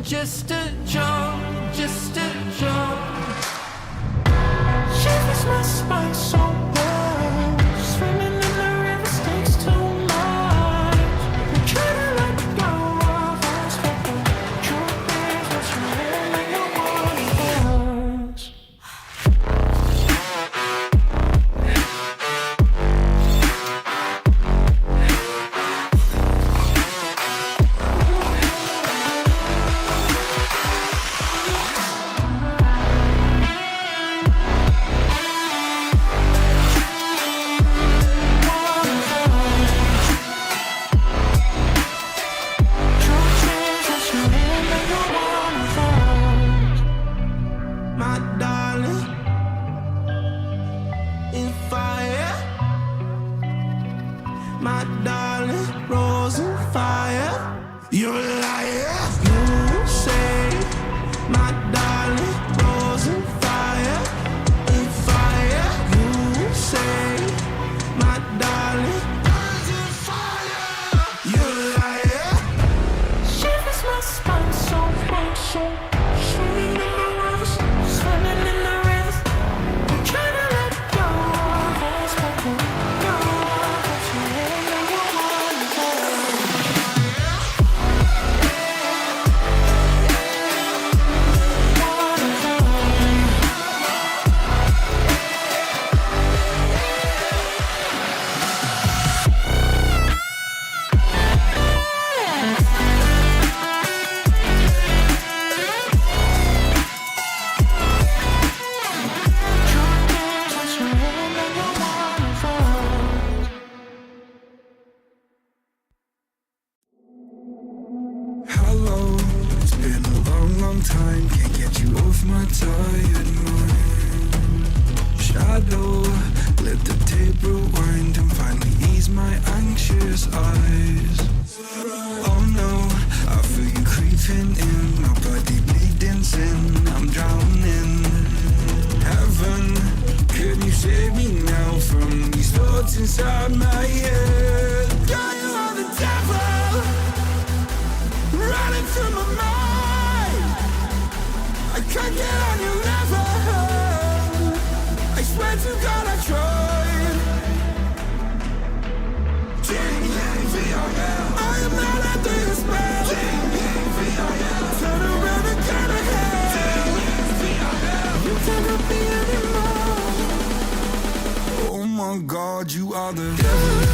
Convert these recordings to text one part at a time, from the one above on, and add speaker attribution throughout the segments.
Speaker 1: just a joke, just a joke. Shivers my spine so bad. Swimming in the river stakes too much. I'm trying to let go of us, but the truth is what's real and you're one of us. My darling, rose and fire. You're a liar. You say, my darling, rose and fire. In fire. You say, my darling, rose and fire. You're a liar. Shivers my spine so cold, so swimming in the rivers, swimming in the rivers. I'm trying to let go of us, but go.
Speaker 2: Time can't get you off my tired mind. Shadow, let the tape rewind and finally ease my anxious eyes. Oh no, I feel you creeping in, my body bleeding sin. I'm drowning. Heaven, can you save me now from these thoughts inside my head? Yeah, you are the devil running through my mind. I can't get on your level. I swear to God I tried. I am not under your spell. Turn around and get ahead. You cannot be anymore. Oh my God, you are the devil.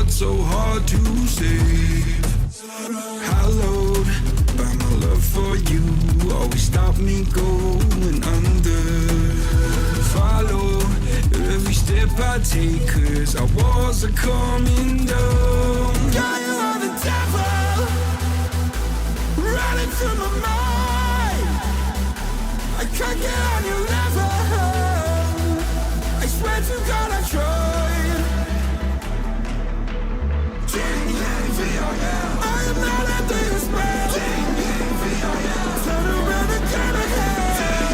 Speaker 2: So hard to save. Hallowed by my love for you, always stop me going under. Follow every step I take, cause our walls are coming down. Yeah, you are the devil running through my mind. I can't get on your level. I swear to God I tried. I am not under your spell. Turn around and get ahead.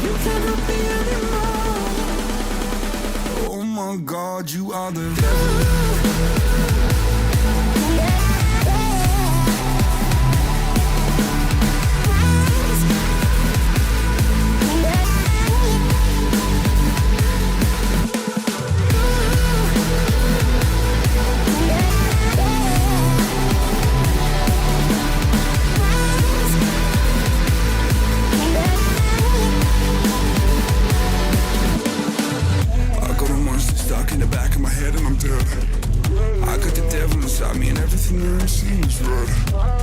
Speaker 2: You cannot be anymore. Oh my God, you are the devil.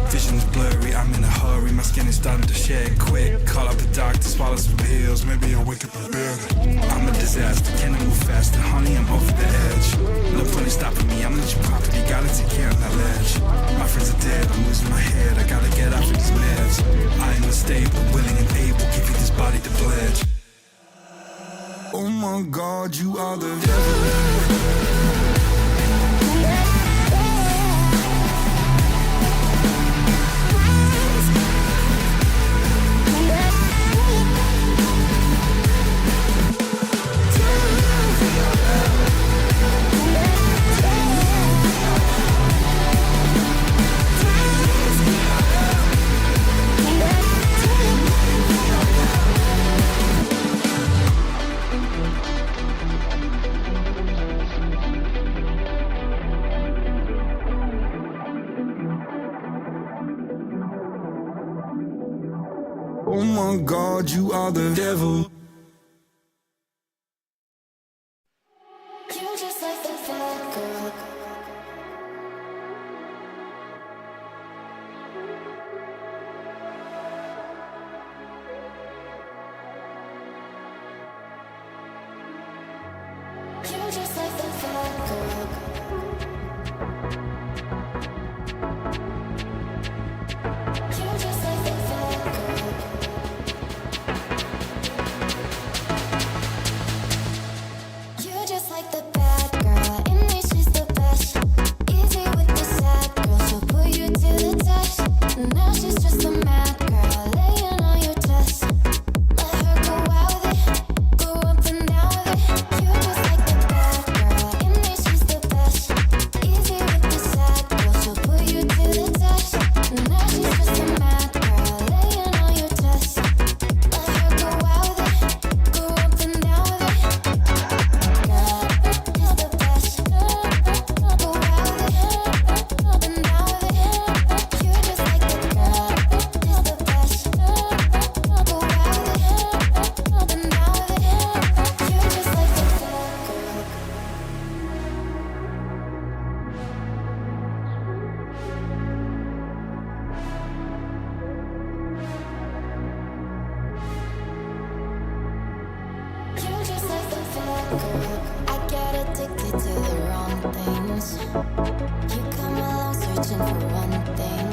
Speaker 2: Vision's blurry, I'm in a hurry, my skin is starting to shed quick. Call up the doctor, swallow some pills. Maybe I'll wake up and build it. I'm a disaster, can I move faster? Honey, I'm over the edge. No point in stopping me, I'm not your property. Gotta take care of that ledge. My friends are dead, I'm losing my head. I gotta get off of these meds. I am unstable, willing and able. Give you this body to pledge. Oh my God, you are the devil. Oh my God, you are the devil.
Speaker 3: You're just like the bad girl. You're just like the bad girl. You're just like the bad girl. You're just like the bad girl. In me, she's the best. Easy with the sad girl. She'll put you to the test. Now she's just a mad girl, laying on your chest. Let her go out with it, go up and down with it. You're just like the bad girl. In me, she's the best. Easy with the sad girl. She'll put you to the test. Now she's just a mad girl, laying on your chest. Let her go out with it, go up and down with it. I get addicted to the wrong things. You come along searching for one thing.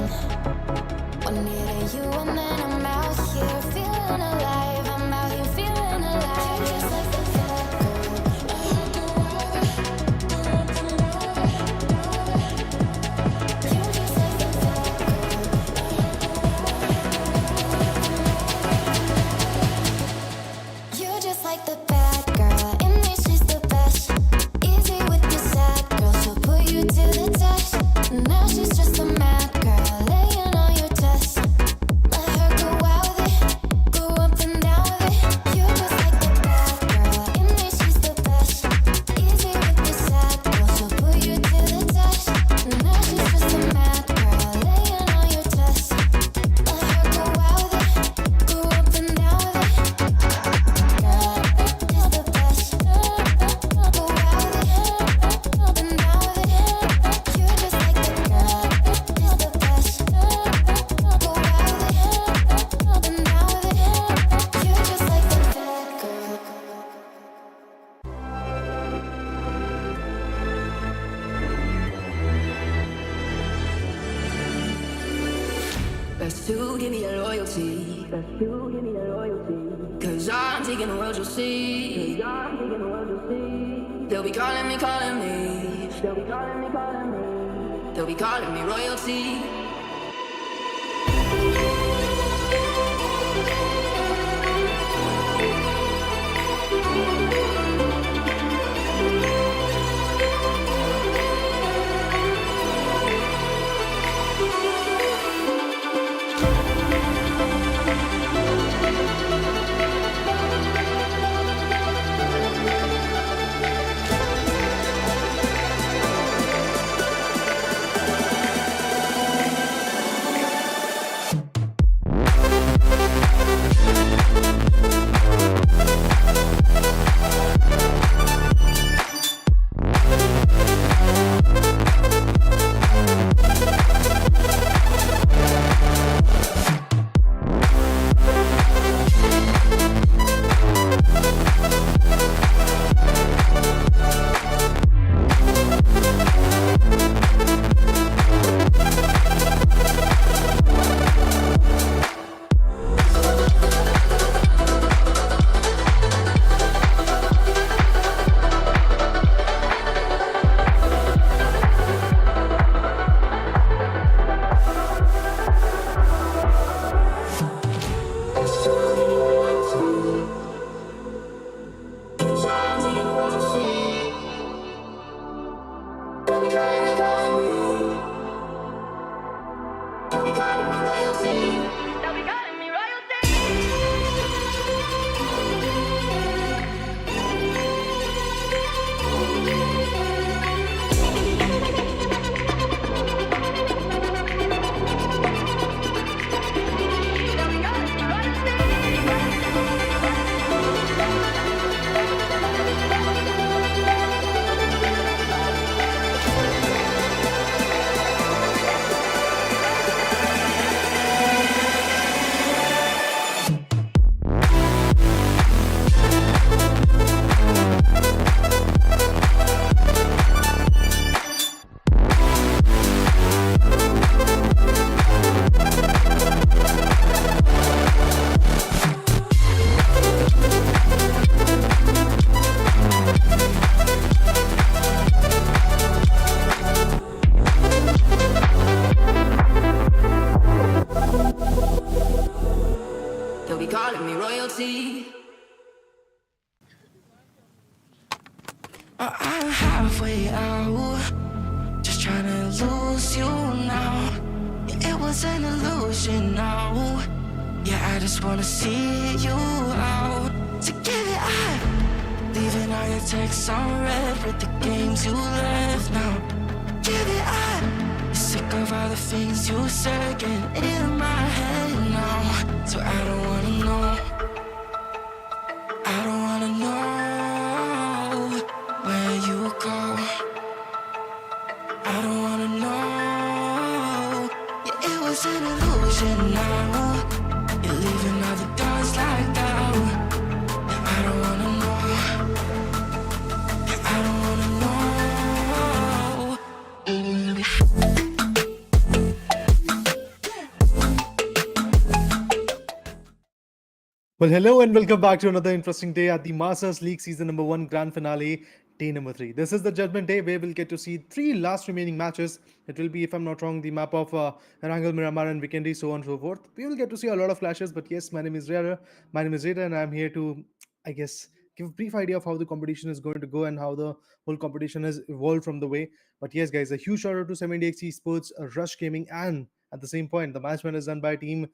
Speaker 3: One near you and then I'm out here feeling alive. I'm out here feeling alive. You're just like the bad girl. You're just like the bad girl. You're just like the bad girl. In me, she's the best. Easy with the sad girl. She'll put you to the test. Now she's just a mad girl, laying on your chest. Let her go out with it, go up and down with it. You're just like the bad girl. In me, she's the best. Easy with the sad girl. She'll put you to the test. Now she's just a mad girl, laying on your chest. Let her go out with it, go up and down with it. Girl is the best. Go out with it, up and down with it. You're just like the girl is the best. Go out with it, up and down with it. You're just like the bad girl.
Speaker 4: Best to give me your loyalty. Best to give me your loyalty. Cause I'm taking the world, you'll see. Cause I'm taking the world, you'll see. They'll be calling me, calling me. They'll be calling me, calling me. They'll be calling me royalty.
Speaker 1: I'm halfway out, just trying to lose you now. Yeah, it was an illusion now. Yeah, I just wanna see you out. To give it up, leaving all your texts on red with the games you left now. Give it up, sick of all the things you said getting in my head now. So I don't wanna know, I don't wanna know where you go. I don't wanna know. Yeah, it was an illusion now. You're leaving all the doors like that. Yeah, I don't wanna know. Yeah, I don't wanna know.
Speaker 5: Well, hello and welcome back to another interesting day at the Masters League Season Number 1 Grand Finale, Day Number 3. This is the Judgment Day where we'll get to see 3 last remaining matches. It will be, if I'm not wrong, the map of Erangel, Miramar and Vikendi, so on and so forth. We will get to see a lot of clashes, but yes, my name is Rera. My name is Rita and I'm here to, I guess, give a brief idea of how the competition is going to go and how the whole competition has evolved from the way. But yes, guys, a huge shout out to 70x Esports, Rush Gaming, and at the same point, the matchman is done by Team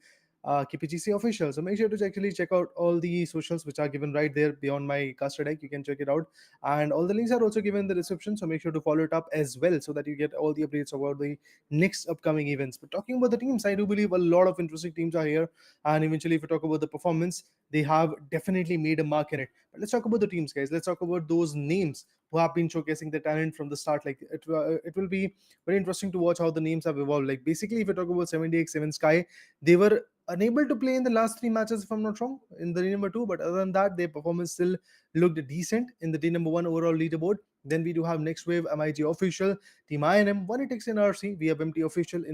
Speaker 5: KPGC official. So make sure to actually check out all the socials which are given right there beyond my caster deck. You can check it out, and all the links are also given in the description. So make sure to follow it up as well, so that you get all the updates about the next upcoming events. But talking about the teams, I do believe a lot of interesting teams are here, and eventually, if we talk about the performance, they have definitely made a mark in it. But let's talk about the teams, guys. Let's talk about those names who have been showcasing their talent from the start. Like it will be very interesting to watch how the names have evolved. Like basically, if we talk about 70x7 Sky, they were unable to play in the last 3 matches, if I'm not wrong, in the day number 2. But other than that, their performance still looked decent in the day number 1 overall leaderboard. Then we do have Next Wave, MIG Official, Team INM, 1ATX NRC, we have MT Official,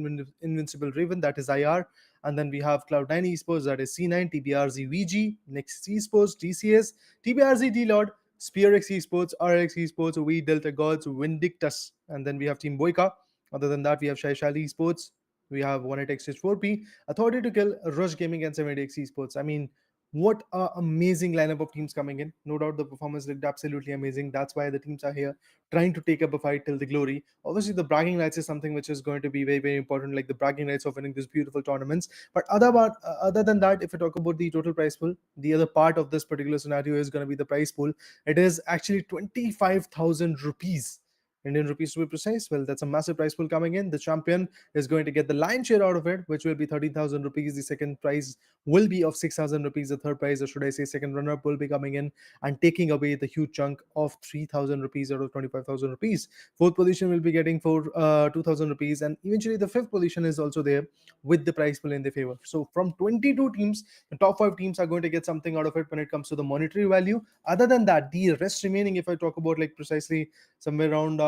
Speaker 5: Invincible Raven, that is IR, and then we have Cloud9 Esports, that is C9, TBRZ VG, Next Esports, TCS, TBRZ D-Lord, SpearX Esports, RX Esports, We Delta Gods, Vindictus, and then we have Team Boyka. Other than that, we have Shaishali Esports, we have 1ATX4P, Authority to Kill, Rush Gaming, and 70x Esports. I mean, what a amazing lineup of teams coming in. No doubt the performance looked absolutely amazing. That's why the teams are here trying to take up a fight till the glory. Obviously, the bragging rights is something which is going to be very, very important, like the bragging rights of winning these beautiful tournaments. But other than that, if we talk about the total prize pool, the other part of this particular scenario is going to be the prize pool. It is actually 25,000 rupees. Indian rupees to be precise. Well, that's a massive prize pool coming in. The champion is going to get the lion's share out of it, which will be 13,000 rupees. The second prize will be of 6,000 rupees. The third prize, or should I say, second runner up, will be coming in and taking away the huge chunk of 3,000 rupees out of 25,000 rupees. Fourth position will be getting for 2,000 rupees, and eventually the fifth position is also there with the prize pool in their favor. So from 22 teams, the top 5 teams are going to get something out of it when it comes to the monetary value. Other than that, the rest remaining, if I talk about like precisely somewhere around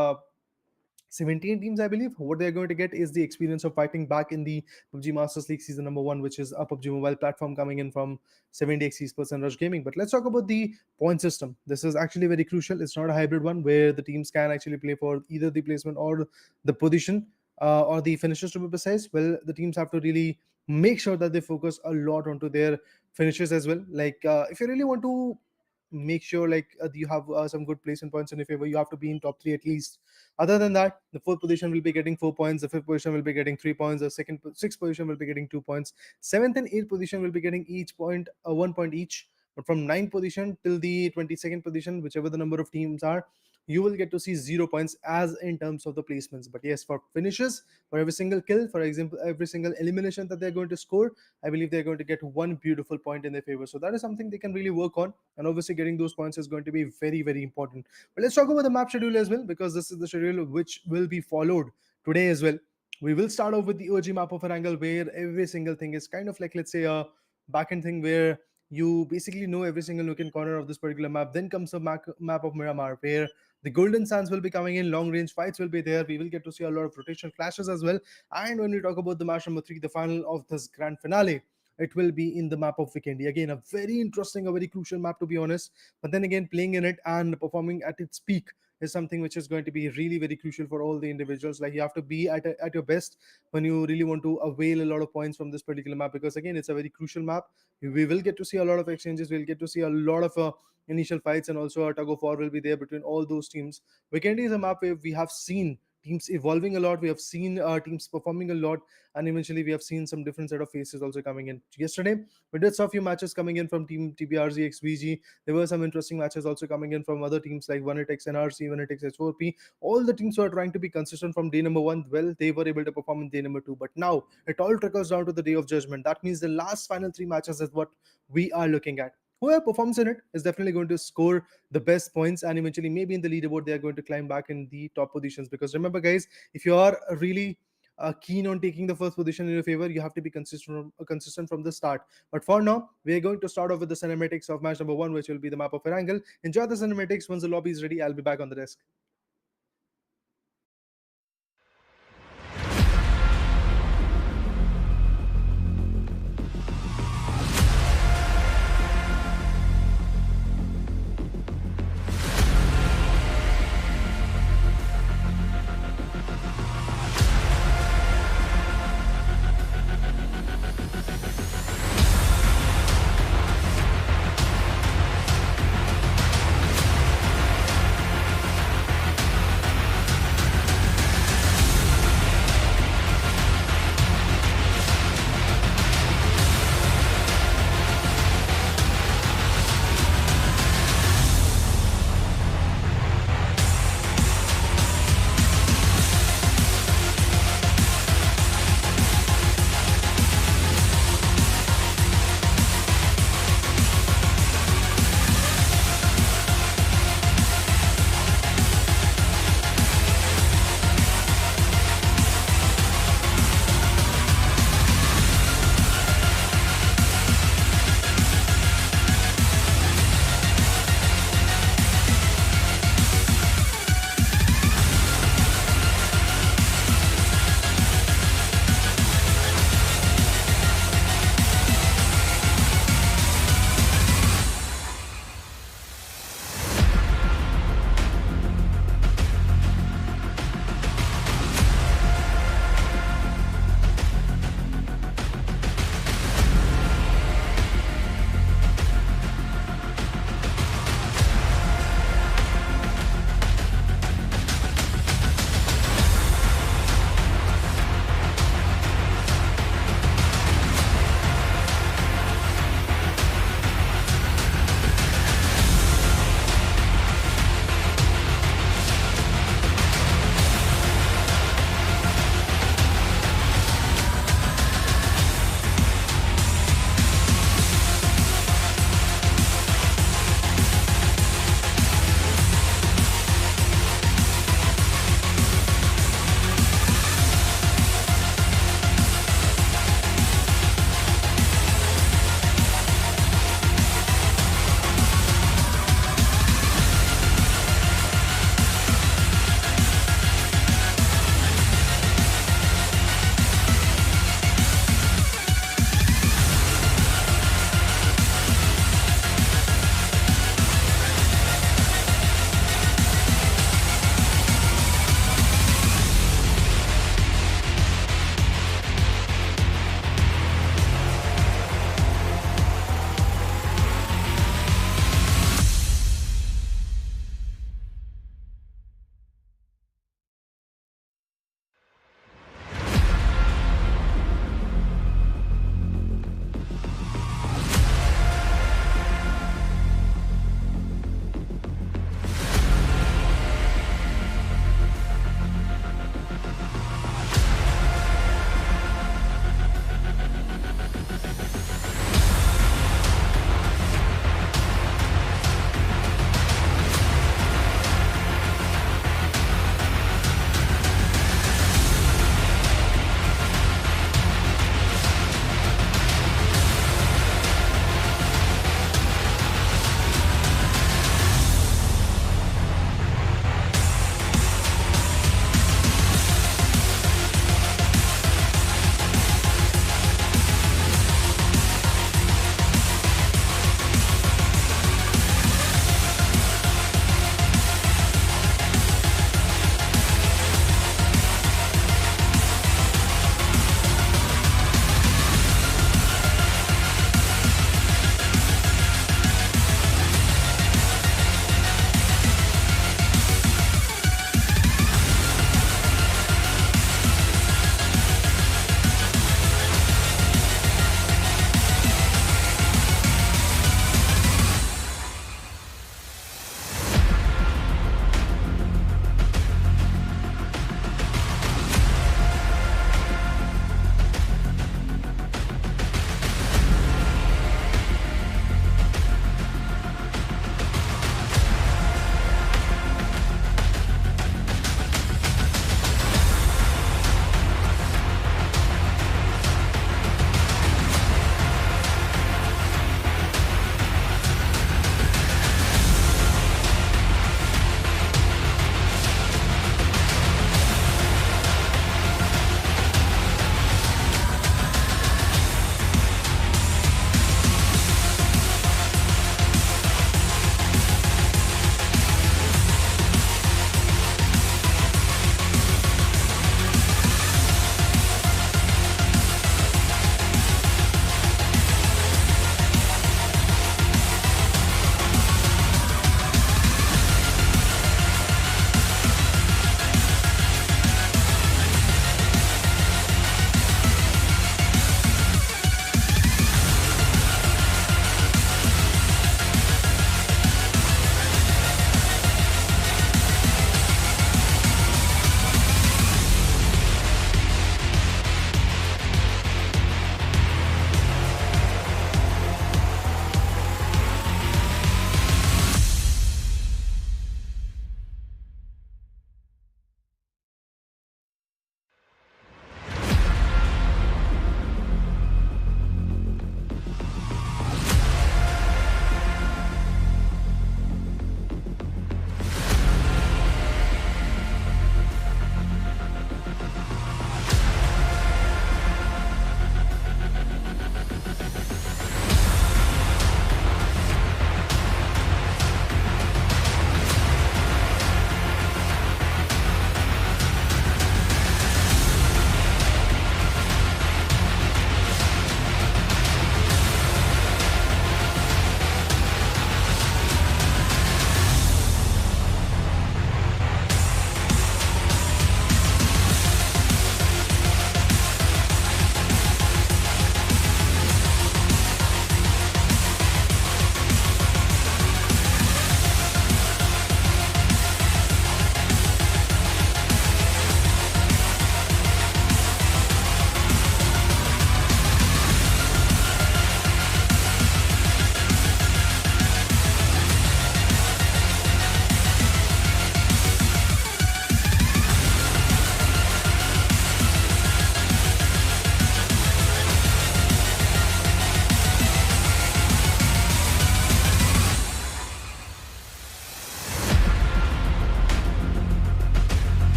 Speaker 5: 17 teams, I believe, what they're going to get is the experience of fighting back in the PUBG Masters League Season Number 1, which is a PUBG Mobile platform coming in from 70x Esports and Rush Gaming. But let's talk about the point system. This is actually very crucial. It's not a hybrid one where the teams can actually play for either the placement or the position, or the finishes to be precise. Well, the teams have to really make sure that they focus a lot onto their finishes as well. Like if you really want to make sure like you have some good placement points in your favor, you have to be in top 3 at least. Other than that, the fourth position will be getting 4 points, the fifth position will be getting 3 points, the sixth position will be getting 2 points, seventh and eighth position will be getting each point 1 point each. But from ninth position till the 22nd position, whichever the number of teams are, you will get to see 0 points as in terms of the placements. But yes, for finishes, for every single kill, for example, every single elimination that they're going to score, I believe they're going to get 1 beautiful point in their favor. So that is something they can really work on, and obviously getting those points is going to be very, very important. But let's talk about the map schedule as well, because this is the schedule which will be followed today as well. We will start off with the OG map of an angle, where every single thing is kind of like, let's say, a backend thing where you basically know every single nook and corner of this particular map. Then comes the map of Miramar, where the golden sands will be coming in, long range fights will be there. We will get to see a lot of rotational clashes as well. And when we talk about the match number 3, the final of this grand finale, it will be in the map of Vikendi. Again, a very interesting, a very crucial map, to be honest. But then again, playing in it and performing at its peak is something which is going to be really very crucial for all the individuals. Like you have to be at your best when you really want to avail a lot of points from this particular map, because again it's a very crucial map. We will get to see a lot of exchanges, we'll get to see a lot of initial fights, and also a tug of war will be there between all those teams. Weekend is a map where we have seen teams evolving a lot, we have seen teams performing a lot, and eventually we have seen some different set of faces also coming in. Yesterday we did saw a few matches coming in from team TBRZ XVG. There were some interesting matches also coming in from other teams like 1x NRC, 1x H4P. All the teams were trying to be consistent from day number one. Well, they were able to perform in day number two, but now it all trickles down to the day of judgment. That means the last final three matches is what we are looking at. Whoever performs in it is definitely going to score the best points, and eventually maybe in the leaderboard they are going to climb back in the top positions. Because remember guys, if you are really keen on taking the first position in your favor, you have to be consistent from the start. But for now, we are going to start off with the cinematics of match number one, which will be the map of Erangel. Enjoy the cinematics. Once the lobby is ready, I'll be back on the desk.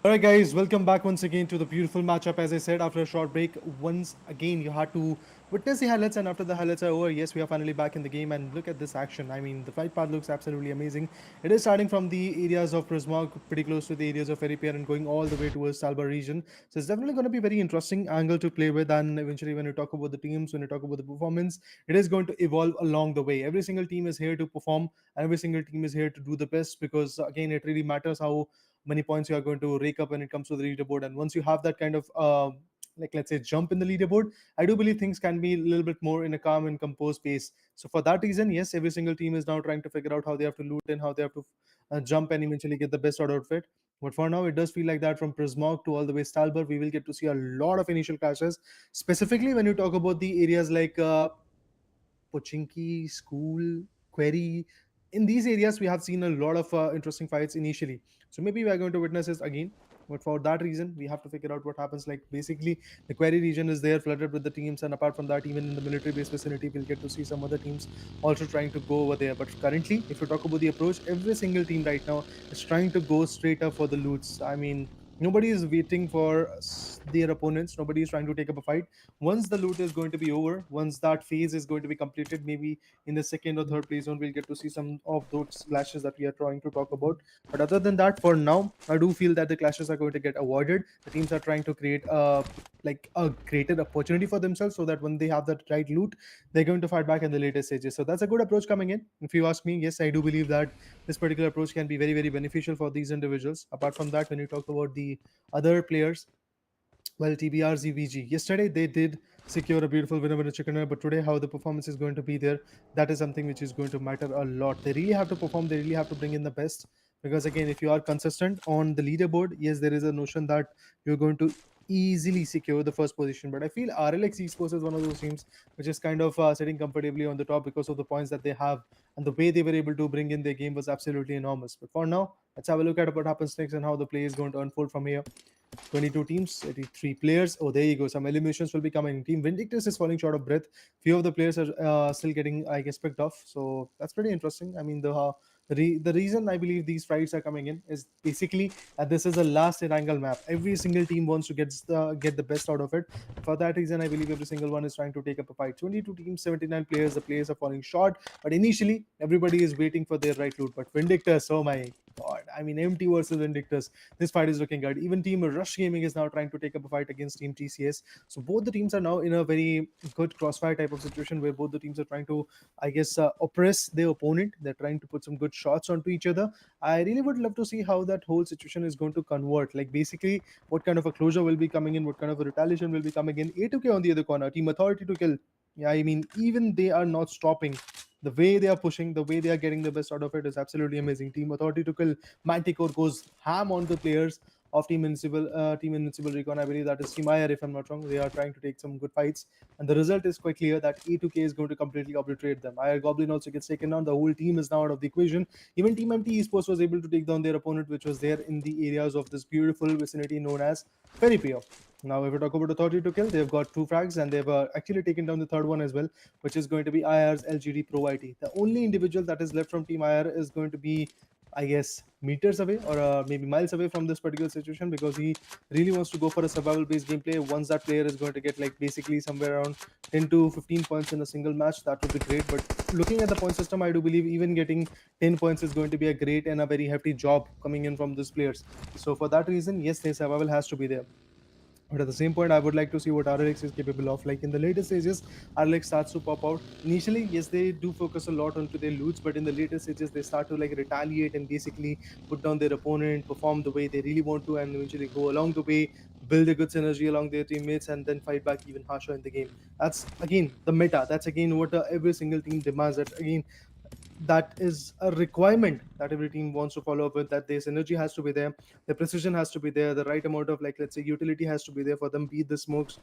Speaker 5: Alright, guys, welcome back once again to the beautiful matchup. As I said, after a short break, once again you had to witness the highlights, and after the highlights are over, yes, we are finally back in the game. And look at this action. I mean, the fight part looks absolutely amazing. It is starting from the areas of Prismog, pretty close to the areas of Ferripier, and going all the way towards Salba region. So it's definitely going to be a very interesting angle to play with. And eventually, when you talk about the teams, when you talk about the performance, it is going to evolve along the way. Every single team is here to perform, and every single team is here to do the best because, again, it really matters how many points you are going to rake up when it comes to the leaderboard. And once you have that kind of like, let's say, jump in the leaderboard, I do believe things can be a little bit more in a calm and composed pace. So for that reason, yes, every single team is now trying to figure out how they have to loot and how they have to jump and eventually get the best out of it. But for now, it does feel like that from Prismog to all the way Stalber, we will get to see a lot of initial clashes. Specifically, when you talk about the areas like Pochinki, School, Query. In these areas, we have seen a lot of interesting fights initially. So maybe we are going to witness this again. But for that reason, we have to figure out what happens. Like basically, the Query region is there, flooded with the teams, and apart from that, even in the military base vicinity, we'll get to see some other teams also trying to go over there. But currently, if you talk about the approach, every single team right now is trying to go straight up for the loots. I mean, nobody is waiting for their opponents. Nobody is trying to take up a fight. Once the loot is going to be over, once that phase is going to be completed, maybe in the second or third play zone, we'll get to see some of those clashes that we are trying to talk about. But other than that, for now, I do feel that the clashes are going to get avoided. The teams are trying to create a greater opportunity for themselves so that when they have that right loot, they're going to fight back in the later stages. So that's a good approach coming in. If you ask me, yes, I do believe that this particular approach can be very, very beneficial for these individuals. Apart from that, when you talk about the other players, well, TBRZVG. Yesterday they did secure a beautiful winner with a chicken dinner, but today how the performance is going to be there, that is something which is going to matter a lot. They really have to perform. They really have to bring in the best because again, if you are consistent on the leaderboard, yes, there is a notion that you're going to easily secure the first position. But I feel RLX Esports is one of those teams which is kind of sitting comfortably on the top because of the points that they have and the way they were able to bring in their game was absolutely enormous. But for now, let's have a look at what happens next and how the play is going to unfold from here. 22 teams, 83 players. Oh, there you go. Some eliminations will be coming. Team Vindictus is falling short of breath. Few of the players are still getting, I guess, picked off. So that's pretty interesting. I mean, the reason I believe these fights are coming in is basically that this is a last Erangel map. Every single team wants to get the best out of it. For that reason, I believe every single one is trying to take up a fight. 22 teams, 79 players. The players are falling short. But initially, everybody is waiting for their right loot. But Vindictus, oh my God. I mean, MT versus Vindictus. This fight is looking good. Even Team Rush Gaming is now trying to take up a fight against Team TCS. So both the teams are now in a very good crossfire type of situation where both the teams are trying to, I guess, oppress their opponent. They're trying to put some good shots onto each other. I really would love to see how that whole situation is going to convert. Like basically, what kind of a closure will be coming in, what kind of a retaliation will be coming in. A2K on the other corner, Team Authority to Kill. Yeah, I mean, even they are not stopping. The way they are pushing, the way they are getting the best out of it is absolutely amazing. Team Authority to Kill, Manticore goes ham on the players of Team Invincible Recon. I believe that is Team IR, if I'm not wrong. They are trying to take some good fights, and the result is quite clear that A2K is going to completely obliterate them. IR Goblin also gets taken down. The whole team is now out of the equation. Even Team MT Esports was able to take down their opponent, which was there in the areas of this beautiful vicinity known as Ferripier. Now, if we talk about Authority to Kill, they've got 2 frags and they've actually taken down the third one as well, which is going to be IR's LGD Pro IT. The only individual that is left from Team IR is going to be, I guess, meters away or maybe miles away from this particular situation because he really wants to go for a survival based gameplay. Once that player is going to get like basically somewhere around 10 to 15 points in a single match, that would be great. But looking at the point system, I do believe even getting 10 points is going to be a great and a very hefty job coming in from these players. So for that reason, yes, their survival has to be there. But at the same point, I would like to see what RLX is capable of. Like in the later stages, RLX starts to pop out. Initially, yes, they do focus a lot onto their loots, but in the later stages, they start to like retaliate and basically put down their opponent, perform the way they really want to, and eventually go along the way, build a good synergy along their teammates, and then fight back even harsher in the game. That's again the meta. That's again what every single team demands. That again that is a requirement that every team wants to follow up with, that their synergy has to be there, the precision has to be there, the right amount of, like, let's say, utility has to be there for them, be it the smokes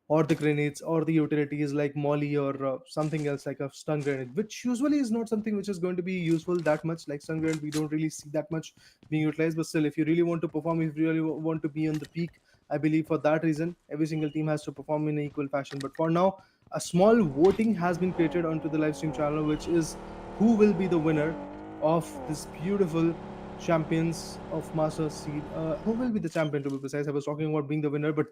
Speaker 5: or the grenades or the utilities like molly or something else like a stun grenade, which usually is not something which is going to be useful that much. Like stun grenade, we don't really see that much being utilized, but still, if you really want to perform, if you really want to be on the peak, I believe for that reason every single team has to perform in an equal fashion. But for now, a small voting has been created onto the live stream channel, which is who will be the winner of this beautiful champions of Masters seed. Who will be the champion, to be precise? I was talking about being the winner, but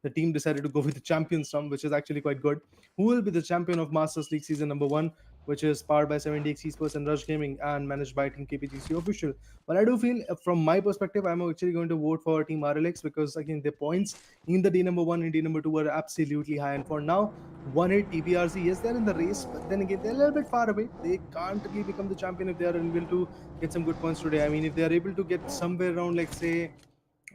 Speaker 5: the team decided to go with the champions term, which is actually quite good. Who will be the champion of Masters League season number one, which is powered by 70x Esports and Rush Gaming and managed by Team KPGC official? Well, I do feel, from my perspective, I'm actually going to vote for Team RLX because again, the points in the day number one and day number two are absolutely high. And for now, 1-8 TPRC, yes, they're in the race, but then again, they're a little bit far away. They can't really become the champion if they are unable to get some good points today. I mean, if they are able to get somewhere around, like, say,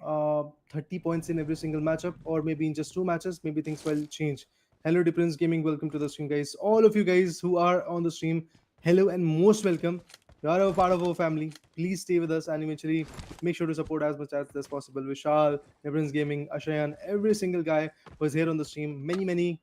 Speaker 5: 30 points in every single matchup, or maybe in just two matches, maybe things will change. Hello, Difference Gaming. Welcome to the stream, guys. All of you guys who are on the stream, hello and most welcome. You are a part of our family. Please stay with us and eventually make sure to support as much as possible. Vishal, Difference Gaming, Ashayan, every single guy who is here on the stream. Many, many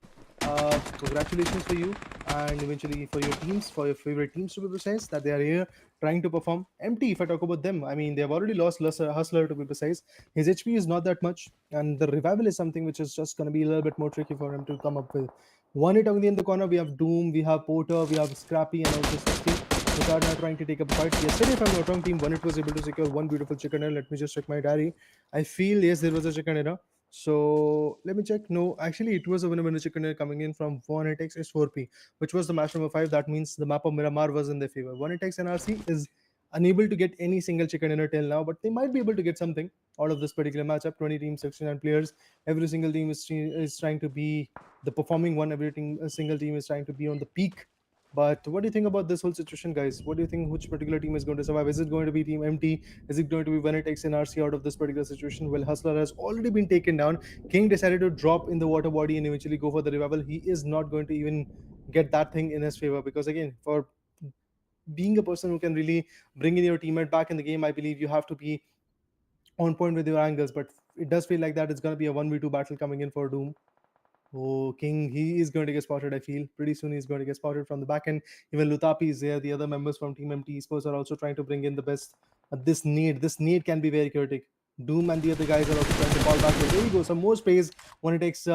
Speaker 5: congratulations for you and eventually for your teams, for your favorite teams, to be precise, that they are here trying to perform. Empty, if I talk about them, I mean, they have already lost Hustler, to be precise. His HP is not that much, and the revival is something which is just going to be a little bit more tricky for him to come up with. One hit only in the corner, we have Doom, we have Porter, we have Scrappy, and also Susty, which are now trying to take up a fight. Yesterday, if I'm not wrong, Team One It was able to secure one beautiful chicken dinner. Let me just check my diary. I feel, yes, there was a chicken dinner. So let me check. No, actually, it was a winner chicken dinner coming in from 1x S4P, which was the match number 5. That means the map of Miramar was in their favor. 1x NRC is unable to get any single chicken dinner till now, but they might be able to get something out of this particular matchup. 20 teams, 69 players. Every single team is trying to be the performing one. Every team, a single team is trying to be on the peak. But what do you think about this whole situation, guys? What do you think? Which particular team is going to survive? Is it going to be Team MT? Is it going to be when it takes NRC out of this particular situation? Well, Hustler has already been taken down. King decided to drop in the water body and eventually go for the revival. He is not going to even get that thing in his favor because, again, for being a person who can really bring in your teammate back in the game, I believe you have to be on point with your angles. But it does feel like that it's going to be a 1v2 battle coming in for Doom. Oh, King, he is going to get spotted, I feel. Pretty soon he's going to get spotted from the back end. Even Lutapi is there. The other members from Team MT Esports are also trying to bring in the best. This need can be very chaotic. Doom and the other guys are also trying to call back. But there you go. Some more space when it takes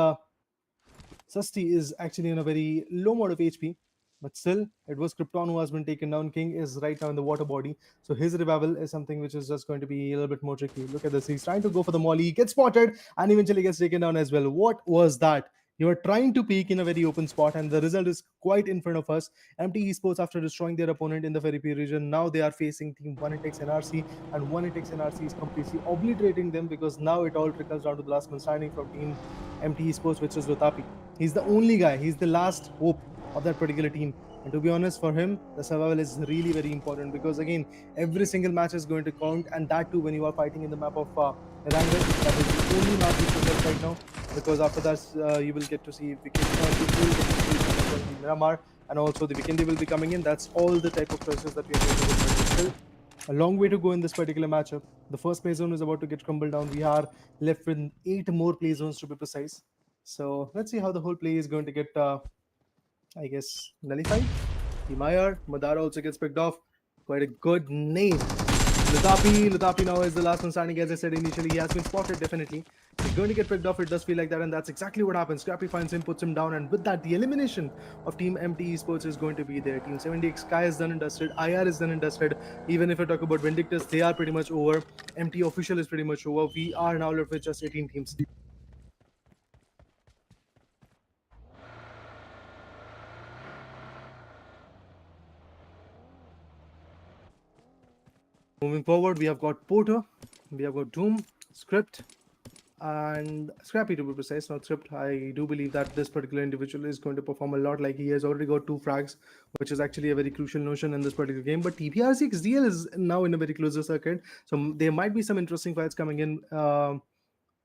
Speaker 5: Susty is actually in a very low mode of HP, but still, it was Krypton who has been taken down. King is right now in the water body, so his revival is something which is just going to be a little bit more tricky. Look at this. He's trying to go for the molly, gets spotted, and eventually gets taken down as well. What was that? You are trying to peek in a very open spot, and the result is quite in front of us. MT Esports, after destroying their opponent in the Ferry region, now they are facing Team 1x NRC, and 1x NRC is completely obliterating them because now it all trickles down to the last man standing from Team MT Esports, which is Lutapi. He's the only guy, he's the last hope of that particular team. And to be honest, for him, the survival is really very important because, again, every single match is going to count, and that too when you are fighting in the map of Erangel. That is the only map you possess right now because after that you will get to see Miramar, and also the Vikendi will be coming in. That's all the type of choices that we are going to get. Still, a long way to go in this particular matchup. The first play zone is about to get crumbled down. We are left with 8 more play zones to be precise. So let's see how the whole play is going to get, I guess, nullified. Himayar, Madara also gets picked off. Quite a good name. Lutapi now is the last one standing. As I said initially, he has been spotted definitely. He's going to get picked off. It does feel like that, and that's exactly what happens. Scrappy finds him, puts him down, and with that, the elimination of Team MT Esports is going to be there. Team 70X Sky is done and dusted. IR is done and dusted. Even if I talk about Vindictus, they are pretty much over. MT Official is pretty much over. We are now left with just 18 teams. Moving forward, we have got Porter, we have got Doom, Script, and Scrappy, to be precise, not Script. I do believe that this particular individual is going to perform a lot. Like, he has already got 2 frags, which is actually a very crucial notion in this particular game. But TPRC XDL is now in a very closer circuit, so there might be some interesting fights coming in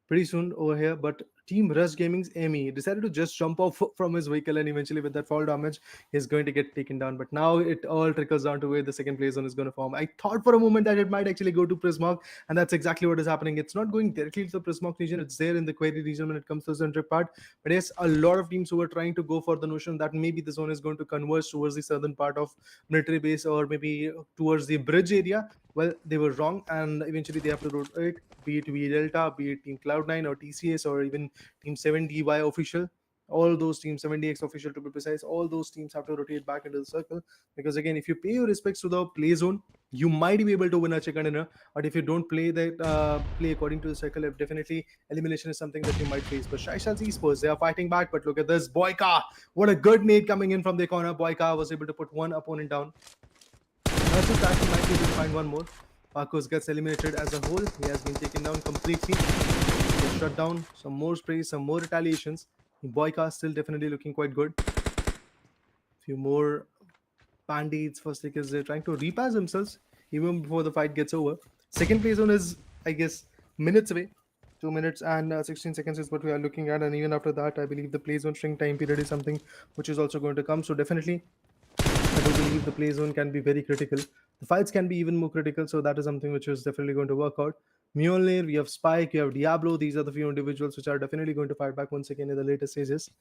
Speaker 5: pretty soon over here. But Team Rush Gaming's Amy decided to just jump off from his vehicle, and eventually with that fall damage, he's going to get taken down. But now it all trickles down to where the second play zone is going to form. I thought for a moment that it might actually go to Prismark, and that's exactly what is happening. It's not going directly to the Prismark region, it's there in the Query region when it comes to the centric part. But yes, a lot of teams who are trying to go for the notion that maybe the zone is going to converge towards the southern part of military base, or maybe towards the bridge area. Well, they were wrong, and eventually they have to rotate, be it V Delta, be it Team Cloud9 or TCS, or even Team 7DY official. All those teams, 70X official to be precise, all those teams have to rotate back into the circle. Because again, if you pay your respects to the play zone, you might be able to win a chicken dinner, but if you don't play according to the circle, definitely elimination is something that you might face. But Shaishal's esports, they are fighting back, but look at this. Boyka, what a good nade coming in from the corner. Boyka was able to put one opponent down. Not just that, he might be able to find one more. Parkos gets eliminated as a whole. He has been taken down completely. He gets shut down. Some more sprays, some more retaliations. Boyka still definitely looking quite good. Few more band-aids for Slickers. They're trying to repass themselves even before the fight gets over. Second play zone is, I guess, minutes away. 2 minutes and 16 seconds is what we are looking at, and even after that, I believe the play zone shrink time period is something which is also going to come. So definitely, I do believe the play zone can be very critical. The fights can be even more critical, so that is something which is definitely going to work out. Mjolnir, we have Spike, we have Diablo. These are the few individuals which are definitely going to fight back once again in the later stages.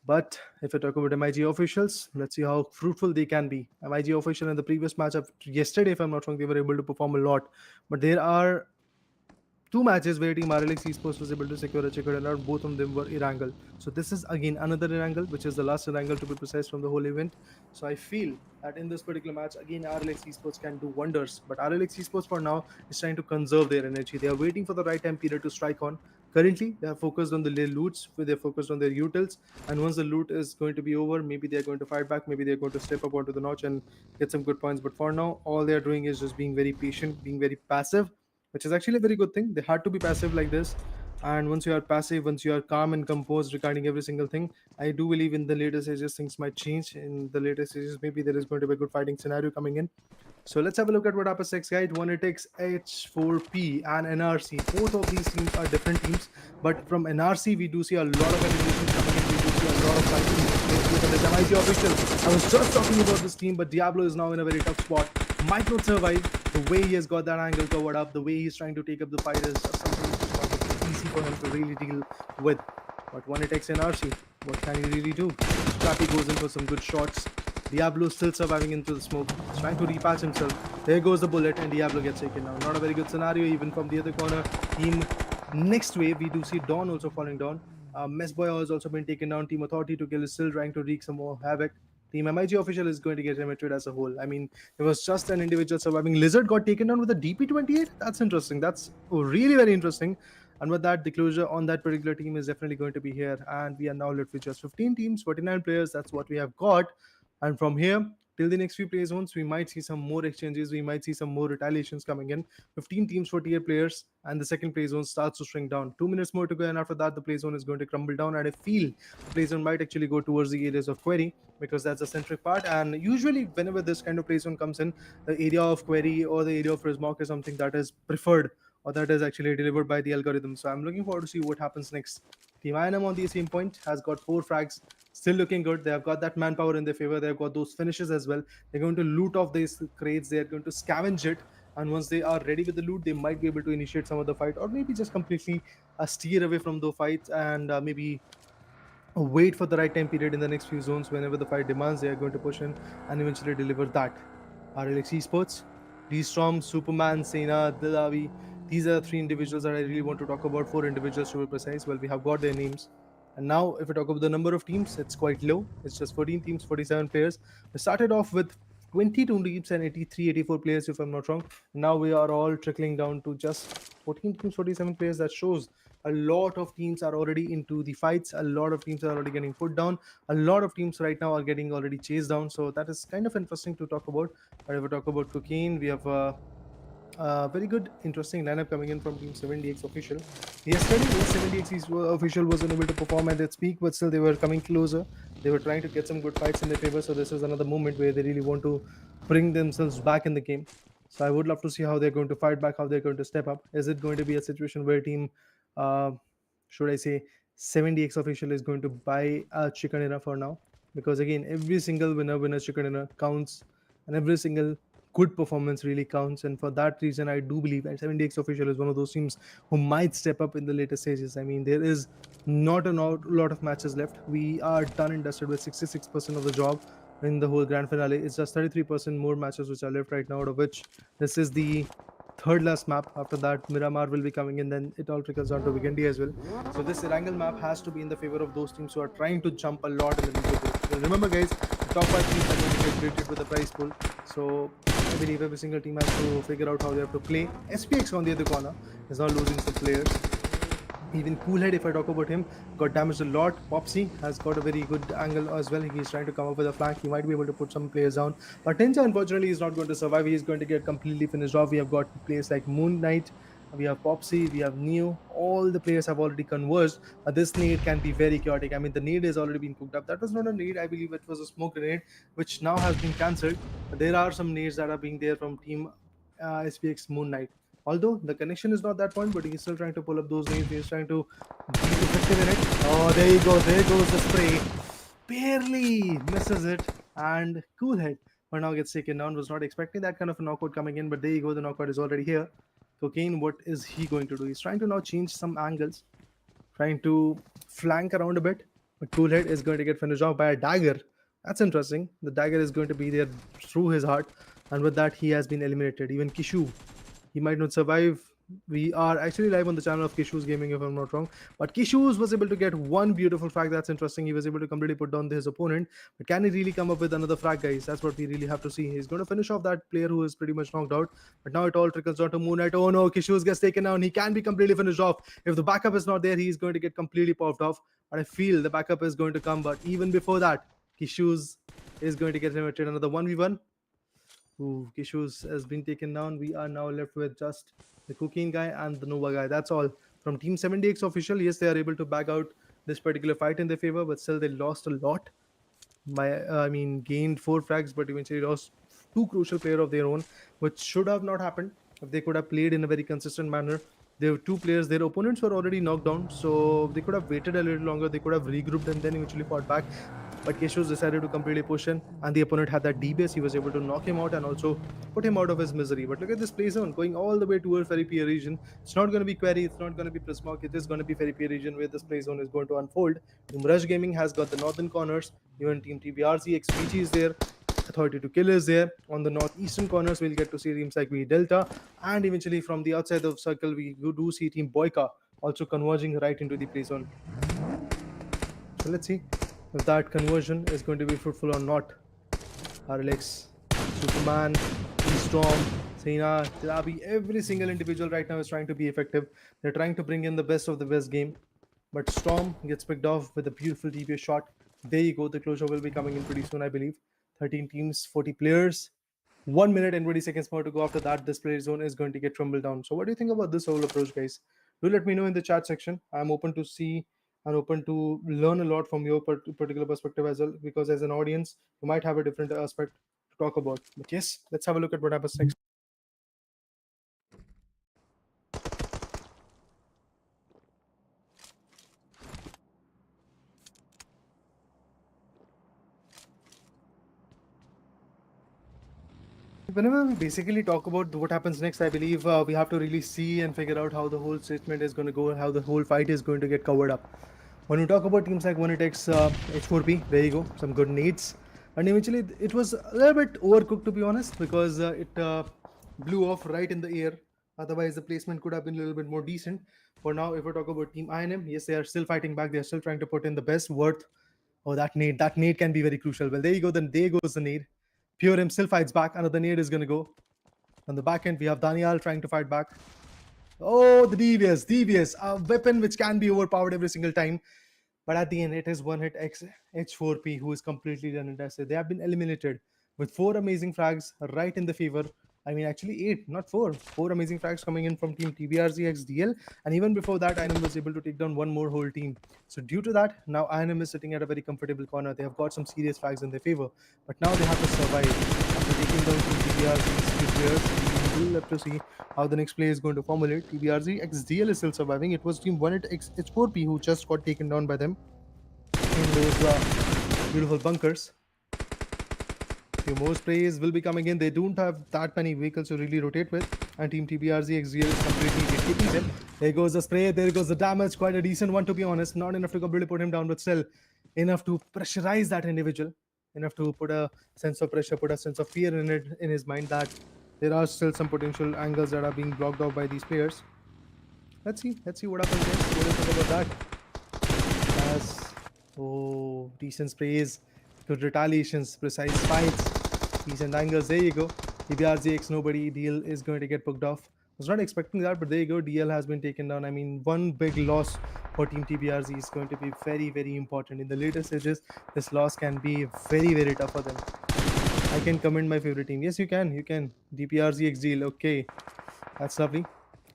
Speaker 5: But if I talk about MIG officials, let's see how fruitful they can be. MIG official in the previous matchup yesterday, if I'm not wrong, they were able to perform a lot. But there are two matches where Team RLX Esports was able to secure a checker and out. Both of them were Irangle. So this is again another Irangle, which is the last Irangle to be precise from the whole event. So I feel that in this particular match, again RLX Esports can do wonders. But RLX Esports for now is trying to conserve their energy. They are waiting for the right time period to strike on. Currently, they are focused on the loots, they're focused on their utils, and once the loot is going to be over, maybe they're going to fight back, maybe they're going to step up onto the notch and get some good points. But for now, all they're doing is just being very patient, being very passive, which is actually a very good thing. They had to be passive like this. And once you are passive, once you are calm and composed regarding every single thing, I do believe in the later stages things might change. In the later stages, maybe there is going to be a good fighting scenario coming in. So let's have a look at what happens next, guys. Onetix, H4P, and NRC. Both of these teams are different teams, but from NRC, we do see a lot of eliminations coming in. We do see a lot of fighting. Look at this MIG official. I was just talking about this team, but Diablo is now in a very tough spot. Might not survive. The way he has got that angle covered up, the way he's trying to take up the fight is just something which is not going to be easy for him to really deal with. But Onetix NRC, what can he really do? Scrappy goes in for some good shots. Diablo still surviving into the smoke. He's trying to repatch himself. There goes the bullet and Diablo gets taken down. Not a very good scenario even from the other corner. Team next wave, we do see Dawn also falling down. Messboy has also been taken down. Team Authority to kill is still trying to wreak some more havoc. Team MIG official is going to get eliminated as a whole. I mean, it was just an individual surviving. Lizard got taken down with a DP28. That's interesting. That's really very interesting. And with that, the closure on that particular team is definitely going to be here. And we are now left with just 15 teams, 49 players. That's what we have got. And from here till the next few play zones, we might see some more exchanges. We might see some more retaliations coming in. 15 teams for tier players, and the second play zone starts to shrink down. 2 minutes more to go, and after that, the play zone is going to crumble down. And I feel the play zone might actually go towards the areas of query because that's the centric part. And usually, whenever this kind of play zone comes in, the area of query or the area of Prismark is something that is preferred or that is actually delivered by the algorithm. So I'm looking forward to see what happens next. Team INM on the same point has got 4 frags, still looking good. They have got that manpower in their favor. They've got those finishes as well. They're going to loot off these crates. They're going to scavenge it. And once they are ready with the loot, they might be able to initiate some of the fight or maybe just completely steer away from the fights and maybe wait for the right time period in the next few zones. Whenever the fight demands, they are going to push in and eventually deliver that. RLX Esports, D-Storm, Superman, Sena, Dilavi. These are the 3 individuals that I really want to talk about. 4 individuals to be precise. Well, we have got their names. And now, if we talk about the number of teams, it's quite low. It's just 14 teams, 47 players. We started off with 22 teams and 83, 84 players, if I'm not wrong. Now we are all trickling down to just 14 teams, 47 players. That shows a lot of teams are already into the fights. A lot of teams are already getting put down. A lot of teams right now are getting already chased down. So that is kind of interesting to talk about. But if we talk about Cocaine, we have very good, interesting lineup coming in from Team 70X official. Yesterday, 70X official was unable to perform at its peak, but still they were coming closer. They were trying to get some good fights in their favor. So this is another moment where they really want to bring themselves back in the game. So I would love to see how they're going to fight back, how they're going to step up. Is it going to be a situation where team, should I say, 70X official is going to buy a chicken dinner for now? Because again, every single winner chicken dinner counts, and every single good performance really counts. And for that reason, I do believe that 70X official is one of those teams who might step up in the later stages. I mean, there is not a lot of matches left. We are done and dusted with 66% of the job in the whole grand finale. It's just 33% more matches which are left right now, out of which this is the third last map. After that, Miramar will be coming in, then it all trickles down to Vikendi as well. So this Irangle map has to be in the favor of those teams who are trying to jump a lot in the leaderboard. So remember guys, the top 5 teams are going to get rated with the prize pool. So I believe every single team has to figure out how they have to play. SPX on the other corner is now losing some players. Even Coolhead, if I talk about him, got damaged a lot. Popsy has got a very good angle as well. He's trying to come up with a flank. He might be able to put some players down. But Ninja, unfortunately, is not going to survive. He's going to get completely finished off. We have got players like Moon Knight, we have Popsy, we have Neo. All the players have already converged. This nade can be very chaotic. I mean, the nade has already been cooked up. That was not a nade. I believe it was a smoke grenade, which now has been cancelled. There are some nades that are being there from Team SPX Moon Knight. Although the connection is not that point, but he's still trying to pull up those names. He's trying to be effective in it. Oh, there you go. There goes the spray. Barely misses it. And Coolhead for now gets taken down. Was not expecting that kind of a knockout coming in, but there you go. The knockout is already here. Cocaine, what is he going to do? He's trying to now change some angles, trying to flank around a bit. But Coolhead is going to get finished off by a dagger. That's interesting. The dagger is going to be there through his heart. And with that, he has been eliminated. Even Kishu, he might not survive. We are actually live on the channel of Kishu's Gaming, if I'm not wrong. But Kishu's was able to get one beautiful frag. That's interesting. He was able to completely put down his opponent. But can he really come up with another frag, guys? That's what we really have to see. He's going to finish off that player who is pretty much knocked out. But now it all trickles down to Moonlight. Oh no, Kishu's gets taken down. He can be completely finished off. If the backup is not there, he's going to get completely popped off. But I feel the backup is going to come. But even before that, Kishu's is going to get eliminated. Another 1v1. Ooh, Kishus has been taken down. We are now left with just the Cocaine guy and the Nova guy. That's all. From Team 70X official, yes, they are able to bag out this particular fight in their favor, but still they lost a lot. Gained 4 frags, but eventually lost 2 crucial players of their own, which should have not happened if they could have played in a very consistent manner. There were 2 players, their opponents were already knocked down, so they could have waited a little longer. They could have regrouped and then eventually fought back. But Keshus decided to completely push in, and the opponent had that D-base. He was able to knock him out and also put him out of his misery. But look at this play zone going all the way towards Ferry Pier region. It's not going to be Quarry, it's not going to be Prismark, it is going to be Ferry Pier region where this play zone is going to unfold. Team Rush Gaming has got the northern corners, even Team TBRC, XPG is there. Authority to Kill is there. On the northeastern corners, we'll get to see teams like V Delta, and eventually from the outside of the circle, we do see Team Boyka also converging right into the play zone. So let's see if that conversion is going to be fruitful or not. RLX, Superman, Storm, Sena, Tilabi, every single individual right now is trying to be effective. They're trying to bring in the best of the best game. But Storm gets picked off with a beautiful DPS shot. There you go. The closure will be coming in pretty soon, I believe. 13 teams, 40 players. 1 minute and 20 seconds more to go. After that, this play zone is going to get rumbled down. So what do you think about this whole approach, guys? Do let me know in the chat section. I'm open to see and open to learn a lot from your particular perspective as well, because as an audience, you might have a different aspect to talk about. But yes, let's have a look at what happens next. Whenever we basically talk about what happens next, I believe we have to really see and figure out how the whole statement is going to go and how the whole fight is going to get covered up. When we talk about teams like 1x H4P, there you go, some good nades. And eventually it was a little bit overcooked, to be honest, because it blew off right in the air. Otherwise, the placement could have been a little bit more decent. For now, if we talk about Team INM, yes, they are still fighting back. They are still trying to put in the best worth. Oh, that nade can be very crucial. Well, there you go. Then there goes the nade. Pure M still fights back. Another nade is going to go. On the back end, we have Daniel trying to fight back. Oh, the devious, a weapon which can be overpowered every single time. But at the end, it is one hit H4P who is completely done and dusted. They have been eliminated with 4 amazing frags right in the favor. I mean, actually 8, not 4. 4 amazing frags coming in from Team TBRZ XDL. And even before that, INM was able to take down one more whole team. So due to that, now INM is sitting at a very comfortable corner. They have got some serious frags in their favor. But now they have to survive. After taking down Team TBRZ's players, we will have to see how the next play is going to formulate. TBRZ XDL is still surviving. It was Team 1H4P who just got taken down by them in those beautiful bunkers. Few more sprays will be coming in. They don't have that many vehicles to really rotate with, and Team TBRZ XDL is completely keeping them. There goes the spray, there goes the damage. Quite a decent one, to be honest. Not enough to completely put him down, but still enough to pressurize that individual, enough to put a sense of pressure, put a sense of fear in his mind that there are still some potential angles that are being blocked off by these players. Let's see what happens next. What do you think about that? Decent sprays, good retaliations, precise fights, decent angles. There you go. TBRZX nobody. DL is going to get booked off. Was not expecting that, but there you go. DL has been taken down. I mean, one big loss for Team TBRZ is going to be very, very important. In the later stages, this loss can be very, very tough for them. I can comment my favorite team. Yes, you can. You can. DPRZX deal. Okay, that's lovely.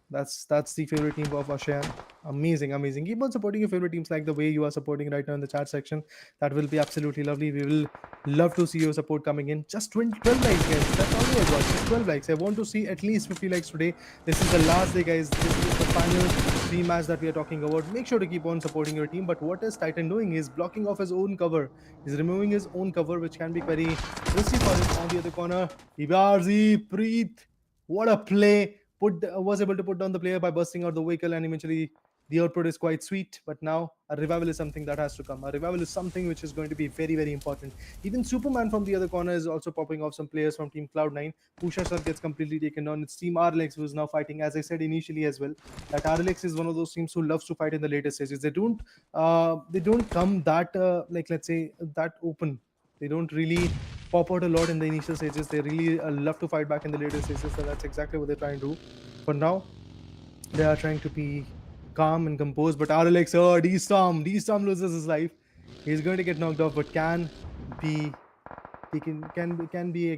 Speaker 5: That's the favorite team of Ashayan. Amazing, amazing. Keep on supporting your favorite teams like the way you are supporting right now in the chat section. That will be absolutely lovely. We will love to see your support coming in. Just 20, 12 likes, guys. That's all I got. Just 12 likes. I want to see at least 50 likes today. This is the last day, guys. This is the final three match that we are talking about. Make sure to keep on supporting your team. But what is Titan doing? He's blocking off his own cover. He's removing his own cover, which can be very risky for him. On the other corner, Ibarzi, Preet. What a play! Was able to put down the player by busting out the vehicle, and eventually the output is quite sweet. But now a revival is something that has to come. A revival is something which is going to be very, very important. Even Superman from the other corner is also popping off some players from Team Cloud9. Pusha Sir gets completely taken down. It's Team RLX who is now fighting. As I said initially as well, that RLX is one of those teams who loves to fight in the later stages. They don't come that like, let's say, that open. They don't really pop out a lot in the initial stages. They really love to fight back in the later stages, so that's exactly what they're trying to do. For now, they are trying to be calm and composed. But RLX, oh, D-Storm loses his life. He's going to get knocked off, but can be I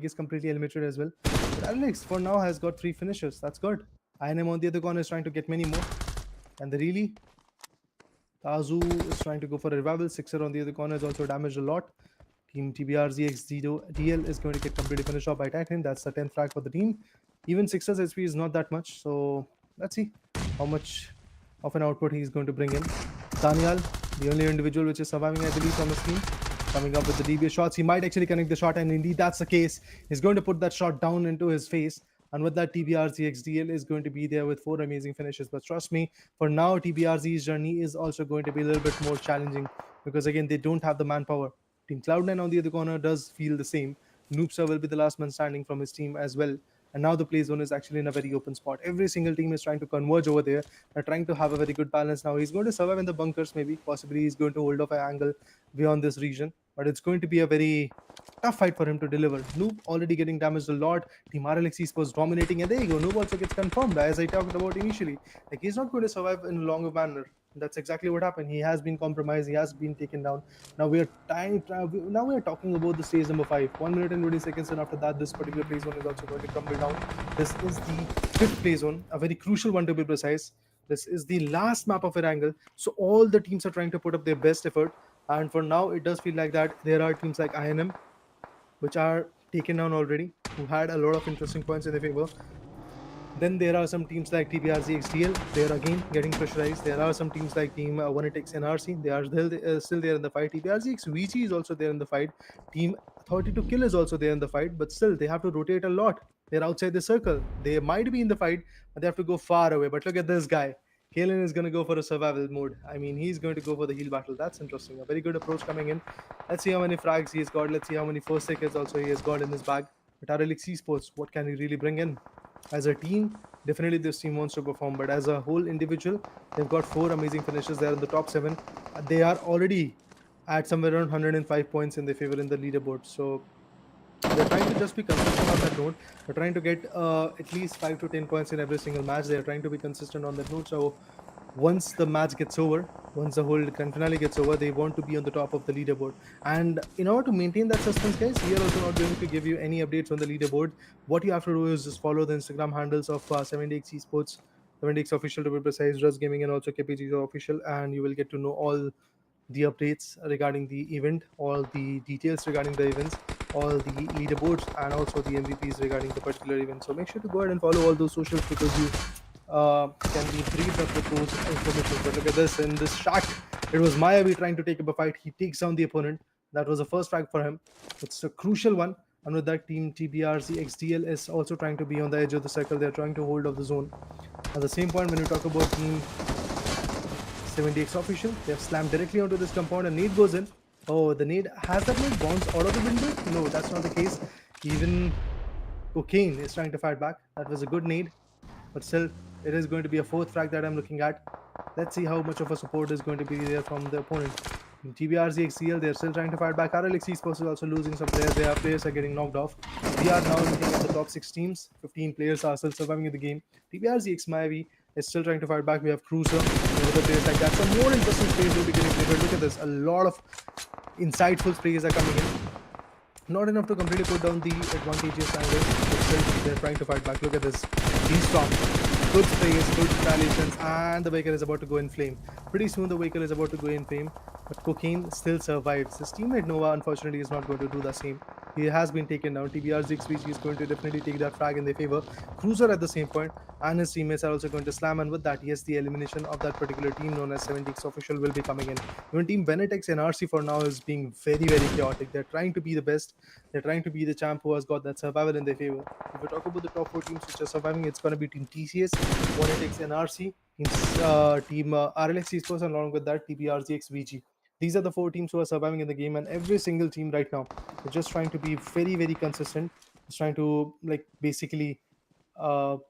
Speaker 5: guess completely eliminated as well. But RLX for now has got 3 finishers. That's good. INM on the other corner is trying to get many more, and they really. Tazu is trying to go for a revival. Sixer on the other corner is also damaged a lot. Team TBRZX DL is going to get completely finished off by Titan. That's the 10th frag for the team. Even Sixer's HP is not that much, so let's see how much of an output he's going to bring in. Daniel, the only individual which is surviving, I believe, from his team, coming up with the DBS shots. He might actually connect the shot, and indeed that's the case. He's going to put that shot down into his face. And with that, TBRZX DL is going to be there with 4 amazing finishes. But trust me, for now, TBRZ's journey is also going to be a little bit more challenging because, again, they don't have the manpower. Team Cloud9 on the other corner does feel the same. Noobster will be the last man standing from his team as well. And now the play zone is actually in a very open spot. Every single team is trying to converge over there. They're trying to have a very good balance now. He's going to survive in the bunkers, maybe. Possibly he's going to hold off an angle beyond this region. But it's going to be a very tough fight for him to deliver. Noob already getting damaged a lot. Team RLX Esports dominating. And there you go. Noob also gets confirmed, as I talked about initially. Like, he's not going to survive in a longer manner. That's exactly what happened. He has been compromised. He has been taken down. Now we are talking about the stage number 5. 1 minute and 20 seconds, and after that, this particular play zone is also going to crumble down. This is the 5th play zone, a very crucial one to be precise. This is the last map of Erangel. So all the teams are trying to put up their best effort. And for now, it does feel like that there are teams like INM, which are taken down already, who had a lot of interesting points in their favor. Then there are some teams like TBRZ XDL. They are again getting pressurized. There are some teams like Team 1x NRC. They are still there in the fight. TBRZ XVG is also there in the fight. Team 32 Kill is also there in the fight. But still, they have to rotate a lot. They're outside the circle. They might be in the fight, but they have to go far away. But look at this guy. Kalen is going to go for a survival mode. I mean, he's going to go for the heal battle. That's interesting. A very good approach coming in. Let's see how many frags he has got. Let's see how many first tickets also he has got in his bag. But RLX Esports, what can he really bring in? As a team, definitely this team wants to perform, but as a whole individual, they've got 4 amazing finishes. They're in the top 7. They are already at somewhere around 105 points in their favor in the leaderboard. So they're trying to just be consistent on that note. They're trying to get at least 5 to 10 points in every single match. They're trying to be consistent on that note. So once the match gets over, once the whole grand finale gets over, they want to be on the top of the leaderboard. And in order to maintain that suspense, guys, we are also not going to give you any updates on the leaderboard. What you have to do is just follow the Instagram handles of 70x Esports, 70x Official to be precise, Rust Gaming, and also KPGC Official, and you will get to know all the updates regarding the event, all the details regarding the events, all the leaderboards, and also the MVPs regarding the particular event. So make sure to go ahead and follow all those socials because you can be briefed up with those information. But look at this, in this shot, it was Mayavi trying to take up a fight. He takes down the opponent. That was the first frag for him. It's a crucial one. And with that, team TBRZ XDL is also trying to be on the edge of the circle. They're trying to hold off the zone. At the same point, when you talk about team 70x Official, they have slammed directly onto this compound and nade goes in. Oh, the nade, has that nade bounced out of the window? No, that's not the case. Even Cocaine is trying to fight back. That was a good nade. But still, it is going to be a 4th frag that I'm looking at. Let's see how much of a support is going to be there from the opponent. TBRZ XCL, they're still trying to fight back. RLX Esports is also losing some players. Their players are getting knocked off. We are now looking at the top 6 teams. 15 players are still surviving in the game. TBRZ X Mavi is still trying to fight back. We have Cruiser and other players like that. Some more interesting plays will be getting delivered. Look at this. A lot of insightful plays are coming in. Not enough to completely put down the advantageous angles, but still they're trying to fight back. Look at this. He's strong. Good sprays, good retaliations, and the vehicle is about to go in flame. Pretty soon the vehicle is about to go in flame, but Cocaine still survives. His teammate Nova, unfortunately, is not going to do the same. He has been taken down. TBR XVG is going to definitely take that frag in their favor. Cruiser at the same point, and his teammates are also going to slam. And with that, yes, the elimination of that particular team known as 70x official will be coming in. Even Team Venetex and RC for now is being very, very chaotic. They're trying to be the best. They're trying to be the champ who has got that survival in their favor. If we talk about the top 4 teams which are surviving, it's going to be Team TCS, Venetex and RC, Team RLX Esports, and along with that, TBRZX VG. These are the 4 teams who are surviving in the game, and every single team right now is just trying to be very, very consistent. Just trying to basically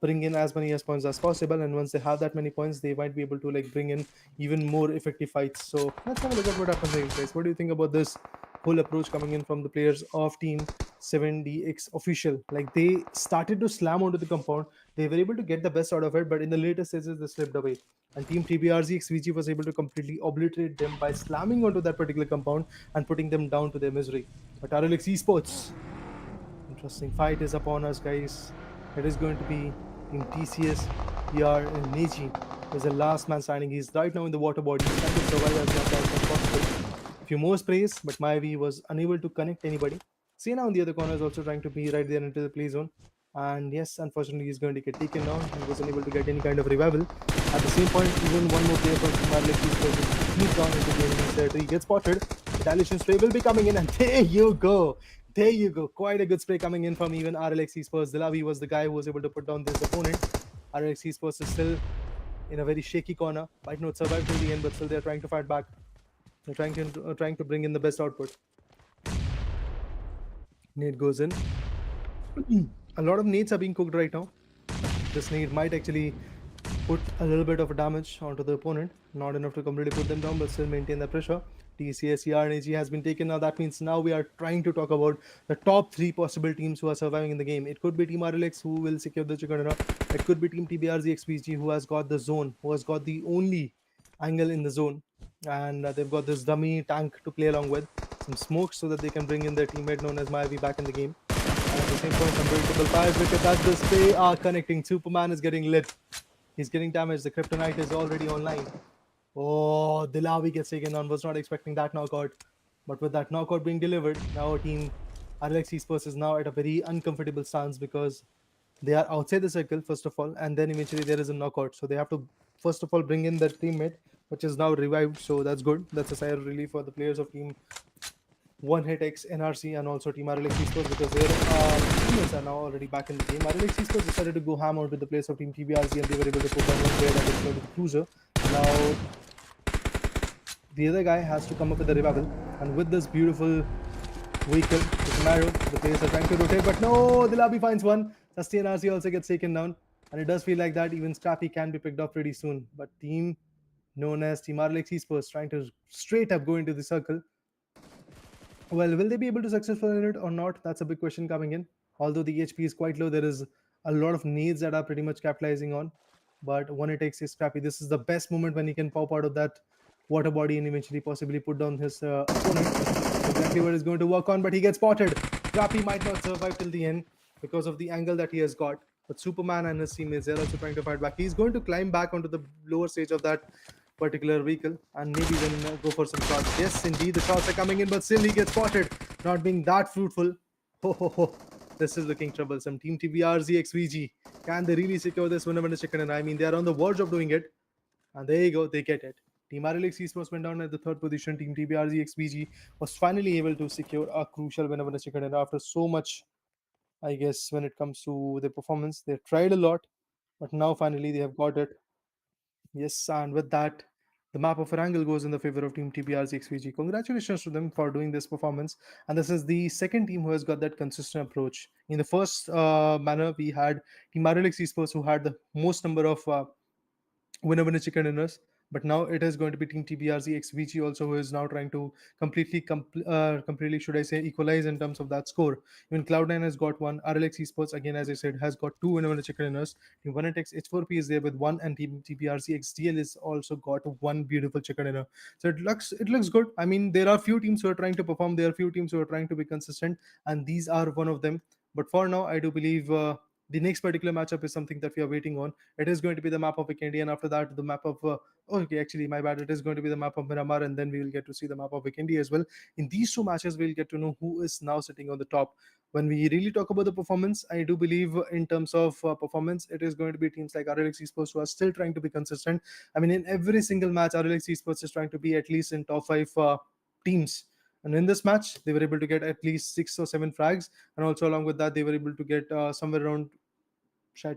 Speaker 5: bring in as many as points as possible, and once they have that many points, they might be able to bring in even more effective fights. So let's have a look at what happens here, guys. What do you think about this whole approach coming in from the players of Team 7DX official? Like, they started to slam onto the compound, they were able to get the best out of it, but in the later stages they slipped away, and Team TBRZXVG was able to completely obliterate them by slamming onto that particular compound and putting them down to their misery. But RLX Esports, interesting fight is upon us, guys. It is going to be Team TCS, PR, and Neji is the last man standing. He's right now in the water body. He's trying to survive as much as possible. Few more sprays, but Mayavi was unable to connect anybody. Sienna on the other corner is also trying to be right there into the play zone. And yes, unfortunately, he's going to get taken down. He was unable to get any kind of revival. At the same point, even one more player from Marley is going to sneak down into the enemy territory. He gets spotted. Retaliation spray will be coming in, and there you go. There you go. Quite a good spray coming in from even RLX Esports. Dilavi was the guy who was able to put down this opponent. RLX Esports is still in a very shaky corner. Might not survive till the end, but still they're trying to fight back. They're trying to bring in the best output. Nade goes in. A lot of nades are being cooked right now. This nade might actually put a little bit of damage onto the opponent. Not enough to completely put them down, but still maintain the pressure. TCS, ERNAG has been taken now. That means now we are trying to talk about the top 3 possible teams who are surviving in the game. It could be Team RLX who will secure the chicken dinner. It could be Team TBRZXPG who has got the zone, who has got the only angle in the zone. And they've got this dummy tank to play along with. Some smoke so that they can bring in their teammate known as Mayavi back in the game. And at the same point, some veritable fires. Look at that. The spray are connecting. Superman is getting lit. He's getting damaged. The kryptonite is already online. Oh, Dilavi gets taken down. Was not expecting that knockout. But with that knockout being delivered, now our team, RLX Esports, is now at a very uncomfortable stance because they are outside the circle, first of all, and then eventually there is a knockout. So they have to, first of all, bring in their teammate, which is now revived. So that's good. That's a sigh of relief for the players of Team One Hit X NRC and also Team RLX Esports, because their teammates are now already back in the game. RLX Esports decided to go ham out with the players of Team TBRZ, and they were able to put down one player that is going to the cruiser. Now the other guy has to come up with a revival, and with this beautiful vehicle, the Camaro, the players are trying to rotate, but no, Dilabi finds one. Sustain RC also gets taken down, and it does feel like that even Scrappy can be picked up pretty soon. But team known as Team RLX Esports trying to straight up go into the circle. Well, will they be able to successful in it or not? That's a big question coming in. Although the HP is quite low, there is a lot of needs that are pretty much capitalizing on. But when it takes his Scrappy, this is the best moment when he can pop out of that water body and eventually possibly put down his opponent. That's exactly what he's going to work on, but he gets spotted. Scrappy might not survive till the end because of the angle that he has got. But Superman and his teammates, they're also trying to fight back. He's going to climb back onto the lower stage of that particular vehicle and maybe then go for some shots. Yes, indeed, the shots are coming in, but still he gets spotted, not being that fruitful. Ho ho ho. This is looking troublesome. Team TBRZXVG. Can they really secure this winner chicken? And I mean, they are on the verge of doing it. And there you go, they get it. Team RLX Esports went down at the 3rd position. Team TBRZXVG was finally able to secure a crucial winner chicken. And after so much, I guess, when it comes to their performance, they tried a lot, but now finally they have got it. Yes, and with that, the map of Erangel goes in the favor of Team TBR's XVG. Congratulations to them for doing this performance. And this is the second team who has got that consistent approach. In the first manner, we had Team RLX Esports, who had the most number of winner chicken dinners. But now it is going to be Team TBRZ x VG also, who is now trying to completely, should I say, equalize in terms of that score. Even Cloud9 has got one. RLX Esports, again, as I said, has got two winner chicken dinners. Team 1x H4P is there with one, and Team TBRZ x DL is also got one beautiful chicken dinner. So it looks good. I mean, there are few teams who are trying to perform. There are few teams who are trying to be consistent, and these are one of them. But for now, I do believe the next particular matchup is something that we are waiting on. It is going to be the map of Vikendi, and after that, the map of okay, actually, my bad. It is going to be the map of Miramar, and then we will get to see the map of Vikendi as well. In these two matches, we'll get to know who is now sitting on the top. When we really talk about the performance, I do believe in terms of performance, it is going to be teams like RLX Esports who are still trying to be consistent. I mean, in every single match, RLX Esports is trying to be at least in top five teams. And in this match, they were able to get at least 6 or 7 frags, and also along with that, they were able to get somewhere around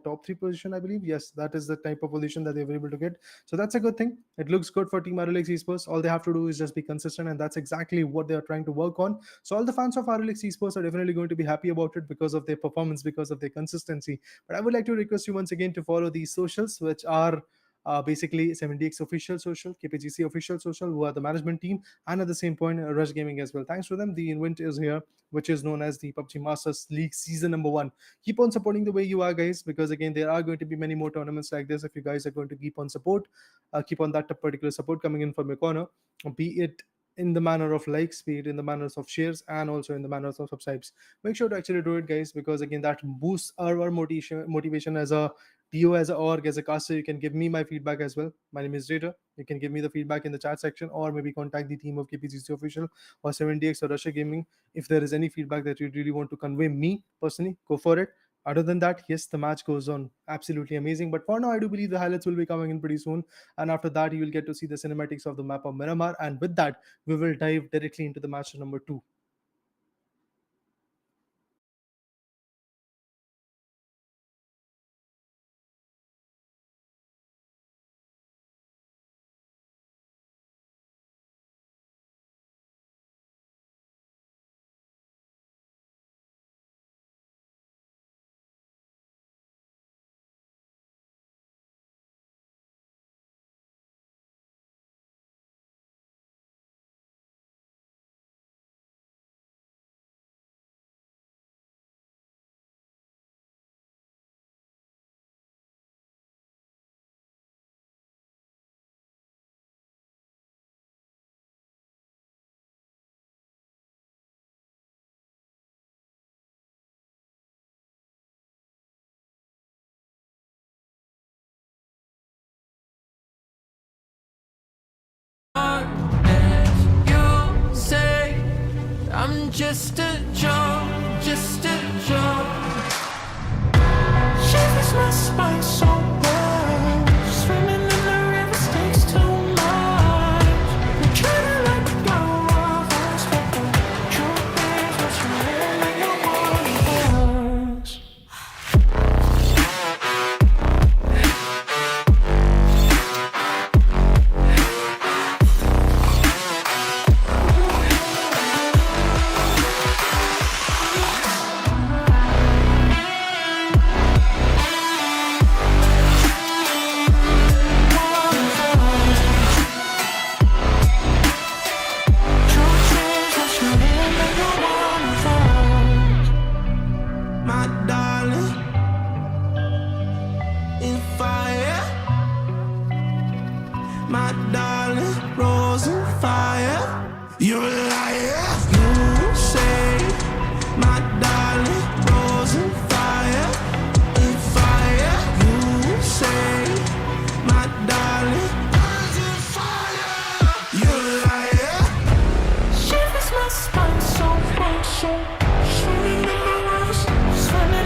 Speaker 5: top three position, I believe. Yes, that is the type of position that they were able to get. So that's a good thing. It looks good for Team RLX Esports. All they have to do is just be consistent, and that's exactly what they are trying to work on. So all the fans of RLX Esports are definitely going to be happy about it because of their performance, because of their consistency. But I would like to request you once again to follow these socials, which are basically 70x official social, KPGC official social, who are the management team, and at the same point, Rush Gaming as well. Thanks to them, the event is here, which is known as the PUBG Masters League Season number 1. Keep on supporting the way you are, guys, because again, there are going to be many more tournaments like this. If you guys are going to keep on keep on that particular support coming in from your corner, be it in the manner of likes, be it in the manners of shares, and also in the manners of subscribes. Make sure to actually do it, guys, because again, that boosts our motivation as a TO, as a org, as a caster. You can give me my feedback as well. My name is Raider. You can give me the feedback in the chat section, or maybe contact the team of KPGC official or 70x or Russia Gaming. If there is any feedback that you really want to convey me personally, go for it. Other than that, yes, the match goes on absolutely amazing. But for now, I do believe the highlights will be coming in pretty soon. And after that, you will get to see the cinematics of the map of Miramar. And with that, we will dive directly into the match number 2.
Speaker 1: You say I'm just a joke, just a joke. Shivers my spine so well. Swimming in the river takes too much. I'm trying to let go of us, but the truth is what's really your us. My darling, in fire. My darling, rose in fire. You're a liar. You say, my darling, rose in fire. In fire. You say, my darling, rose in fire. You're a liar. Shivers my spine so swimming in the rivers, swimming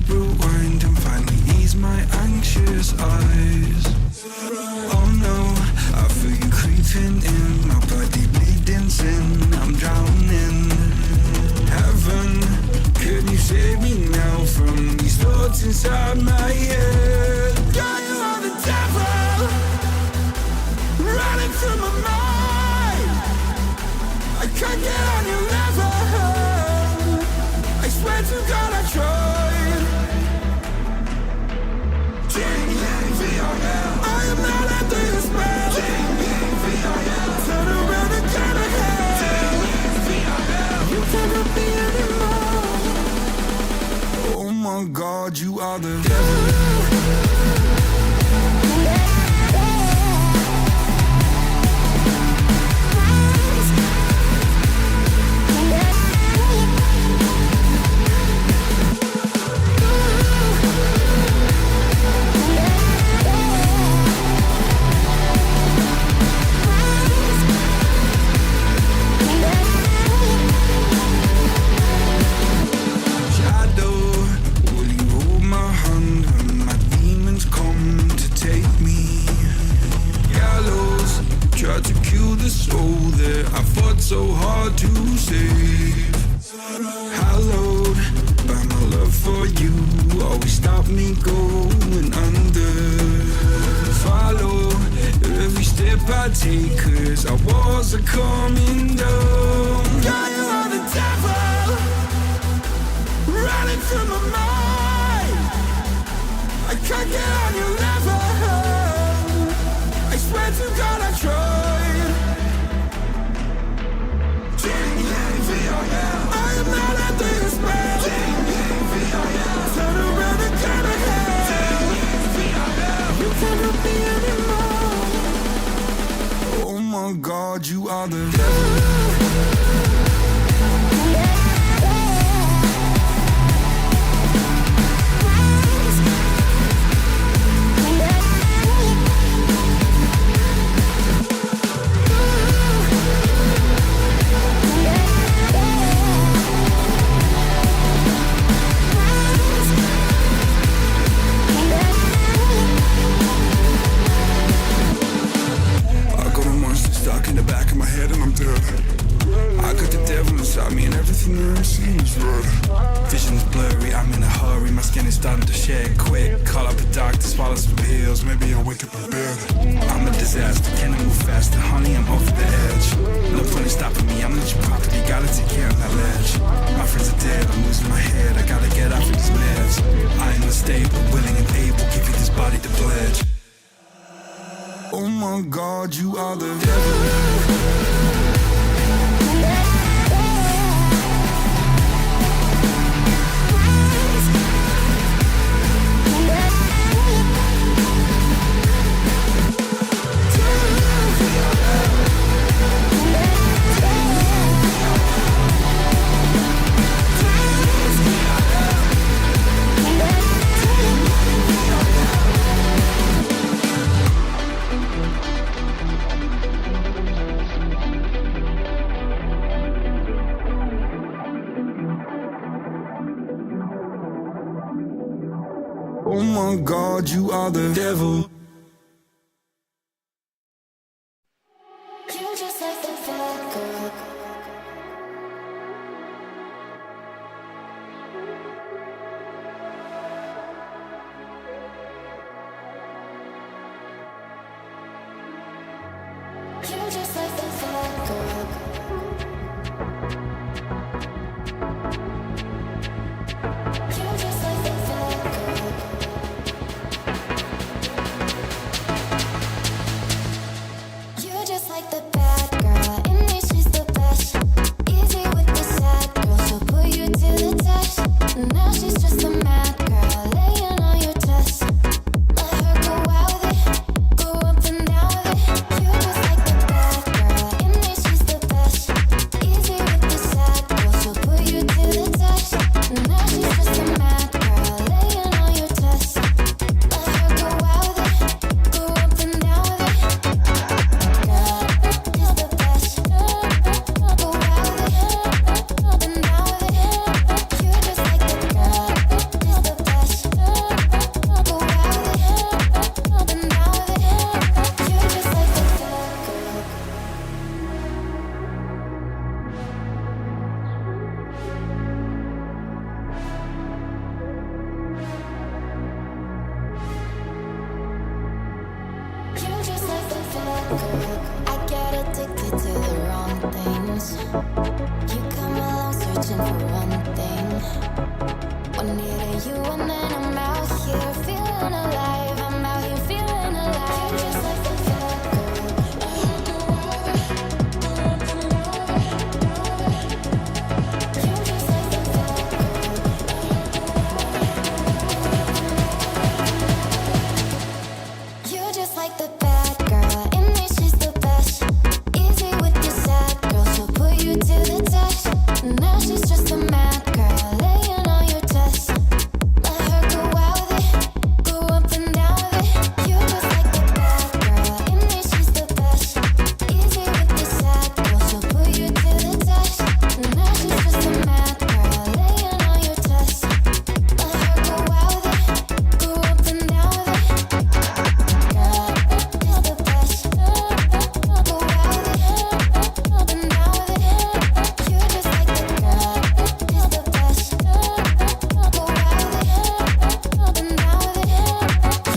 Speaker 2: rewind and finally ease my anxious eyes. Oh no, I feel you creeping in, my body bleeding sin, I'm drowning. Heaven, can you save me now from these thoughts inside my head? God, you are the devil, running through my mind. I can't get on your level, I swear to God I tried. I am not under your spell. Turn around and turn ahead. You cannot be anymore. Oh my God, you are the devil. So hard to save. Hallowed by my love for you, always stop me going under. Follow every step I take, cause our walls are coming down. God, you are the devil, running through my mind. I can't get on your level, I swear to God I tried. I am not under your spell. Turn around and turn ahead. You cannot be anymore. Oh my God, you are the devil. In the back of my head and I'm dead. I got the devil inside me and everything I see is red. Vision's blurry, I'm in a hurry, my skin is starting to shed quick. Call up a doctor, swallow some pills, maybe I'll wake up in bed. I'm a disaster, can I move faster? Honey, I'm off the edge. No point in stopping me, I'm not your property, gotta take care of that ledge. My friends are dead, I'm losing my head, I gotta get off of these meds. I am unstable, willing and able, give you this body to pledge. Oh my God, you are the devil. Oh my God, you are the devil.
Speaker 3: You're just like the bad girl. You're just like the bad girl. You're just like the bad girl. You come along searching for one thing. One near to you and then I'm out here feeling alive. I'm out here feeling alive. You're just like the bad girl. You're just like the bad girl. You're just like the bad girl. In there she's the best. Easy with the sad girl. She'll put you to the test. Now she's just a mad girl. Laying on your chest. Let her go out with it. Go up and down with it. You're just like the bad girl. In there she's the best. Easy with the sad girl. She'll put you to the test. Now she's just a mad girl. Laying on your chest. Let her go out with it. Go up and down with it. Girl, is the best. Go out with it. Up and down with it. You're just like the girl. Is the best. Go out with it. Up and down with it.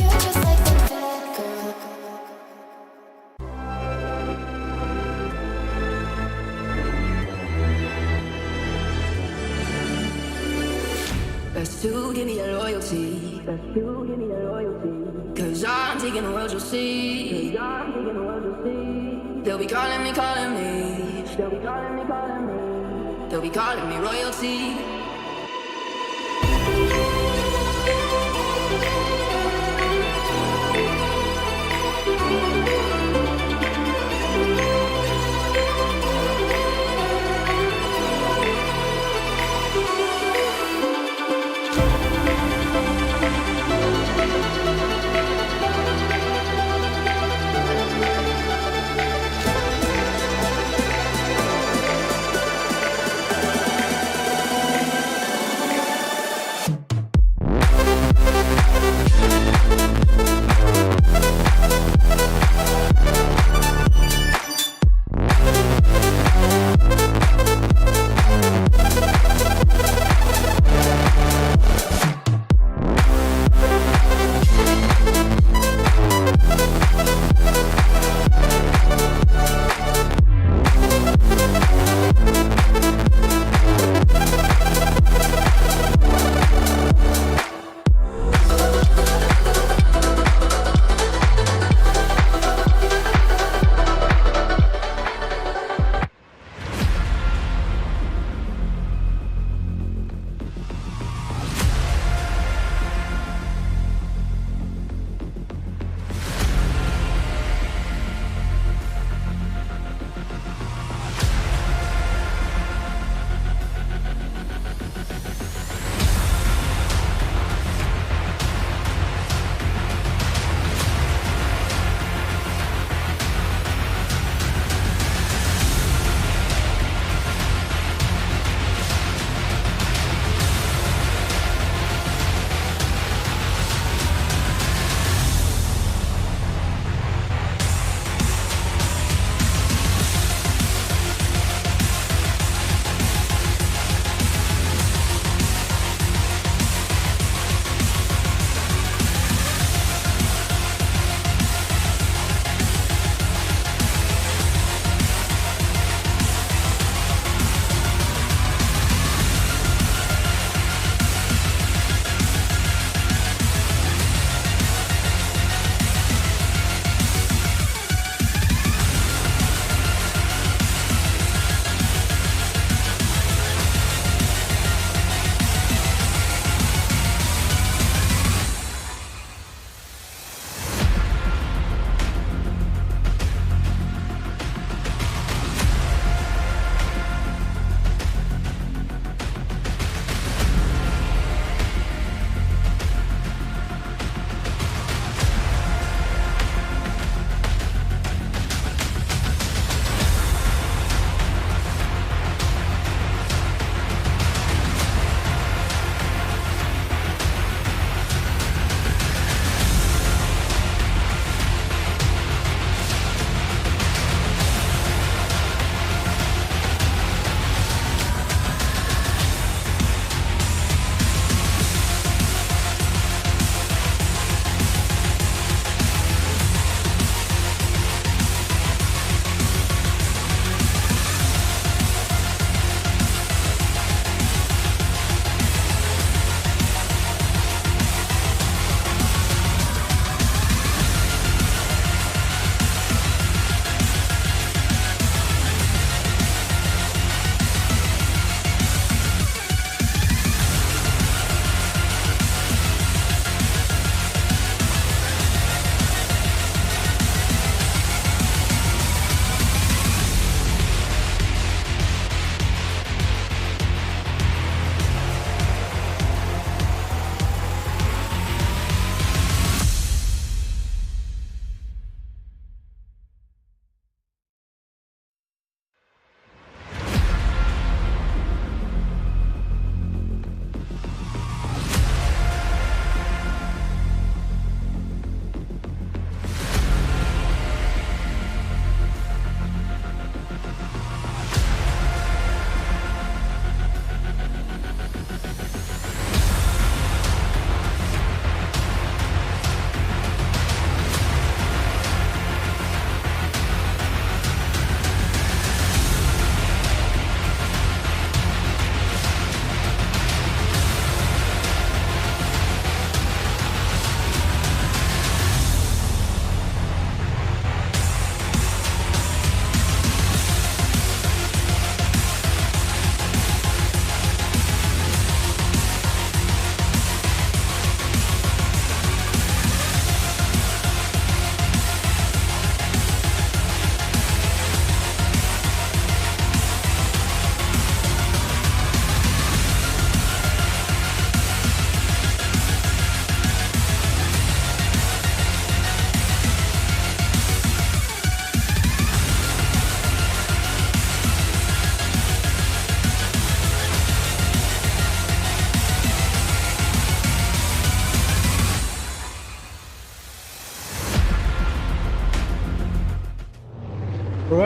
Speaker 3: You're just like the bad girl.
Speaker 4: Best to give me your loyalty. Best to give me your loyalty. Cause I'm taking the world, you'll see. Cause I'm taking the world, you'll see. They'll be calling me, calling me. They'll be calling me, calling me. They'll be calling me royalty.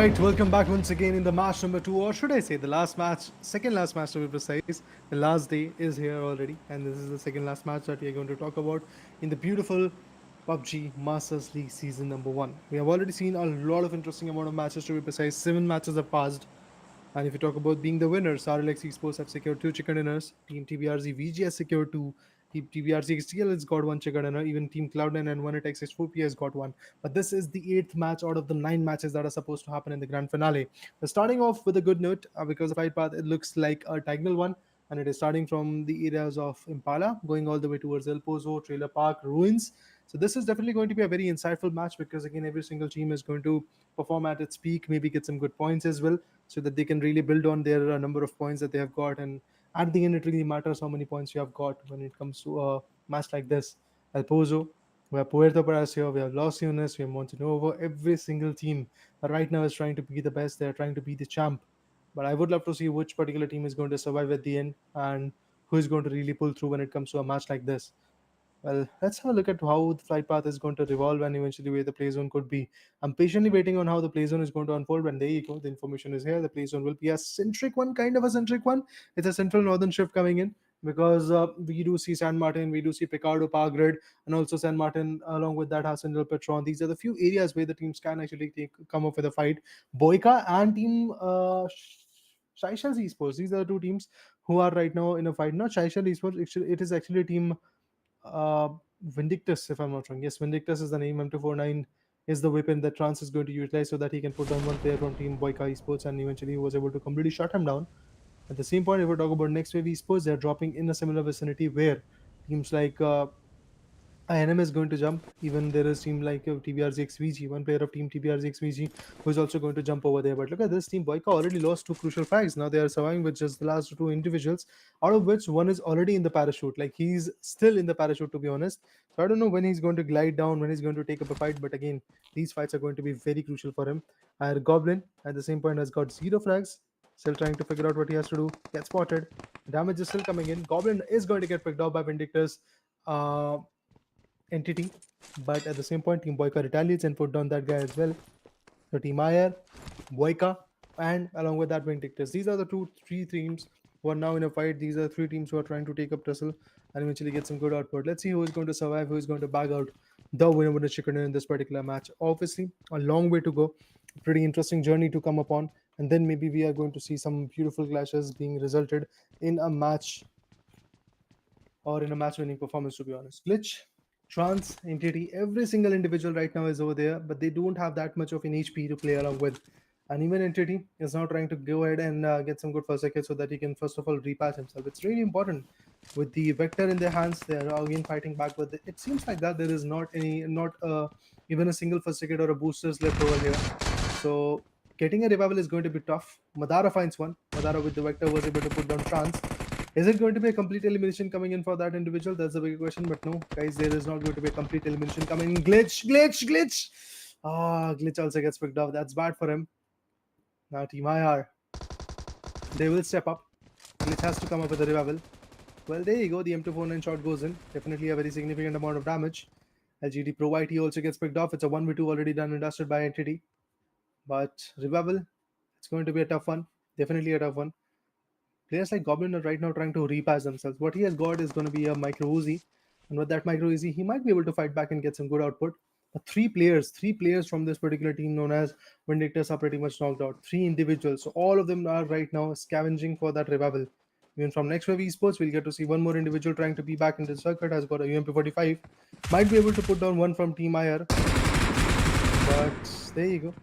Speaker 5: Alright, welcome back once again in the match number 2, or should I say the last match, second last match to be precise. The last day is here already, and this is the second last match that we are going to talk about in the beautiful PUBG Masters League season number 1. We have already seen a lot of interesting amount of matches to be precise. 7 matches have passed, and if you talk about being the winners, RLX Esports have secured 2 chicken dinners. Team TBRZ VG has secured 2. Team TBRZ XTL has got 1 chicken dinner. Even Team Cloud9 and 1 has got 1. But this is the 8th match out of the 9 matches that are supposed to happen in the grand finale. We're starting off with a good note because the flight path, it looks like a diagonal one. And it is starting from the areas of Impala, going all the way towards El Pozo, Trailer Park, Ruins. So this is definitely going to be a very insightful match because again, every single team is going to perform at its peak, maybe get some good points as well, so that they can really build on their number of points that they have got. And at the end, it really matters how many points you have got when it comes to a match like this. El Pozo, we have Puerto Paracio, we have Los Yunes, we have Montenovo. Every single team right now is trying to be the best. They're trying to be the champ. But I would love to see which particular team is going to survive at the end and who is going to really pull through when it comes to a match like this. Well, let's have a look at how the flight path is going to revolve and eventually where the play zone could be. I'm patiently waiting on how the play zone is going to unfold, and there you go. The information is here. The play zone will be a centric one, kind of a centric one. It's a central northern shift coming in because we do see San Martin, we do see Picardo Power Grid, and also San Martin along with that has Central Petron. These are the few areas where the teams can actually come up with a fight. Boyka and Team Shaishas Esports. These are the two teams who are right now in a fight. Not Shaishas Esports. It is actually a team uh, Vindictus, if I'm not wrong. Yes, Vindictus is the name. M249 is the weapon that Trans is going to utilize so that he can put down one player from Team Boyka Esports, and eventually he was able to completely shut him down. At the same point, if we talk about next wave esports, they're dropping in a similar vicinity where teams like INM is going to jump. Even there is team like TBRZXVG, one player of team TBRZXVG, who is also going to jump over there. But look at this team. Boyka already lost 2 crucial frags. Now they are surviving with just the last 2 individuals, out of which one is already in the parachute. Like he's still in the parachute, to be honest. So I don't know when he's going to glide down, when he's going to take up a fight. But again, these fights are going to be very crucial for him. And Goblin at the same point has got 0 frags. Still trying to figure out what he has to do. Get spotted. Damage is still coming in. Goblin is going to get picked up by Vindictus. Entity, but at the same point, Team Boyka retaliates and put down that guy as well. So Team Ayer, Boyka, and along with that Vindictus. These are the three teams who are now in a fight. These are 3 teams who are trying to take up tussle and eventually get some good output. Let's see who is going to survive, who is going to bag out the winner chicken in this particular match. Obviously, a long way to go. Pretty interesting journey to come upon, and then maybe we are going to see some beautiful clashes being resulted in a match or in a match winning performance, to be honest. Glitch, Trans, Entity, every single individual right now is over there, but they don't have that much of an HP to play along with. And even Entity is now trying to go ahead and get some good first aid so that he can first of all repatch himself. It's really important. With the Vector in their hands, they are again fighting back, but it seems like that there is not even a single first aid or a boosters left over here. So getting a revival is going to be tough. Madara finds one. Madara with the Vector was able to put down Trans. Is it going to be a complete elimination coming in for that individual? That's a big question. But no, guys, there is not going to be a complete elimination coming in. Glitch. Glitch also gets picked up. That's bad for him. Now Team IR, they will step up. Glitch has to come up with a revival. Well, there you go. The M249 shot goes in. Definitely a very significant amount of damage. LGD Pro YT also gets picked off. It's a 1v2 already done and dusted by Entity. But revival, it's going to be a tough one. Definitely a tough one. Players like Goblin are right now trying to repass themselves. What he has got is going to be a micro Uzi, and with that micro Uzi, he might be able to fight back and get some good output. But three players from this particular team known as Vindictus are pretty much knocked out. 3 individuals, so all of them are right now scavenging for that revival. Even from next wave esports, we'll get to see one more individual trying to be back in the circuit. Has got a UMP45, might be able to put down one from Team IR. But there you go,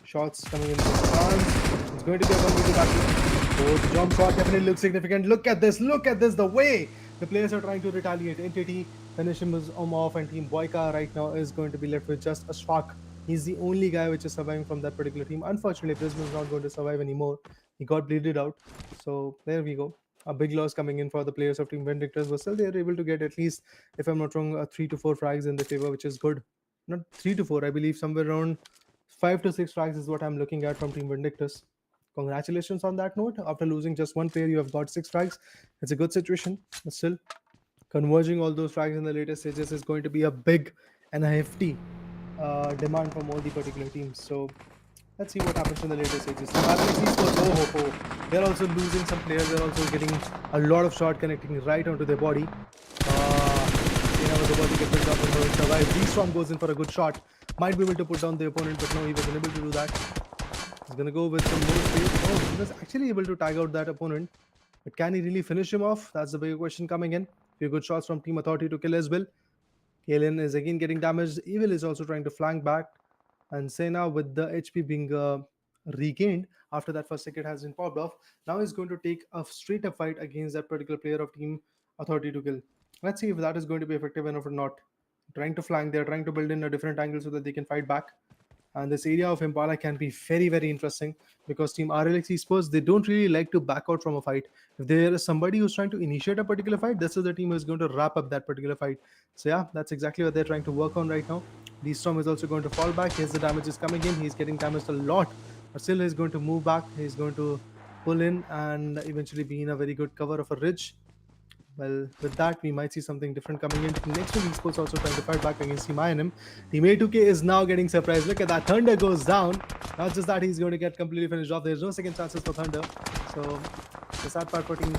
Speaker 5: shots coming in from France. It's going to be a 1v2 battle. Oh, the jump shot definitely looks significant. Look at this. The way the players are trying to retaliate. Entity finish him off, and Team Boyka right now is going to be left with just a Ashfaq. He's the only guy which is surviving from that particular team. Unfortunately, Prism is not going to survive anymore. He got bleeded out. So there we go. A big loss coming in for the players of Team Vindictus, but still they are able to get at least, if I'm not wrong, 3 to 4 frags in their favor, which is good. Not 3 to 4, I believe somewhere around 5 to 6 frags is what I'm looking at from Team Vindictus. Congratulations on that note. After losing just 1 player, you have got 6 frags. It's a good situation, but still, converging all those frags in the later stages is going to be a big and a hefty demand from all the particular teams. So Let's see what happens in the later stages. Team RLC scores. Oh, ho, ho. They're also losing some players. They're also getting a lot of shot connecting right onto their body. Cena was about to get built up and no, survive. Z-Storm goes in for a good shot. Might be able to put down the opponent, but no, he was unable to do that. He's going to go with some more space. Oh, he was actually able to tag out that opponent. But can he really finish him off? That's the big question coming in. Few good shots from Team Authority to kill as well. Kalen is again getting damaged. Evil is also trying to flank back. And Sena, with the HP being regained after that first ticket has been popped off, now he's going to take a straight up fight against that particular player of Team Authority to kill. Let's see if that is going to be effective enough or not. Trying to flank, they're trying to build in a different angle so that they can fight back. And this area of Impala can be very, very interesting because Team RLX Esports, they don't really like to back out from a fight. If there is somebody who's trying to initiate a particular fight, this is the team who's going to wrap up that particular fight. So yeah, that's exactly what they're trying to work on right now. D Storm is also going to fall back. Here's the damage is coming in. He's getting damaged a lot, but still he's going to move back. He's going to pull in and eventually be in a very good cover of a ridge. Well, with that, we might see something different coming in. Next week, Esports also trying to fight back against Team INM. Team A2K is now getting surprised. Look at that. Thunder goes down. Not just that, he's going to get completely finished off. There's no second chances for Thunder. So, the sad part for Team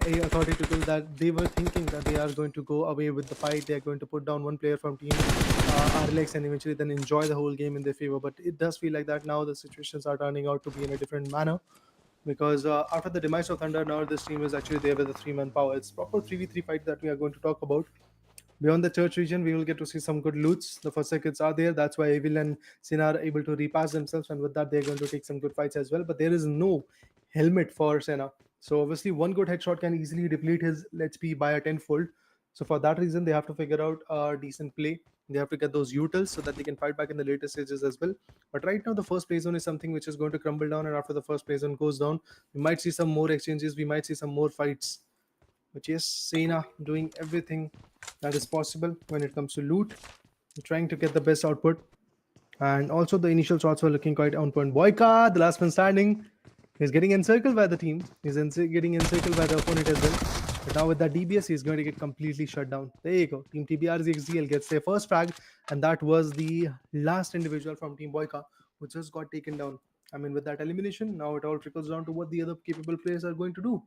Speaker 5: A Authority to kill that they were thinking that they are going to go away with the fight. They are going to put down one player from Team RLX and eventually then enjoy the whole game in their favor. But it does feel like that now the situations are turning out to be in a different manner because after the demise of Thunder, now this team is actually there with a three-man power. It's proper 3v3 fight that we are going to talk about. Beyond the church region, we will get to see some good loots. The first circuits are there. That's why Evil and Sin are able to repass themselves, and with that, they're going to take some good fights as well. But there is no helmet for Senna. So obviously, one good headshot can easily deplete his let's be by a tenfold. So for that reason, they have to figure out a decent play. They have to get those utils so that they can fight back in the later stages as well. But right now, the first play zone is something which is going to crumble down, and after the first play zone goes down, we might see some more exchanges. We might see some more fights. But yes, Sena doing everything that is possible when it comes to loot, trying to get the best output. And also the initial shots were looking quite on point. Boyka, the last man standing, he's getting encircled by the team. He's getting encircled by the opponent as well. But now with that DBS, he's going to get completely shut down. There you go. Team TBRZXDL gets their first frag, and that was the last individual from Team Boyka who just got taken down. I mean, with that elimination, now it all trickles down to what the other capable players are going to do.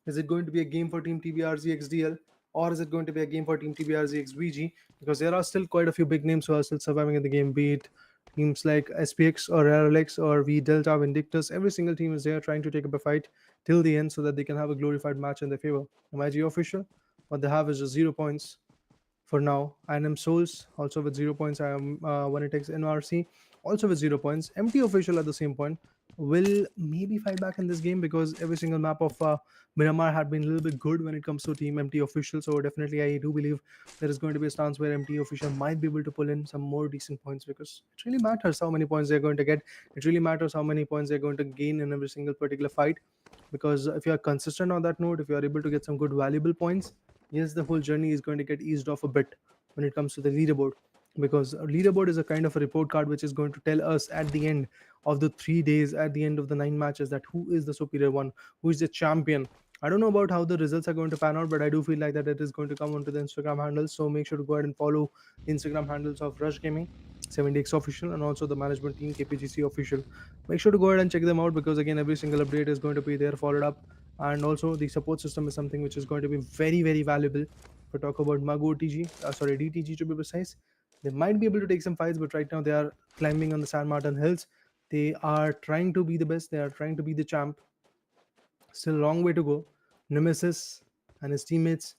Speaker 5: Is it going to be a game for Team TBRZXDL, or is it going to be a game for Team TBRZXVG? Because there are still quite a few big names who are still surviving in the game, be it teams like SPX or RLX or V Delta Vindictus. Every single team is there trying to take up a fight till the end so that they can have a glorified match in their favor. MIG official, what they have is just 0 points for now. INM Souls also with 0 points. I am when it takes NRC also with 0 points. MT official at the same point will maybe fight back in this game because every single map of Miramar had been a little bit good when it comes to Team MT official. So definitely I do believe there is going to be a stance where MT official might be able to pull in some more decent points because it really matters how many points they're going to get. It really matters how many points they're going to gain in every single particular fight. Because if you are consistent on that note, if you are able to get some good valuable points, yes, the whole journey is going to get eased off a bit when it comes to the leaderboard. Because a leaderboard is a kind of a report card which is going to tell us at the end of the 3 days, at the end of the 9 matches, that who is the superior one, who is the champion. I don't know about how the results are going to pan out, but I do feel like that it is going to come onto the Instagram handles. So make sure to go ahead and follow the Instagram handles of Rush Gaming, 70x official, and also the management team KPGC official. Make sure to go ahead and check them out because again, every single update is going to be there followed up, and also the support system is something which is going to be very, very valuable. If we talk about Mago DTG to be precise, they might be able to take some fights, but right now they are climbing on the San Martin Hills. They are trying to be the best. They are trying to be the champ. Still a long way to go. Nemesis and his teammates,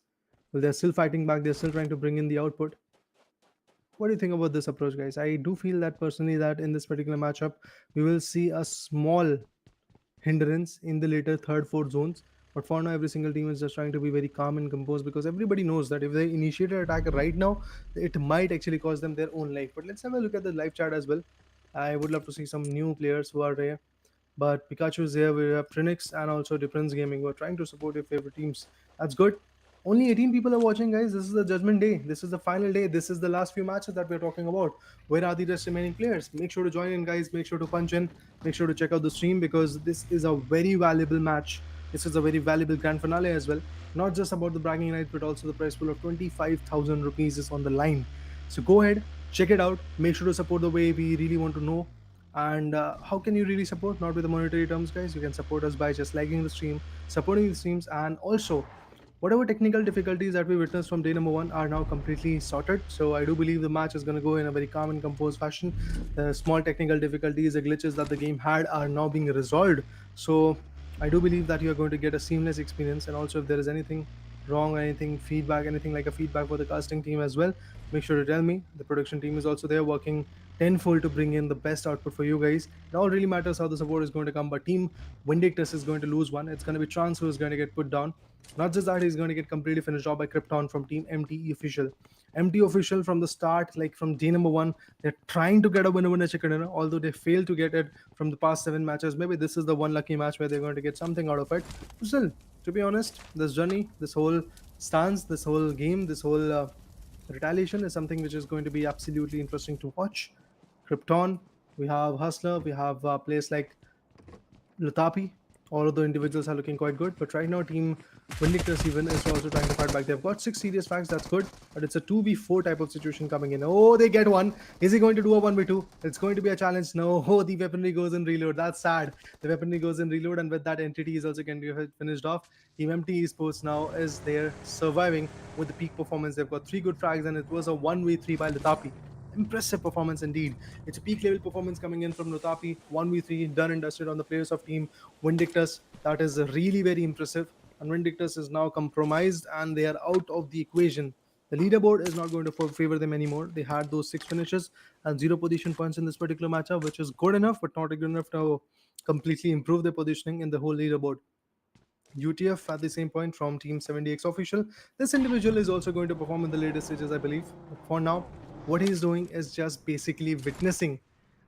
Speaker 5: well, they're still fighting back. They're still trying to bring in the output. What do you think about this approach, guys? I do feel that personally that in this particular matchup, we will see a small hindrance in the later third, fourth zones. But for now, every single team is just trying to be very calm and composed because everybody knows that if they initiate an attack right now, it might actually cost them their own life. But let's have a look at the live chat as well. I would love to see some new players who are there. But Pikachu is there. We have Trinix and also Difference Gaming. We're trying to support your favorite teams. That's good. Only 18 people are watching, guys. This is the Judgment Day. This is the final day. This is the last few matches that we're talking about. Where are the rest remaining players? Make sure to join in, guys. Make sure to punch in. Make sure to check out the stream because this is a very valuable match. This is a very valuable grand finale as well. Not just about the bragging rights, but also the prize pool of 25,000 rupees is on the line. So go ahead, check it out. Make sure to support the way we really want to know And how can you really support? Not with the monetary terms, guys. You can support us by just liking the stream, supporting the streams, and also whatever technical difficulties that we witnessed from day number one are now completely sorted. So I do believe the match is going to go in a very calm and composed fashion. The small technical difficulties, the glitches that the game had are now being resolved. So I do believe that you are going to get a seamless experience. And also, if there is anything wrong or anything feedback, anything like a feedback for the casting team as well, make sure to tell me. The production team is also there working tenfold to bring in the best output for you guys. It all really matters how the support is going to come, but Team Vindictus is going to lose one. It's going to be Trans who is going to get put down. Not just that, he's going to get completely finished off by Krypton from Team MTE Official. MT Official from the start, like from day number one, they're trying to get a winner chicken dinner, although they failed to get it from the past 7 matches. Maybe this is the one lucky match where they're going to get something out of it. But still, to be honest, this journey, this whole stance, this whole game, this whole retaliation is something which is going to be absolutely interesting to watch. Krypton, we have Hustler, we have a place like Lutapi. All of the individuals are looking quite good, but right now Team Vindictus even is also trying to fight back. They've got 6 serious facts, that's good, but it's a 2v4 type of situation coming in. Oh, they get one. Is he going to do a 1v2? It's going to be a challenge. No, oh, the weaponry goes in reload. That's sad. The weaponry goes in reload, and with that, entity is also going to get finished off. Team MT Esports now is there surviving with the peak performance. They've got 3 good frags, and it was a 1v3 by Lutapi. Impressive performance indeed. It's a peak level performance coming in from Lutapi. 1v3 done and dusted on the players of Team Vindictus. That is really very impressive. And Vindictus is now compromised and they are out of the equation. The leaderboard is not going to favor them anymore. They had those 6 finishes and 0 position points in this particular matchup, which is good enough, but not good enough to completely improve their positioning in the whole leaderboard. UTF at the same point from Team 70X Official. This individual is also going to perform in the later stages, I believe. But for now, what he's doing is just basically witnessing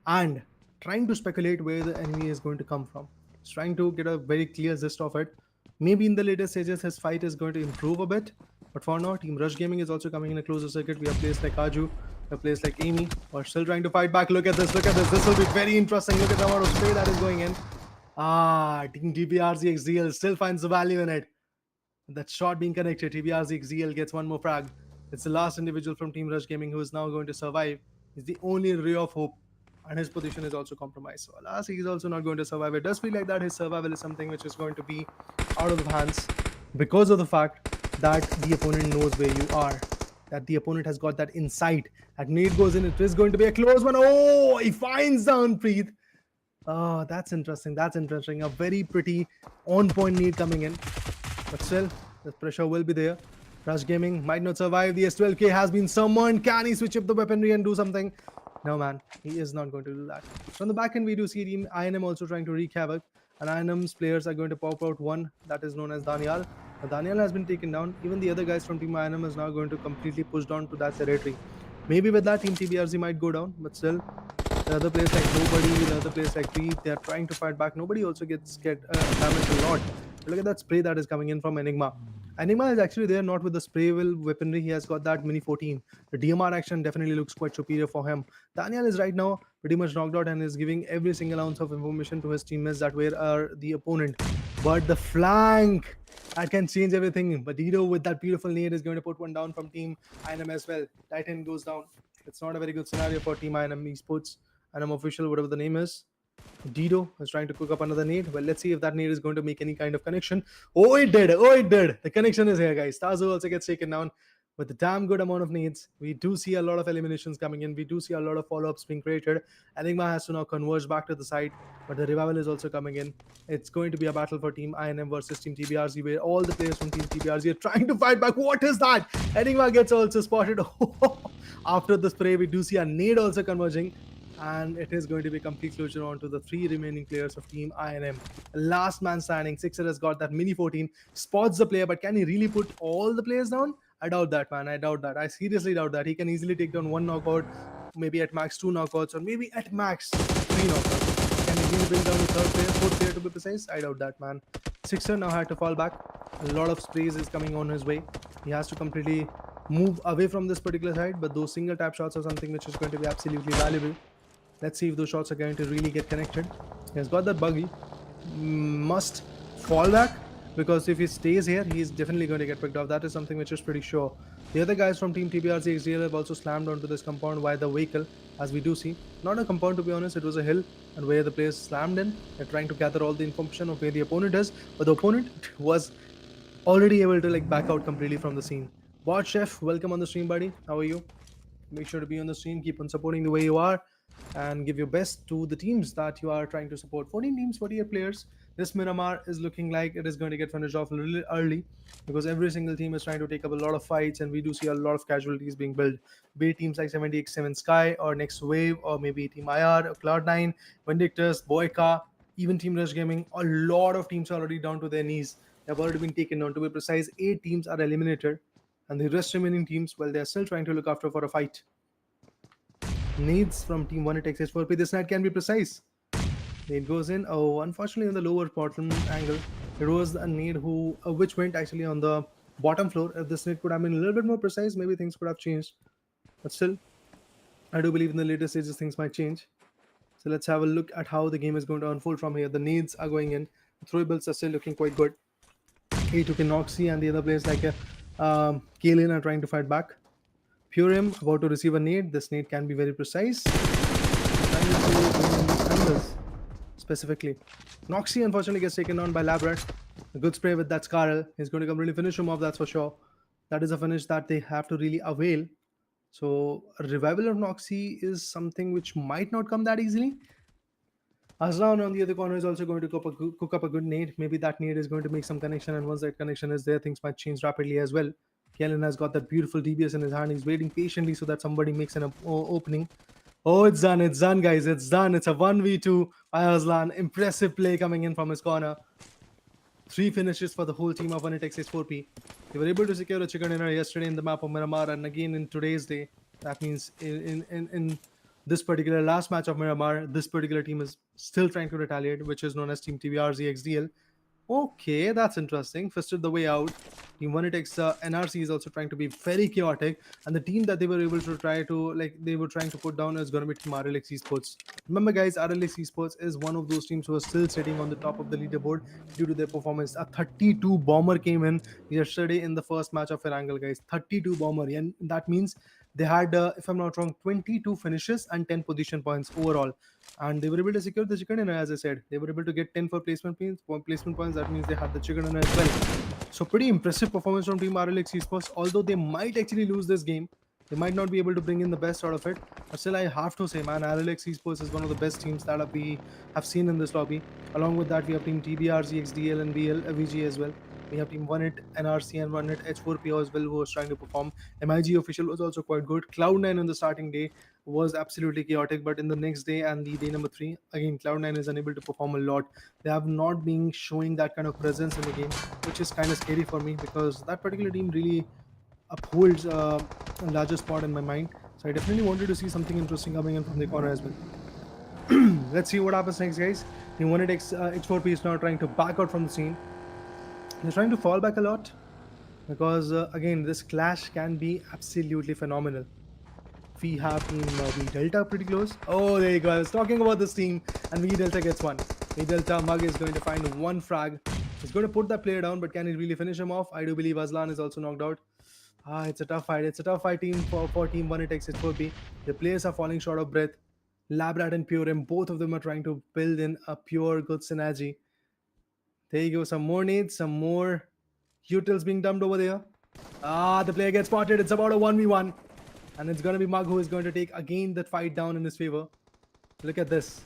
Speaker 5: and trying to speculate where the enemy is going to come from. He's trying to get a very clear gist of it. Maybe in the later stages, his fight is going to improve a bit. But for now, Team Rush Gaming is also coming in a closer circuit. We have players like Aju, we have players like Amy, who are still trying to fight back. Look at this, look at this. This will be very interesting. Look at the amount of spray that is going in. Team TBRZ XZL still finds the value in it. That shot being connected, TBRZ XZL gets one more frag. It's the last individual from Team Rush Gaming who is now going to survive. He's the only ray of hope, and his position is also compromised. So alas, he's also not going to survive. It does feel like that his survival is something which is going to be out of hands because of the fact that the opponent knows where you are. That the opponent has got that insight. That nade goes in, it is going to be a close one. Oh, he finds Downpreet. Oh, that's interesting. That's interesting. A very pretty on-point need coming in. But still, the pressure will be there. Rush Gaming might not survive. The S12K has been summoned. Can he switch up the weaponry and do something? No, man. He is not going to do that. From the back end, we do see Team INM also trying to wreak havoc. And INM's players are going to pop out one that is known as Daniel. Now, Daniel has been taken down. Even the other guys from Team INM is now going to completely push down to that territory. Maybe with that, Team TBRZ might go down. But still, the other players like Nobody, the other players like Pete, they are trying to fight back. Nobody also gets damaged a lot. Look at that spray that is coming in from Enigma. Enigma is actually there not with the spray weaponry. He has got that Mini 14. The DMR action definitely looks quite superior for him. Daniel is right now pretty much knocked out and is giving every single ounce of information to his teammates that where are the opponent. But the flank, that can change everything. But Dido with that beautiful nade is going to put one down from Team INM as well. Titan goes down. It's not a very good scenario for Team INM Esports. INM Official, whatever the name is. Dido is trying to cook up another nade. Well, let's see if that nade is going to make any kind of connection. Oh, it did. Oh, it did. The connection is here, guys. Tazo also gets taken down with a damn good amount of nades. We do see a lot of eliminations coming in. We do see a lot of follow-ups being created. Enigma has to now converge back to the side, but the revival is also coming in. It's going to be a battle for Team INM versus Team TBRZ, where all the players from Team TBRZ are trying to fight back. What is that? Enigma gets also spotted. After the spray, we do see a nade also converging. And it is going to be complete closure on to the 3 remaining players of Team INM. Last man standing. Sixer has got that Mini 14. Spots the player, but can he really put all the players down? I doubt that, man. I doubt that. I seriously doubt that. He can easily take down 1 knockout, maybe at max 2 knockouts, or maybe at max 3 knockouts. Can he really bring down the 3rd player, 4th player to be precise? I doubt that, man. Sixer now had to fall back. A lot of sprays is coming on his way. He has to completely move away from this particular side, but those single tap shots are something which is going to be absolutely valuable. Let's see if those shots are going to really get connected. He has got that buggy. Must fall back because if he stays here, he's definitely going to get picked off. That is something which is pretty sure. The other guys from Team TBRC XDL have also slammed onto this compound via the vehicle, as we do see. Not a compound, to be honest, it was a hill, and where the players slammed in, they're trying to gather all the information of where the opponent is, but the opponent was already able to like back out completely from the scene. Bot Chef, welcome on the stream, buddy. How are you? Make sure to be on the stream, keep on supporting the way you are, and give your best to the teams that you are trying to support. 14 teams, 48 players. This Miramar is looking like it is going to get finished off a little early, because every single team is trying to take up a lot of fights, and we do see a lot of casualties being built. Be it teams like 70x7 Sky or Next Wave, or maybe Team IR or Cloud9, Vindictus, Boyka, even Team Rush Gaming. A lot of teams are already down to their knees. They've already been taken down. To be precise, 8 teams are eliminated, and the rest remaining teams, well, they're still trying to look after for a fight. Nades from Team 1 at XH4P. This night can be precise. Nade goes in. Oh, unfortunately, on the lower bottom angle, it was a nade which went actually on the bottom floor. If this nade could have been a little bit more precise, maybe things could have changed. But still, I do believe in the later stages things might change. So let's have a look at how the game is going to unfold from here. The nades are going in. The throwables are still looking quite good. He took in Noxy, and the other players like Kaelin are trying to fight back. Purim about to receive a nade. This nade can be very precise. Trying to angles specifically. Noxy unfortunately gets taken on by Labrat. A good spray with that Scarl. He's going to come really finish him off, that's for sure. That is a finish that they have to really avail. So a revival of Noxy is something which might not come that easily. Aslan on the other corner is also going to cook up a good nade. Maybe that nade is going to make some connection, and once that connection is there, things might change rapidly as well. Kellen has got that beautiful DBS in his hand. He's waiting patiently so that somebody makes an opening. Oh, it's done, guys. It's done. It's a 1v2 by Aslan. Impressive play coming in from his corner. 3 finishes for the whole team of 1xx4p. They were able to secure a chicken dinner yesterday in the map of Miramar, and again in today's day. That means in this particular last match of Miramar, this particular team is still trying to retaliate, which is known as Team TBRZ XDL. Okay, that's interesting. Fisted the way out. Team 1x NRC is also trying to be very chaotic, and the team that they were able to trying to put down is going to be Team RLX Esports. Remember, guys, RLX Esports is one of those teams who are still sitting on the top of the leaderboard due to their performance. A 32 bomber came in yesterday in the first match of Erangel, guys. 32 bomber, and that means they had, if I'm not wrong, 22 finishes and 10 position points overall. And they were able to secure the chicken dinner, as I said. They were able to get 10 for placement points. That means they had the chicken dinner as well. So pretty impressive performance from Team RLX Esports. Although they might actually lose this game, they might not be able to bring in the best out of it. But still, I have to say, man, RLX Esports is one of the best teams that we have seen in this lobby. Along with that, we have Team TBRZ, XDL, and VG as well. We have Team 1hit NRC and 1hit H4PO as well, who was trying to perform. MIG official was also quite good. Cloud9 on the starting day was absolutely chaotic, but in the next day and the day number 3, again, Cloud9 is unable to perform a lot. They have not been showing that kind of presence in the game, which is kind of scary for me, because that particular team really upholds a larger spot in my mind. So I definitely wanted to see something interesting coming in from the corner as well. Let's see what happens next, guys. Team 1hit X4P is now trying to back out from the scene. They're trying to fall back a lot, because again, this clash can be absolutely phenomenal. We have Team V Delta pretty close. Oh, there you go. I was talking about this team, and V Delta gets one. V Delta Mug is going to find one frag. He's going to put that player down, but can he really finish him off? I do believe Aslan is also knocked out. It's a tough fight. It's a tough fight team for Team 1hit X4P. The players are falling short of breath. Labrat and Purim, both of them are trying to build in a pure good synergy. There you go, some more nades, some more utils being dumped over there. The player gets spotted. It's about a 1v1. And it's going to be Mug who is going to take again that fight down in his favor. Look at this.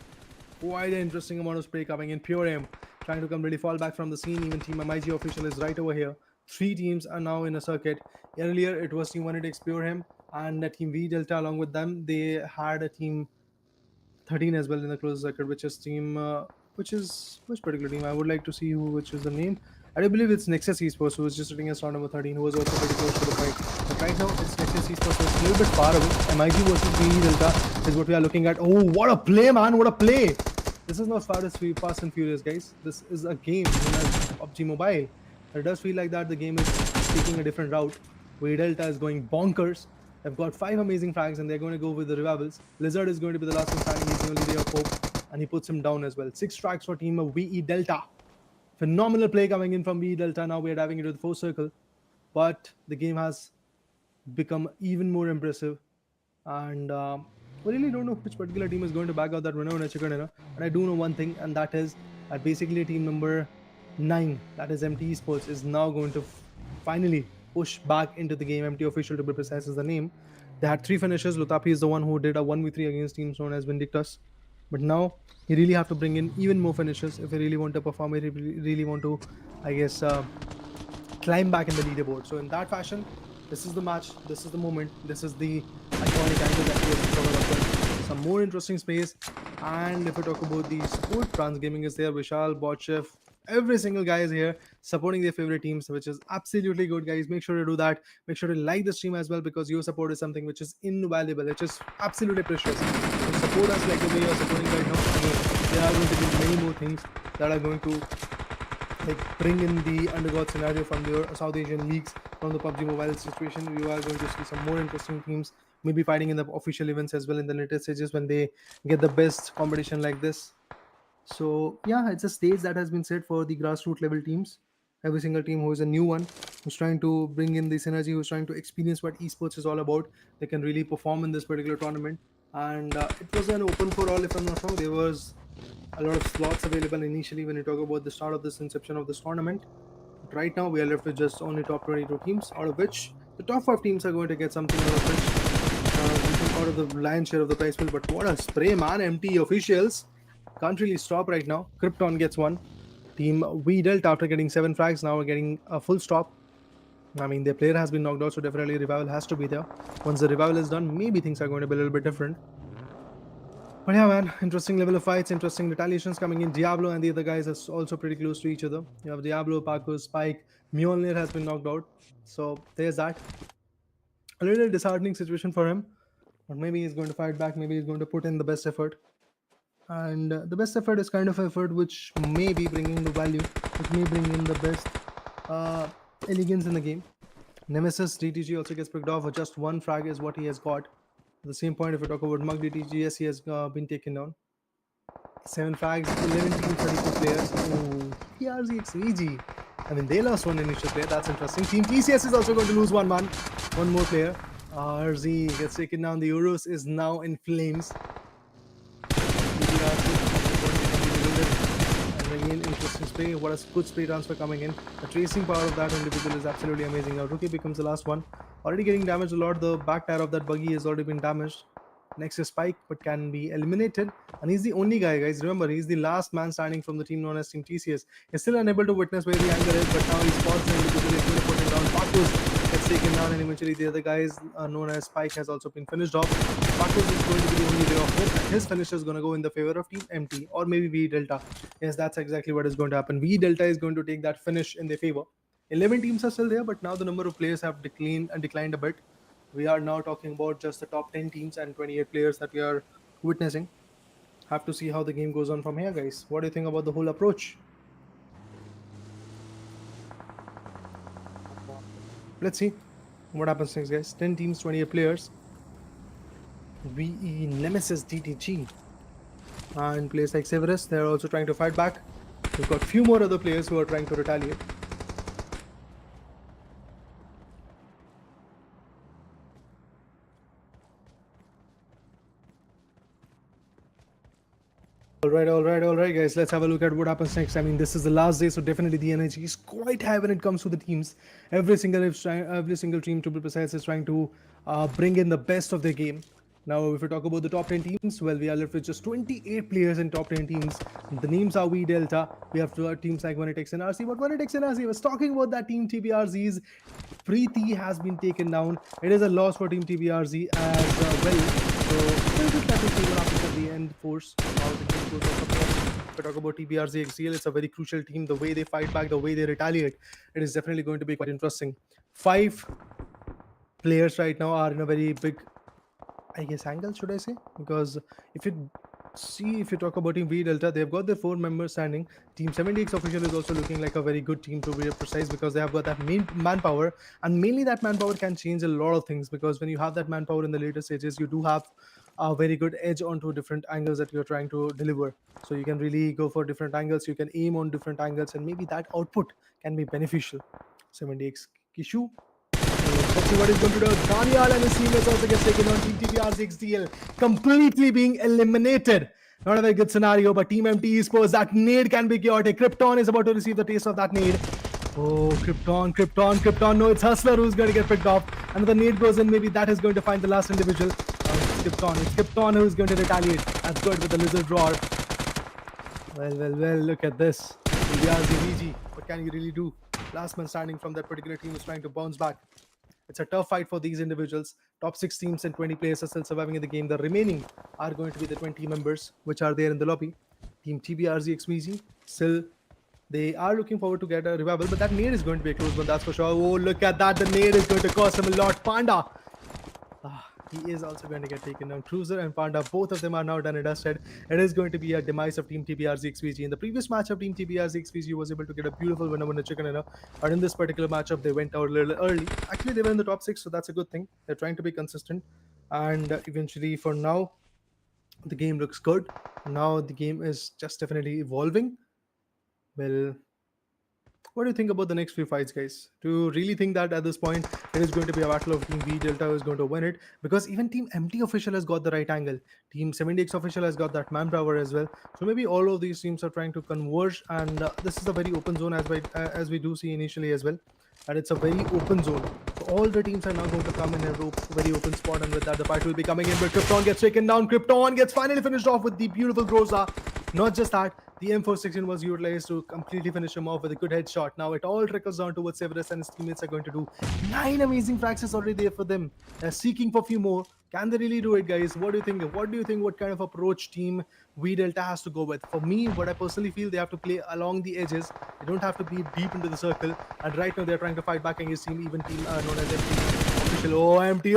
Speaker 5: Quite an interesting amount of spray coming in. Pure aim trying to come really fall back from the scene. Even Team MIG official is right over here. 3 teams are now in a circuit. Earlier it was Team 1hit Pure Him and Team V Delta. Along with them, they had a Team 13 as well in the closed circuit, which is Team... which particular team? I would like to see which is the name. I do believe it's Nexus Esports, who is just sitting as round number 13, who was also pretty close to the fight. But right now, it's Nexus Esports, who is a little bit far away. MIG versus V Delta is what we are looking at. Oh, what a play, man! What a play! This is not Fast and Furious, guys. This is a game known as PUBG Mobile. It does feel like that the game is taking a different route. V Delta is going bonkers. They've got 5 amazing frags, and they're going to go with the revivals. Lizard is going to be the last one standing. He's the only ray of hope, and he puts him down as well. 6 frags for Team of VE Delta. Phenomenal play coming in from V Delta. Now we are diving into the fourth circle, but the game has become even more impressive. And we really don't know which particular team is going to back out that winner in a chicken dinner. But I do know one thing, and that is that basically team number 9, that is MT Esports, is now going to finally push back into the game. MT Official, to be precise, is the name. They had 3 finishes. Lutapi is the one who did a 1v3 against teams known as Vindictus. But now you really have to bring in even more finishes if you really want to perform. If you really want to, I guess, climb back in the leaderboard. So in that fashion, this is the match, this is the moment, this is the iconic angle that we have covered up with. Some more interesting space. And if we talk about the support, Trans Gaming is there, Vishal, Botchef, every single guy is here supporting their favorite teams, which is absolutely good, guys. Make sure to do that. Make sure to like the stream as well, because your support is something which is invaluable. It's just absolutely precious. So support us like the way you're supporting right now. Again, there are going to be many more things that are going to like bring in the undergod scenario from the South Asian leagues, from the PUBG Mobile situation. We are going to see some more interesting teams, maybe fighting in the official events as well in the later stages when they get the best competition like this. So yeah, it's a stage that has been set for the grassroots level teams. Every single team who is a new one, who's trying to bring in this energy, who's trying to experience what esports is all about, they can really perform in this particular tournament. And it was an open for all, if I'm not wrong. There was a lot of slots available initially when you talk about the start of this inception of this tournament. But right now we are left with just only top 22 teams, out of which the top 5 teams are going to get something out of something out of the lion's share of the prize pool. But what a spray, man! MT officials can't really stop right now. Krypton gets one. Team V Delta, after getting 7 frags, now are getting a full stop. I mean, their player has been knocked out, so definitely revival has to be there. Once the revival is done, maybe things are going to be a little bit different. But yeah, man, interesting level of fights, interesting retaliations coming in. Diablo and the other guys are also pretty close to each other. You have Diablo, Paco, Spike, Mjolnir has been knocked out. So there's that. A little disheartening situation for him. But maybe he's going to fight back. Maybe he's going to put in the best effort. And the best effort is kind of effort which may be bringing the value, which may bring in the best elegance in the game. Nemesis DTG also gets picked off. Just 1 frag is what he has got. At the same point, if we talk about Mug DTG, yes, he has been taken down. 7 frags, 11 teams, 34 players. Oh, PRZ XVG. I mean, they lost one initial player. That's interesting. Team TCS is also going to lose one man. One more player. RZ gets taken down. The Euros is now in flames. And again, interesting spray. What a good spray transfer coming in. The tracing power of that individual is absolutely amazing. Now, Rookie becomes the last one. Already getting damaged a lot. The back tire of that buggy has already been damaged. Next is Spike, but can be eliminated. And he's the only guy, guys. Remember, he's the last man standing from the team known as Team TCS. He's still unable to witness where the angle is, but now he spots the individual. He's going to put him down. Pakus gets taken down, and eventually the other guys known as Spike has also been finished off. Pakus is going to be the only way of hope, and his finish is going to go in the favor of Team MT or maybe V Delta. Yes, that's exactly what is going to happen. V Delta is going to take that finish in their favor. 11 teams are still there, but now the number of players have declined a bit. We are now talking about just the top 10 teams and 28 players that we are witnessing. Have to see how the game goes on from here, guys. What do you think about the whole approach? Let's see what happens next, guys. 10 teams, 28 players. VE Nemesis DTG and players like Severus, they're also trying to fight back. We've got few more other players who are trying to retaliate. All right, guys. Let's have a look at what happens next. I mean, this is the last day, so definitely the energy is quite high when it comes to the teams. Every single team, to be precise, is trying to bring in the best of their game. Now, if we talk about the top 10 teams, well, we are left with just 28 players in top 10 teams. The names are V Delta. We have teams like Vanitex and RC. But Vanitex and RC, I was talking about that team TBRZ's. Preeti has been taken down. It is a loss for Team TBRZ as well. So, we'll just have to see what happens at the end force. How the game goes on from here. If we talk about TBRZ XCL, it's a very crucial team. The way they fight back, the way they retaliate, it is definitely going to be quite interesting. 5 players right now are in a very big, I guess, angle, should I say? Because if you talk about Team V Delta, they've got their 4 members standing. Team 70X official is also looking like a very good team, to be precise, because they have got that main manpower, and mainly that manpower can change a lot of things, because when you have that manpower in the later stages, you do have a very good edge onto different angles that you're trying to deliver. So you can really go for different angles, you can aim on different angles, and maybe that output can be beneficial. 70x Kishu. Let's see what he's going to do. Daniel and his teammates also get taken on. Team TBR's XDL completely being eliminated. Not a very good scenario, but Team MT Esports, that nade can be chaotic. Krypton is about to receive the taste of that nade. Oh, Krypton. No, it's Hustler who's going to get picked off. Another nade goes in. Maybe that is going to find the last individual. It's Krypton who's going to retaliate. That's good with the lizard roar. Well, look at this. TBR's VG. What can you really do? Last man standing from that particular team is trying to bounce back. It's a tough fight for these individuals. Top 6 teams and 20 players are still surviving in the game. The remaining are going to be the 20 members which are there in the lobby. Team TBRZ XVG still, they are looking forward to get a revival, but that nade is going to be a close one, that's for sure. Oh, look at that. The nade is going to cost him a lot. Panda. He is also going to get taken down. Cruiser and Panda, both of them are now done and dusted. It is going to be a demise of Team TBRZ XVG. In the previous matchup, Team TBRZ XVG was able to get a beautiful winner chicken dinner. But in this particular matchup, they went out a little early. Actually, they were in the top 6, so that's a good thing. They're trying to be consistent. And eventually, for now, the game looks good. Now the game is just definitely evolving. Well, what do you think about the next few fights, guys? Do you really think that at this point it is going to be a battle of Team V Delta who is going to win it? Because even Team MT official has got the right angle. Team 70x official has got that manpower as well. So maybe all of these teams are trying to converge, and this is a very open zone as we do see initially as well. And it's a very open zone. So all the teams are now going to come in a very open spot, and with that the fight will be coming in. But Krypton gets taken down. Krypton gets finally finished off with the beautiful Groza. Not just that, the M416 was utilized to completely finish him off with a good headshot. Now it all trickles down to what Severus and his teammates are going to do. 9 amazing frags is already there for them. They're seeking for a few more. Can they really do it, guys? What do you think? What kind of approach Team V Delta has to go with? For me, what I personally feel, they have to play along the edges. They don't have to be deep into the circle. And right now they're trying to fight back against team, even team known as MT official. Oh, MT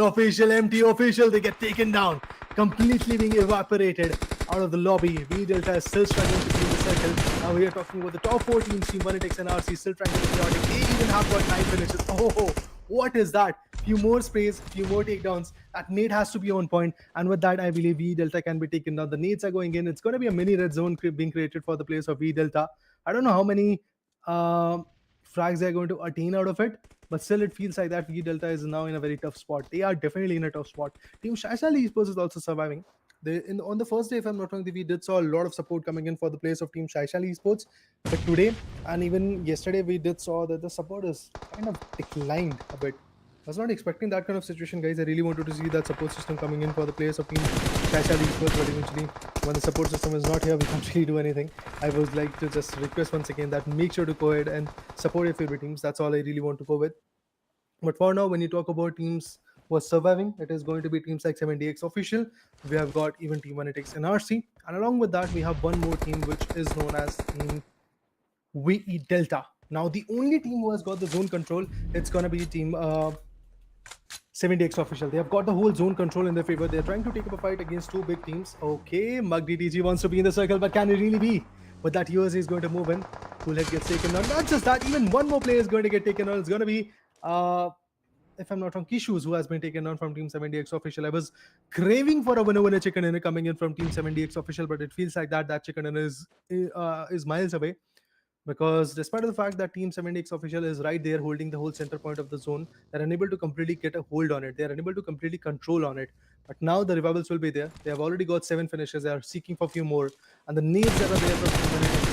Speaker 5: official. They get taken down. Completely being evaporated out of the lobby. V Delta is still struggling to clean the circle. Now we are talking about the top 4 teams. Team 1x and RC still trying to be chaotic. They even have got 9 finishes. Oh, what is that? Few more sprays, few more takedowns. That nade has to be on point. And with that, I believe V Delta can be taken down. The nades are going in. It's going to be a mini red zone being created for the players of V Delta. I don't know how many frags they're going to attain out of it, but still it feels like that V Delta is now in a very tough spot. They are definitely in a tough spot. Team Shashal Esports is also surviving. On the first day, if I'm not wrong, we did saw a lot of support coming in for the players of Team Shaishal Esports. But today and even yesterday, we did saw that the support is kind of declined a bit. I was not expecting that kind of situation, guys. I really wanted to see that support system coming in for the players of Team Shaishal Esports, but eventually, when the support system is not here, we can't really do anything. I would like to just request once again that make sure to go ahead and support your favorite teams. That's all I really want to go with. But for now, when you talk about teams who are surviving, it is going to be teams like 70x Official. We have got even Team 1x and RC. And along with that, we have one more team which is known as Team VE Delta. Now, the only team who has got the zone control, it's going to be Team 70x Official. They have got the whole zone control in their favor. They're trying to take up a fight against 2 big teams. Okay, Mug DTG wants to be in the circle, but can he really be? But that USC is going to move in. Coolhead gets taken down. Not just that, even one more player is going to get taken down. It's going to be if I'm not wrong, Kishus, who has been taken down from Team 70x Official. I was craving for a winner chicken dinner coming in from Team 70x Official, but it feels like that chicken dinner is miles away. Because despite the fact that Team 70x Official is right there holding the whole center point of the zone, they're unable to completely get a hold on it. They're unable to completely control on it. But now the revivals will be there. They have already got 7 finishes. They are seeking for a few more. And the needs that are there from Team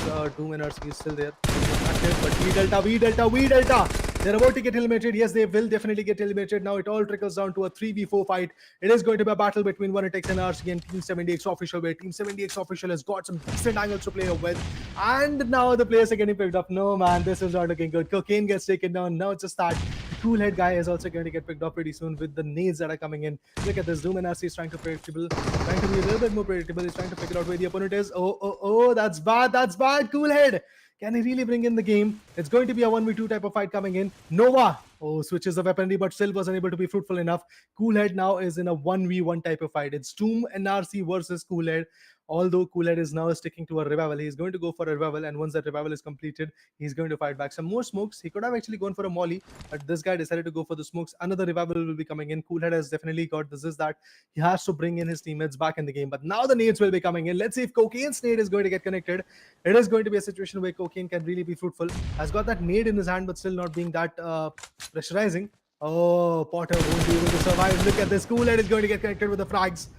Speaker 5: 70x, Doom and RC is still there. But V Delta. They're about to get eliminated. Yes, they will definitely get eliminated. Now it all trickles down to a 3v4 fight. It is going to be a battle between 1x and RC and Team 70x Official, where Team 70x Official has got some decent angles to play with. And now the players are getting picked up. No, man, this is not looking good. Cocaine gets taken down. Now it's just that. The cool head guy is also going to get picked up pretty soon with the nades that are coming in. Look at this. Doom and RC is trying to be a little bit more predictable. He's trying to figure out where the opponent is. Oh, that's bad. Cool head. Can he really bring in the game? It's going to be a 1v2 type of fight coming in. Nova, switches the weaponry, but still was unable to be fruitful enough. Coolhead now is in a 1v1 type of fight. It's Doom and RC versus Coolhead. Although Coolhead is now sticking to a revival, he's going to go for a revival, and once that revival is completed, he's going to fight back. Some more smokes. He could have actually gone for a molly, but this guy decided to go for the smokes. Another revival will be coming in. Coolhead has definitely got this is that he has to bring in his teammates back in the game. But now the nades will be coming in. Let's see if Cocaine's nade is going to get connected. It is going to be a situation where Cocaine can really be fruitful. Has got that nade in his hand, but still not being that pressurizing. Oh, Potter won't be able to survive. Look at this. Coolhead is going to get connected with the frags.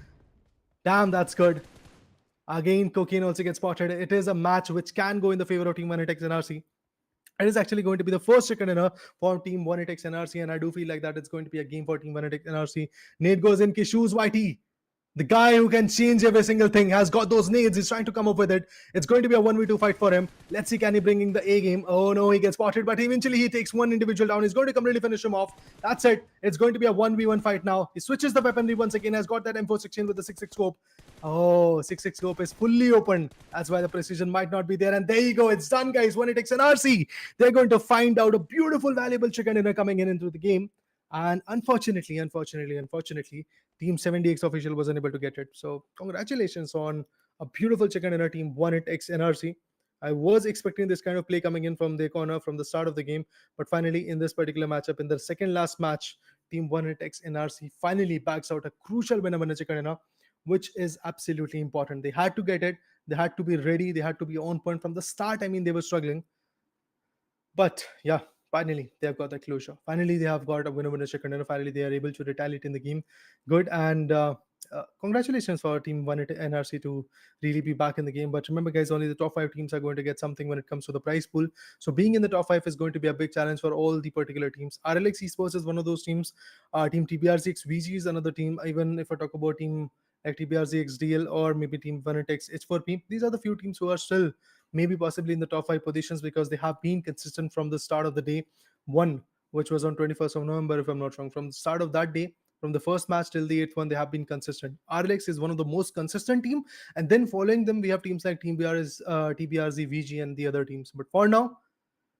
Speaker 5: Damn, that's good. Again, Cocaine also gets spotted. It is a match which can go in the favor of Team 1ATX NRC. It is actually going to be the first chicken dinner for Team 1ATX NRC, and I do feel like that it's going to be a game for Team 1ATX NRC. Nate goes in, Kishu's YT. The guy who can change every single thing has got those nades. He's trying to come up with it. It's going to be a 1v2 fight for him. Let's see, can he bring in the A game? Oh no, he gets spotted, but eventually he takes one individual down. He's going to completely finish him off. That's it. It's going to be a 1v1 fight now. He switches the weaponry once again. Has got that M416 with the 6.6 scope. Oh, 6.6 scope is fully open. That's why the precision might not be there. And there you go. It's done, guys. 1ATX NRC. They're going to find out a beautiful, valuable chicken dinner coming in into the game. And unfortunately, Team 70X official was unable to get it. So congratulations on a beautiful chicken dinner, Team 1ATX NRC. I was expecting this kind of play coming in from their corner from the start of the game, but finally in this particular matchup, in the second last match, Team 1ATX NRC finally backs out a crucial winner in a chicken dinner, which is absolutely important. They had to get it. They had to be ready. They had to be on point from the start. I mean, they were struggling. But yeah, finally they have got that closure. Finally, they have got a winner chicken dinner. Finally, they are able to retaliate in the game. Good. And congratulations for Team 1 at NRC to really be back in the game. But remember, guys, only the top 5 teams are going to get something when it comes to the prize pool. So being in the top 5 is going to be a big challenge for all the particular teams. RLX Esports is one of those teams. Team TBRCX VG is another team. Even if I talk about team like TBRZ XDL or maybe Team 1ATX H4P, these are the few teams who are still maybe possibly in the top 5 positions because they have been consistent from the start of the day one, which was on 21st of November, if I'm not wrong. From the start of that day, from the first match till the 8th one, they have been consistent. RLX is one of the most consistent team, and then following them, we have teams like Team BR is TBRZ, VG, and the other teams. But for now,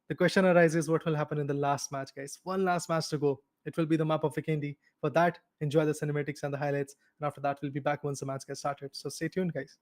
Speaker 5: the question arises: what will happen in the last match, guys? One last match to go. It will be the map of Vikendi. For that, enjoy the cinematics and the highlights, and after that, we'll be back once the match gets started. So stay tuned, guys.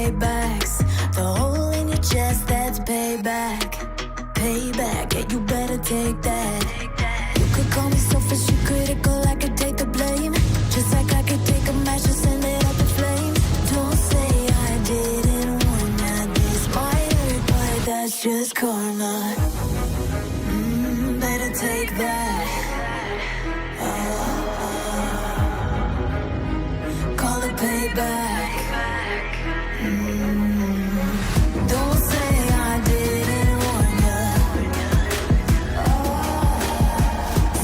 Speaker 3: paybacks. The hole in your chest, that's payback. Payback, yeah, you better take that. You could call me selfish and critical, I could take the blame. Just like I could take a match and send it up in flames. Don't say I didn't warn ya, this might hurt, but that's just karma. Better take that. Call it payback. Don't say I didn't warn ya.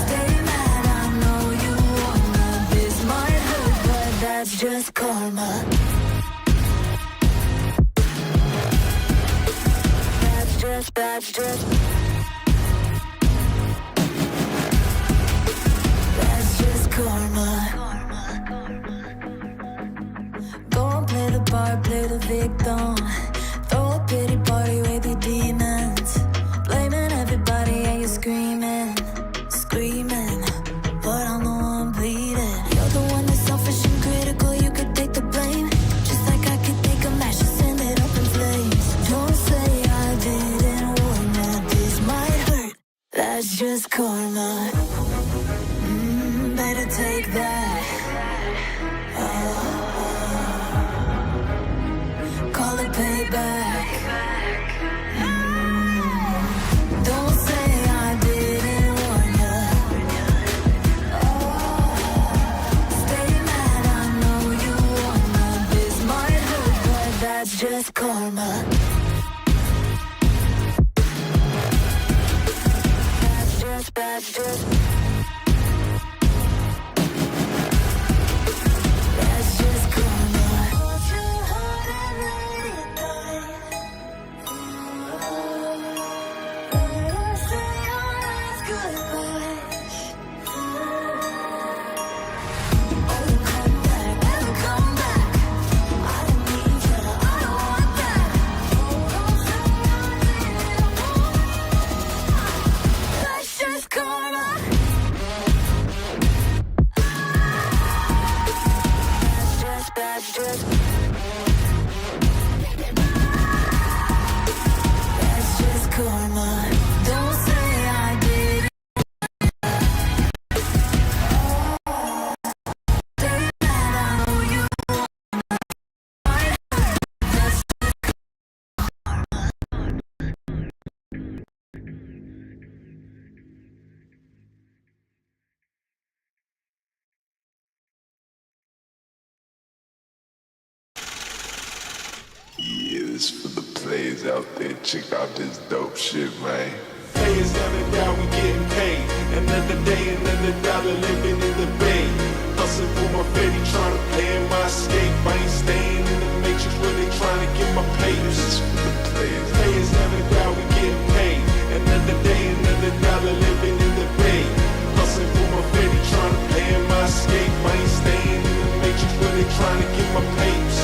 Speaker 3: Stay mad, I know you wanna. This might hurt, but that's just karma. That's just That's just karma. Go and play the part, play the victim. Throw a pity party with your demons. Blaming everybody and you're screaming. But I'm the one bleeding. You're the one that's selfish and critical, you could take the blame. Just like I could take a match and send it up in flames. Don't say I didn't warn ya, this might hurt. That's just karma. Better take that. Call it payback. Don't say I didn't warn ya. Stay mad, I know you wanna. This might hurt, but that's just karma. That's just That's just karma. Hold your heart and let it die. Better say your last goodbyes. Oh, come back. I don't need you, I don't want that. Don't say I didn't warn you. That's just karma. That's just karma. Don't say I did. Stay mad, I know you That's
Speaker 6: Yeah, this for the players out there. Check out this dope shit, man.
Speaker 1: Players never down, we getting paid. Another day, another dollar living in the bay. Hustling for my fetty, trying to play in my escape. I ain't staying in the matrix where they trying to get my papers.
Speaker 6: This for the players.
Speaker 1: Players never down, we getting paid. Another day, another dollar living in the bay. Hustling for my fetty, trying to play in my escape. I ain't staying in the matrix where they trying to get my papers.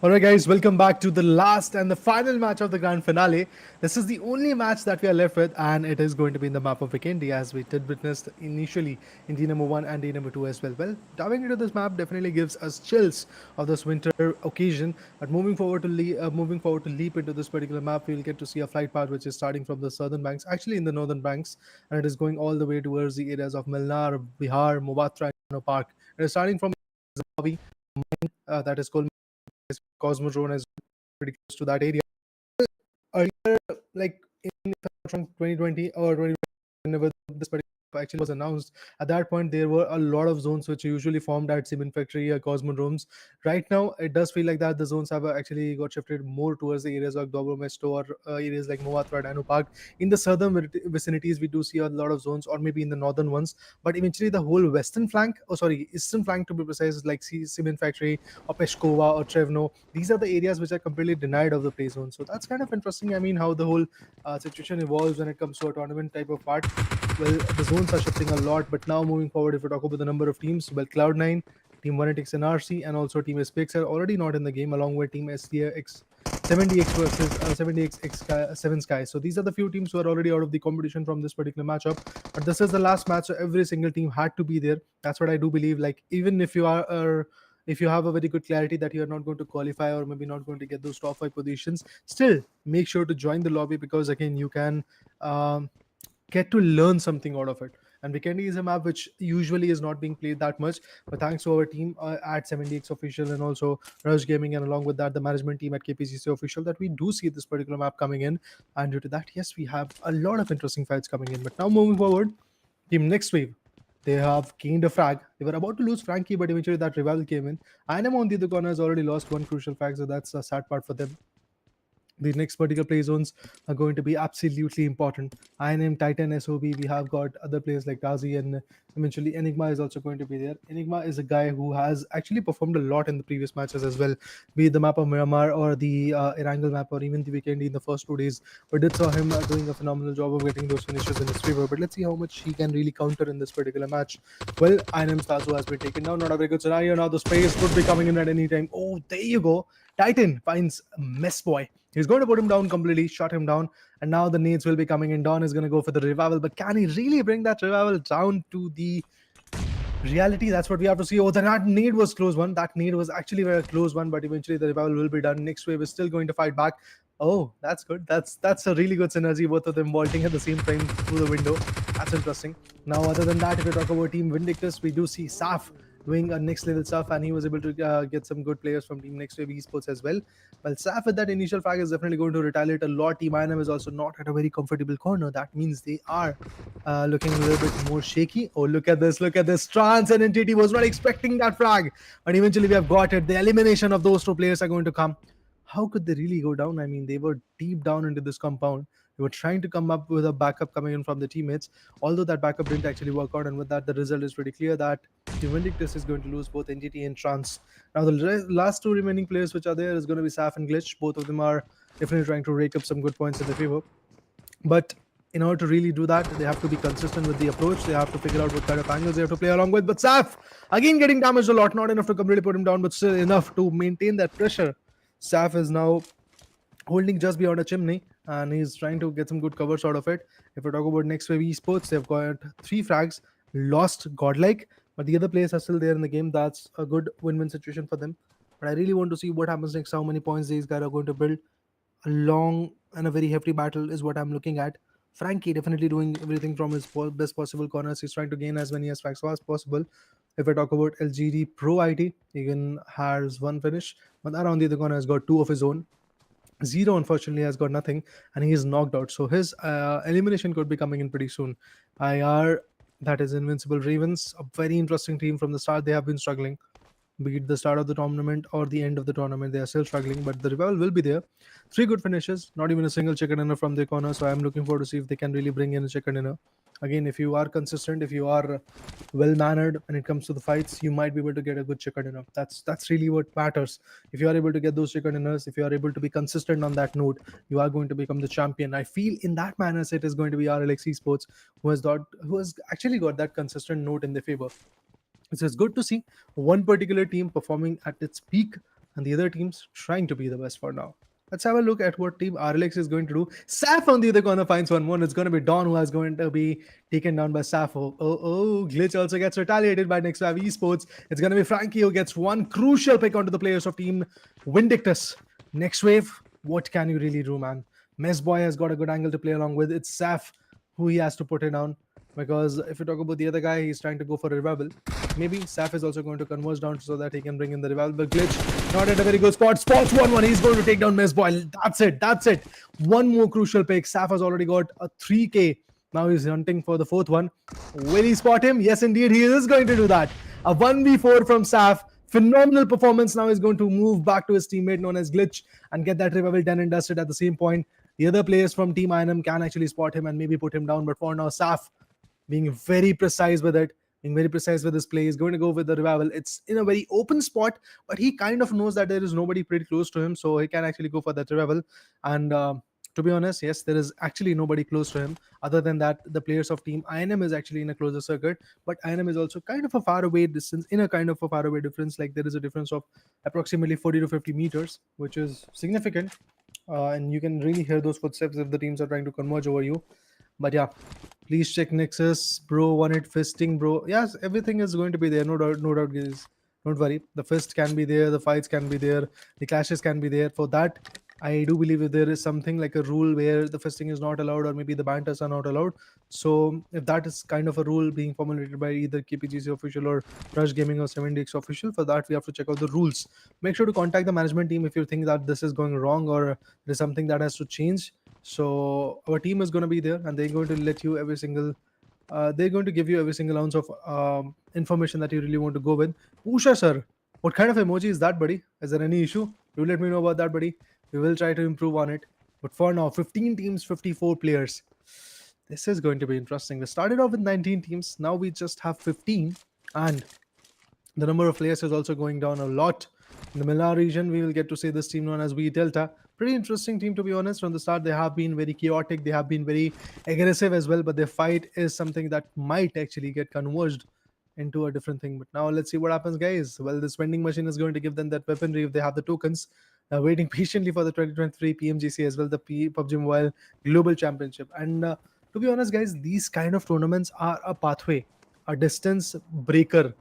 Speaker 5: Alright, guys, welcome back to the last and the final match of the grand finale. This is the only match that we are left with, and it is going to be in the map of Vikendi, as we did witness initially in D number 1 and D number 2 as well. Well, diving into this map definitely gives us chills of this winter occasion. But moving forward to leap into this particular map, we will get to see a flight path which is starting from the southern banks, actually in the northern banks, and it is going all the way towards the areas of Milnar, Bihar, Mubatra, and Park. It is starting from that is called Cosmodrome as pretty close to that area. Earlier, like in from 2020 or 20, whenever this particular actually was announced, at that point there were a lot of zones which usually formed at cement factory or cosmodromes. Right now it does feel like that the zones have actually got shifted more towards the areas of Dobromesto or areas like Movatra, Dino Park. In the southern vicinities we do see a lot of zones, or maybe in the northern ones, but eventually the whole western flank, oh sorry, eastern flank to be precise, like cement factory or Peshkova or Trevno, these are the areas which are completely denied of the play zone. So that's kind of interesting. I mean, how the whole situation evolves when it comes to a tournament type of part. Well, the zones are shifting a lot, but now moving forward, if we talk about the number of teams, well, Cloud9, Team 1x NRC, and also Team SPX are already not in the game, along with Team SDX 70x versus 70x 7 Sky. So these are the few teams who are already out of the competition from this particular matchup. But this is the last match, so every single team had to be there. That's what I do believe. Like, even if you are if you have a very good clarity that you are not going to qualify or maybe not going to get those top 5 positions, still make sure to join the lobby, because again you can get to learn something out of it. And Vikendi is a map which usually is not being played that much, but thanks to our team at 70x Official and also Rush Gaming, and along with that the management team at KPGC Official, that we do see this particular map coming in. And due to that, yes, we have a lot of interesting fights coming in. But now moving forward, Team Next Wave, they have gained a frag. They were about to lose Frankie, but eventually that revival came in. INM on the other corner has already lost one crucial frag, so that's a sad part for them. The next particular play zones are going to be absolutely important. INM, Titan, SOB, we have got other players like Gazi, and eventually Enigma is also going to be there. Enigma is a guy who has actually performed a lot in the previous matches as well, be it the map of Miramar or the Erangel map or even the Weekend in the first 2 days. We did saw him doing a phenomenal job of getting those finishes in his favor, but let's see how much he can really counter in this particular match. Well, INM Stazo has been taken down, not a very good scenario. Now the space could be coming in at any time. Oh, there you go. Titan finds Mess Boy. He's going to put him down completely, shut him down, and now the nades will be coming in. Dawn is going to go for the revival, but can he really bring that revival down to the reality? That's what we have to see. Oh, that nade was close one. That nade was actually a very close one, but eventually the revival will be done. Next wave is still going to fight back. Oh, that's good. That's a really good synergy, both of them vaulting at the same time through the window. That's interesting. Now, other than that, if we talk about Team Vindictus, we do see Saf doing a next level stuff, and he was able to get some good players from Team Next Wave Esports as well. Well, Saf with that initial frag is definitely going to retaliate a lot. Team INM is also not at a very comfortable corner. That means they are looking a little bit more shaky. Oh, look at this. Look at this. Trans and NTT was not expecting that frag, but eventually we have got it. The elimination of those two players are going to come. How could they really go down? I mean, they were deep down into this compound. They were trying to come up with a backup coming in from the teammates, although that backup didn't actually work out. And with that, the result is pretty clear that the Vindictus is going to lose both NGT and Trans. Now, the last two remaining players which are there is going to be Saf and Glitch. Both of them are definitely trying to rake up some good points in their favor. But in order to really do that, they have to be consistent with the approach. They have to figure out what kind of angles they have to play along with. But Saf, again, getting damaged a lot. Not enough to completely put him down, but still enough to maintain that pressure. Saf is now holding just beyond a chimney, and he's trying to get some good covers out of it. If we talk about Next Wave Esports, they've got 3 frags, lost Godlike, but the other players are still there in the game. That's a good win-win situation for them. But I really want to see what happens next, how many points these guys are going to build. A long and a very hefty battle is what I'm looking at. Frankie definitely doing everything from his best possible corners. He's trying to gain as many as frags as possible. If I talk about LGD Pro IT, he even has 1 finish, but that on the other corner has got 2 of his own. Zero, unfortunately, has got nothing, and he is knocked out. So his elimination could be coming in pretty soon. IR, that is Invincible Ravens, a very interesting team from the start. They have been struggling, be it the start of the tournament or the end of the tournament. They are still struggling, but the revival will be there. 3 good finishes, not even a single chicken dinner from their corner. So I'm looking forward to see if they can really bring in a chicken dinner. Again, if you are consistent, if you are well mannered when it comes to the fights, you might be able to get a good chicken dinner. That's really what matters. If you are able to get those chicken dinners, if you are able to be consistent on that note, you are going to become the champion. I feel in that manner it is going to be RLX Esports who has actually got that consistent note in their favor. So it's good to see one particular team performing at its peak and the other team's trying to be the best for now. Let's have a look at what team RLX is going to do. Saf on the other corner finds one more. It's going to be Don who is going to be taken down by Saf. Glitch also gets retaliated by Next Wave Esports. It's going to be Frankie who gets one crucial pick onto the players of team Vindictus. Next Wave, what can you really do, man? Mess Boy has got a good angle to play along with. It's Saf who he has to put it down. Because if you talk about the other guy, he's trying to go for a revival. Maybe Saf is also going to converge down so that he can bring in the revival. But Glitch, not at a very good spot. Spots 1-1. He's going to take down Mess Boy. That's it. One more crucial pick. Saf has already got a 3K. Now he's hunting for the fourth one. Will he spot him? Yes, indeed, he is going to do that. A 1v4 from Saf. Phenomenal performance. Now he's going to move back to his teammate known as Glitch and get that revival done and dusted at the same point. The other players from Team INM can actually spot him and maybe put him down. But for now, Saf being very precise with it, being very precise with his play, is going to go with the revival. It's in a very open spot, but he kind of knows that there is nobody pretty close to him, so he can actually go for that revival. And to be honest, yes, there is actually nobody close to him. Other than that, the players of Team INM is actually in a closer circuit, but INM is also kind of a far away distance, in a kind of a far away difference. Like there is a difference of approximately 40 to 50 meters, which is significant. And you can really hear those footsteps if the teams are trying to converge over you. But yeah, please check Nexus, bro. One hit fisting, bro. Yes, everything is going to be there. No doubt, guys. Don't worry. The fist can be there. The fights can be there. The clashes can be there. For that, I do believe that there is something like a rule where the fisting is not allowed, or maybe the banters are not allowed. So if that is kind of a rule being formulated by either KPGC official or Rush Gaming or 7DX official, for that we have to check out the rules. Make sure to contact the management team if you think that this is going wrong or there's something that has to change. So our team is going to be there, and they're going to let you every single. They're going to give you every single ounce of information that you really want to go with. Usha sir, what kind of emoji is that, buddy? Is there any issue? Do let me know about that, buddy. We will try to improve on it. But for now, 15 teams, 54 players. This is going to be interesting. We started off with 19 teams. Now we just have 15, and the number of players is also going down a lot. In the Milan region, we will get to see this team known as V Delta. Pretty interesting team, to be honest. From the start, they have been very chaotic. They have been very aggressive as well. But their fight is something that might actually get converged into a different thing. But now let's see what happens, guys. Well, this vending machine is going to give them that weaponry if they have the tokens. Waiting patiently for the 2023 PMGC as well, the PUBG Mobile Global Championship. And to be honest, guys, these kind of tournaments are a pathway, a distance breaker.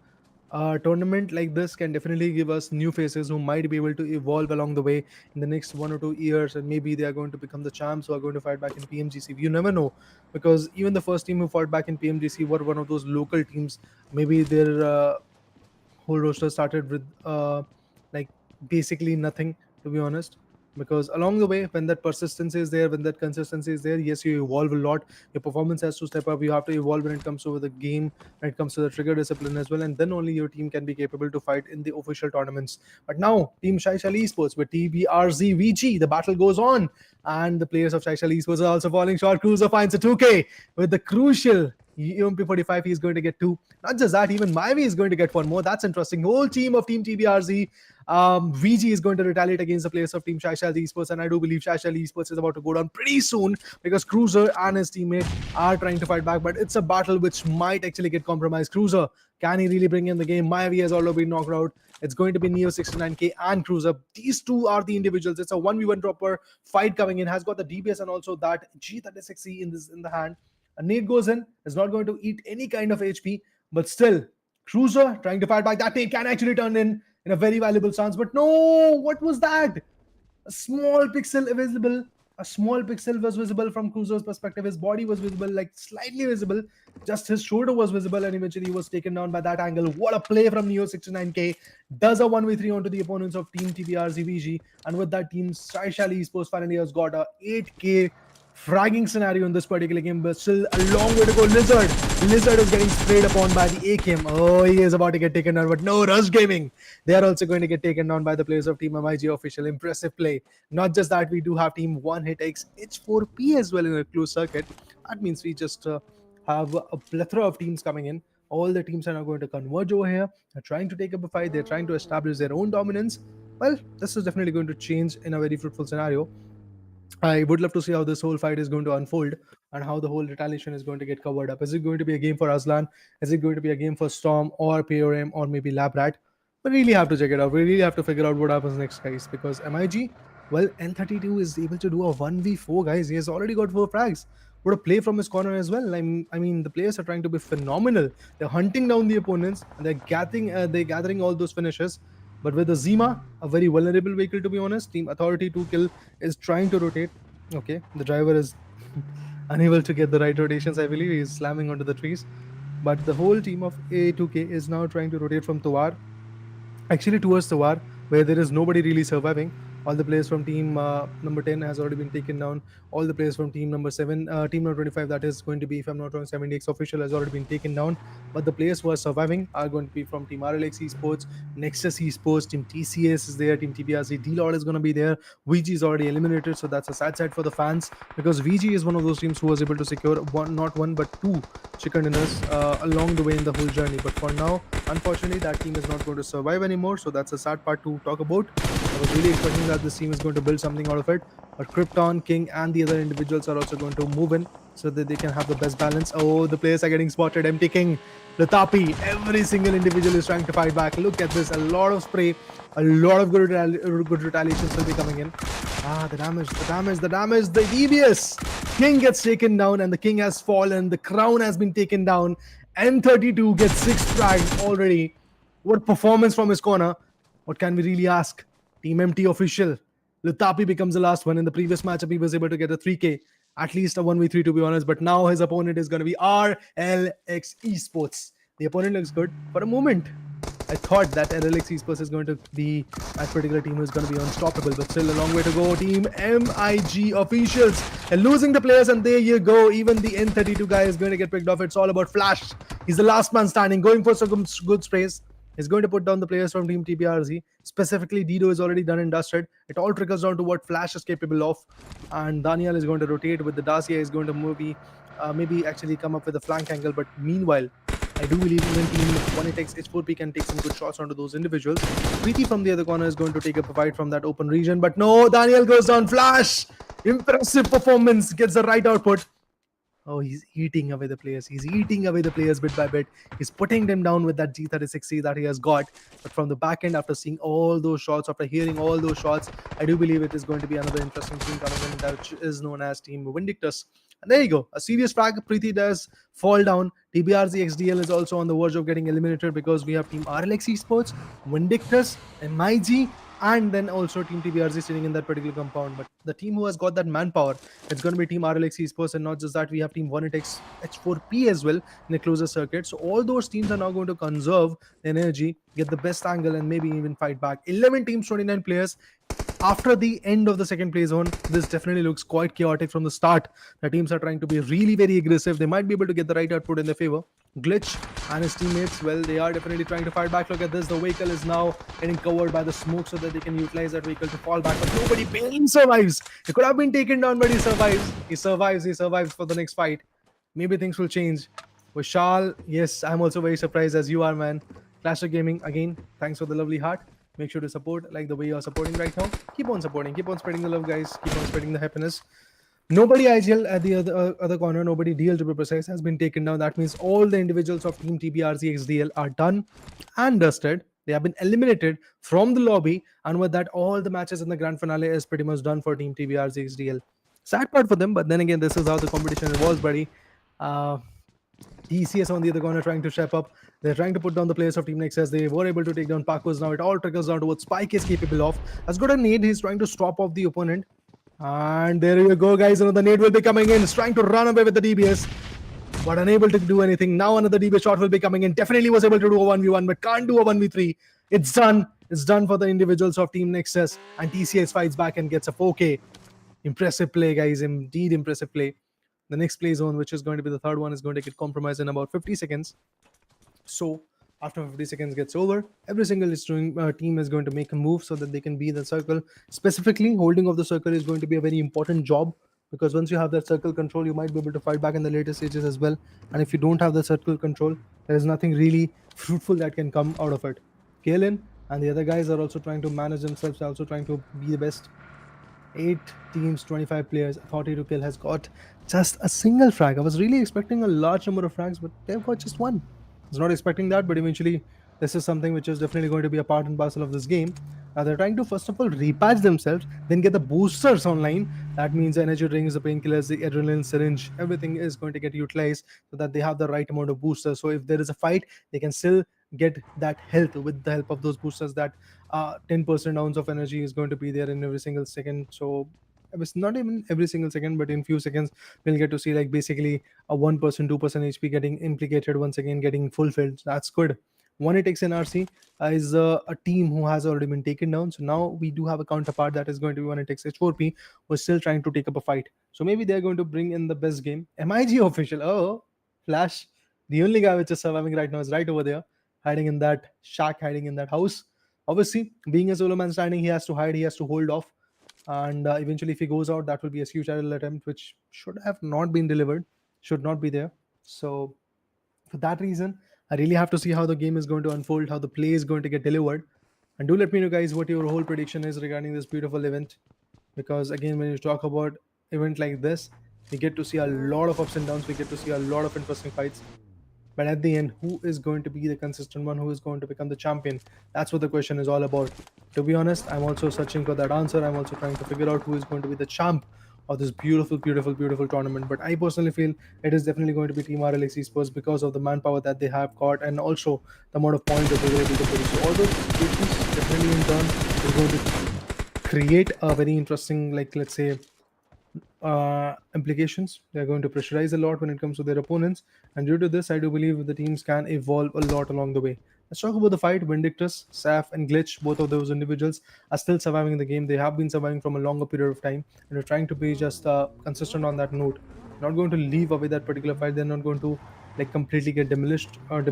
Speaker 5: A tournament like this can definitely give us new faces who might be able to evolve along the way in the next 1 or 2 years, and maybe they are going to become the champs who are going to fight back in PMGC. You never know, because even the first team who fought back in PMGC were one of those local teams. Maybe their whole roster started with like basically nothing, to be honest. Because along the way, when that persistence is there, when that consistency is there, yes, you evolve a lot. Your performance has to step up. You have to evolve when it comes to the game, when it comes to the trigger discipline as well, and then only your team can be capable to fight in the official tournaments. But now, Team Shaishal Esports with TBRZ the battle goes on, and the players of Shaishal Esports are also falling short. Cruiser finds a 2K with the crucial UMP45. He's going to get 2. Not just that, even Myvi is going to get 1 more. That's interesting. Whole team of Team TBRZ. VG is going to retaliate against the players of Team Shaishal Esports, and I do believe Shaishal Esports is about to go down pretty soon, because Cruiser and his teammate are trying to fight back, but it's a battle which might actually get compromised. Cruiser, can he really bring in the game? Myvi has already been knocked out. It's going to be Neo69K and Cruiser. These two are the individuals. It's a 1v1 proper fight coming in. Has got the DBS and also that G36C in the hand. A nade goes in. Is not going to eat any kind of HP, but still, Cruiser trying to fight back. That nade can actually turn in a very valuable chance. But no, what was that? A small pixel visible. A small pixel was visible from Cruiser's perspective. His body was visible, like slightly visible. Just his shoulder was visible, and eventually he was taken down by that angle. What a play from Neo69K. Does a 1v3 onto the opponents of Team TBRZVG. And with that, Team Shaishal Esports finally has got a 8K fragging scenario in this particular game, but still a long way to go. Lizard is getting sprayed upon by the AKM. Oh, he is about to get taken down, but no, Rush Gaming. They are also going to get taken down by the players of Team MIG official. Impressive play. Not just that, we do have Team One Hit X H4P as well in a closed circuit. That means we just have a plethora of teams coming in. All the teams are now going to converge over here. They're trying to take up a fight. They're trying to establish their own dominance. Well, this is definitely going to change in a very fruitful scenario. I would love to see how this whole fight is going to unfold and how the whole retaliation is going to get covered up. Is it going to be a game for Aslan? Is it going to be a game for Storm or POM or maybe Labrat? We really have to check it out. We really have to figure out what happens next, guys. Because MIG, well, N32 is able to do a 1v4, guys. He has already got 4 frags. What a play from his corner as well. I mean, the players are trying to be phenomenal. They're hunting down the opponents and they're gathering all those finishes. But with the Zima, a very vulnerable vehicle to be honest. Team Authority 2 kill is trying to rotate. Okay, the driver is unable to get the right rotations. I believe he's slamming onto the trees. But the whole team of A2K is now trying to rotate from Tuar actually towards the war where there is nobody really surviving. All the players from team number 10 has already been taken down. All the players from team number 7, team number 25, that is going to be, if I'm not wrong, 70x official has already been taken down. But the players who are surviving are going to be from team RLX Esports, Nexus Esports, team TCS is there, team TBRC, D-Lord is going to be there. VG is already eliminated, so that's a sad side for the fans because VG is one of those teams who was able to secure not one but 2 chicken dinners along the way in the whole journey. But for now, unfortunately, that team is not going to survive anymore, so that's a sad part to talk about. I was really expecting that this team is going to build something out of it, but Krypton, King, and the other individuals are also going to move in so that they can have the best balance. Oh, the players are getting spotted. Empty King, Latapi, every single individual is trying to fight back. Look at this, a lot of spray, a lot of good retaliations will be coming in. The damage, the DBS. King gets taken down and the King has fallen. The crown has been taken down. N32 gets 6 frags already. What performance from his corner. What can we really ask? Team MT official. Lutapi becomes the last one. In the previous matchup, he was able to get a 3k. At least a 1v3 to be honest. But now his opponent is going to be RLX Esports. The opponent looks good for a moment. I thought that RLX Esports is going to be that particular team is going to be unstoppable, but still a long way to go. Team MIG officials and losing the players, and there you go. Even the N32 guy is going to get picked off. It's all about Flash. He's the last man standing, going for some good sprays. He's going to put down the players from Team TBRZ. Specifically, Dido is already done and dusted. It all trickles down to what Flash is capable of. And Daniel is going to rotate with the Dacia is going to maybe actually come up with a flank angle. But meanwhile, I do believe even Team 1x H4P can take some good shots onto those individuals. Preeti from the other corner is going to take up a fight from that open region. But no, Daniel goes down. Flash! Impressive performance. Gets the right output. Oh, he's eating away the players. He's eating away the players bit by bit. He's putting them down with that G36C that he has got. But from the back end, after seeing all those shots, after hearing all those shots, I do believe it is going to be another interesting team coming in that is known as Team Vindictus. And there you go. A serious frag. Preeti does fall down. TBRZ XDL is also on the verge of getting eliminated because we have Team RLX Esports, Vindictus, MIG, and then also Team TBRZ sitting in that particular compound. But the team who has got that manpower, it's going to be Team RLX Esports, and not just that, we have Team 1x H4P as well in a closer circuit. So all those teams are now going to conserve energy, get the best angle, and maybe even fight back. 11 teams, 29 players. After the end of the second play zone, this definitely looks quite chaotic from the start. The teams are trying to be really very aggressive. They might be able to get the right output in their favor. Glitch and his teammates, well, they are definitely trying to fight back. Look at this. The vehicle is now getting covered by the smoke so that they can utilize that vehicle to fall back. But nobody barely survives. He could have been taken down, but he survives. He survives for the next fight. Maybe things will change. Vishal, yes, I'm also very surprised as you are, man. Clash of Gaming, again, thanks for the lovely heart. Make sure to support like the way you are supporting right now. Keep on supporting. Keep on spreading the love, guys. Keep on spreading the happiness. Nobody IGL at the other corner, nobody DL to be precise, has been taken down. That means all the individuals of Team TBRZ XDL are done and dusted. They have been eliminated from the lobby. And with that, all the matches in the grand finale is pretty much done for Team TBRZ XDL. Sad part for them, but then again, this is how the competition evolves, buddy. TCS on the other corner trying to step up. They're trying to put down the players of Team Nexus. They were able to take down Pacos. Now it all trickles down to what Spike is capable of. Has got a nade. He's trying to stop off the opponent. And there you go, guys. Another nade will be coming in. He's trying to run away with the DBS, but unable to do anything. Now another DBS shot will be coming in. Definitely was able to do a 1v1, but can't do a 1v3. It's done. It's done for the individuals of Team Nexus. And TCS fights back and gets a 4K. Impressive play, guys. Indeed impressive play. The next play zone, which is going to be the third one, is going to get compromised in about 50 seconds. So after 50 seconds gets over, every single team is going to make a move so that they can be in the circle. Specifically, holding of the circle is going to be a very important job, because once you have that circle control, you might be able to fight back in the later stages as well. And if you don't have the circle control, there is nothing really fruitful that can come out of it. Kalen and the other guys are also trying to manage themselves, also trying to be the best. 8 teams, 25 players. Authority to Kill has got just a single frag. I was really expecting a large number of frags, but they've got just one. I was not expecting that, but eventually This is something which is definitely going to be a part and parcel of this game. Now they're trying to first of all repatch themselves, then get the boosters online. That means the energy drinks, the painkillers, the adrenaline syringe, everything is going to get utilized so that they have the right amount of boosters. So if there is a fight, they can still get that health with the help of those boosters. That 10% ounce of energy is going to be there in every single second. So it was not even every single second, but in few seconds we'll get to see like basically a 1%, 2% HP getting implicated once again, getting fulfilled. That's good. One it takes NRC is a team who has already been taken down. So now we do have a counterpart that is going to be one it takes H4P, who's still trying to take up a fight. So maybe they're going to bring in the best game. MIG official. Oh, Flash. The only guy which is surviving right now is right over there, hiding in that shack, hiding in that house. Obviously, being a solo man standing, he has to hide, he has to hold off. And eventually, if he goes out, that will be a suicidal attempt, which should have not been delivered, should not be there. So for that reason, I really have to see how the game is going to unfold, how the play is going to get delivered. And do let me know, guys, what your whole prediction is regarding this beautiful event. Because again, when you talk about event like this, we get to see a lot of ups and downs. We get to see a lot of interesting fights. But at the end, who is going to be the consistent one? Who is going to become the champion? That's what the question is all about. To be honest, I'm also searching for that answer. I'm also trying to figure out who is going to be the champ of this beautiful, beautiful, beautiful tournament. But I personally feel it is definitely going to be Team RLX Esports because of the manpower that they have got and also the amount of points that they were able to produce. So all those situations definitely in turn is going to create a very interesting, like let's say, implications. They're going to pressurize a lot when it comes to their opponents, and due to this, I do believe the teams can evolve a lot along the way. Let's talk about the fight. Vindictus, Saf, and Glitch, both of those individuals are still surviving the game. They have been surviving from a longer period of time, and they're trying to be just consistent on that note. Not going to leave away that particular fight. They're not going to like completely get demolished out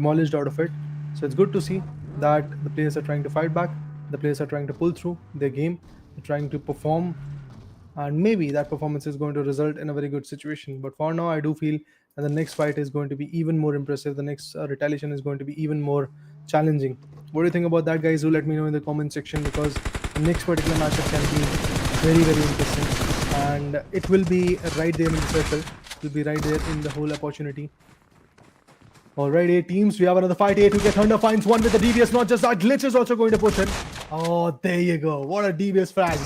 Speaker 5: of it. So it's good to see that the players are trying to fight back. The players are trying to pull through their game. They're trying to perform, and maybe that performance is going to result in a very good situation. But for now, I do feel that the next fight is going to be even more impressive. The next retaliation is going to be even more challenging. What do you think about that, guys? Do let me know in the comment section, because the next particular matchup can be very, very interesting, and it will be right there in the circle. It will be right there in the whole opportunity. Alright, 8 teams. We have another fight here to get Thunder finds one with the devious. Not just that, Glitch is also going to push in. Oh, there you go. What a devious frag.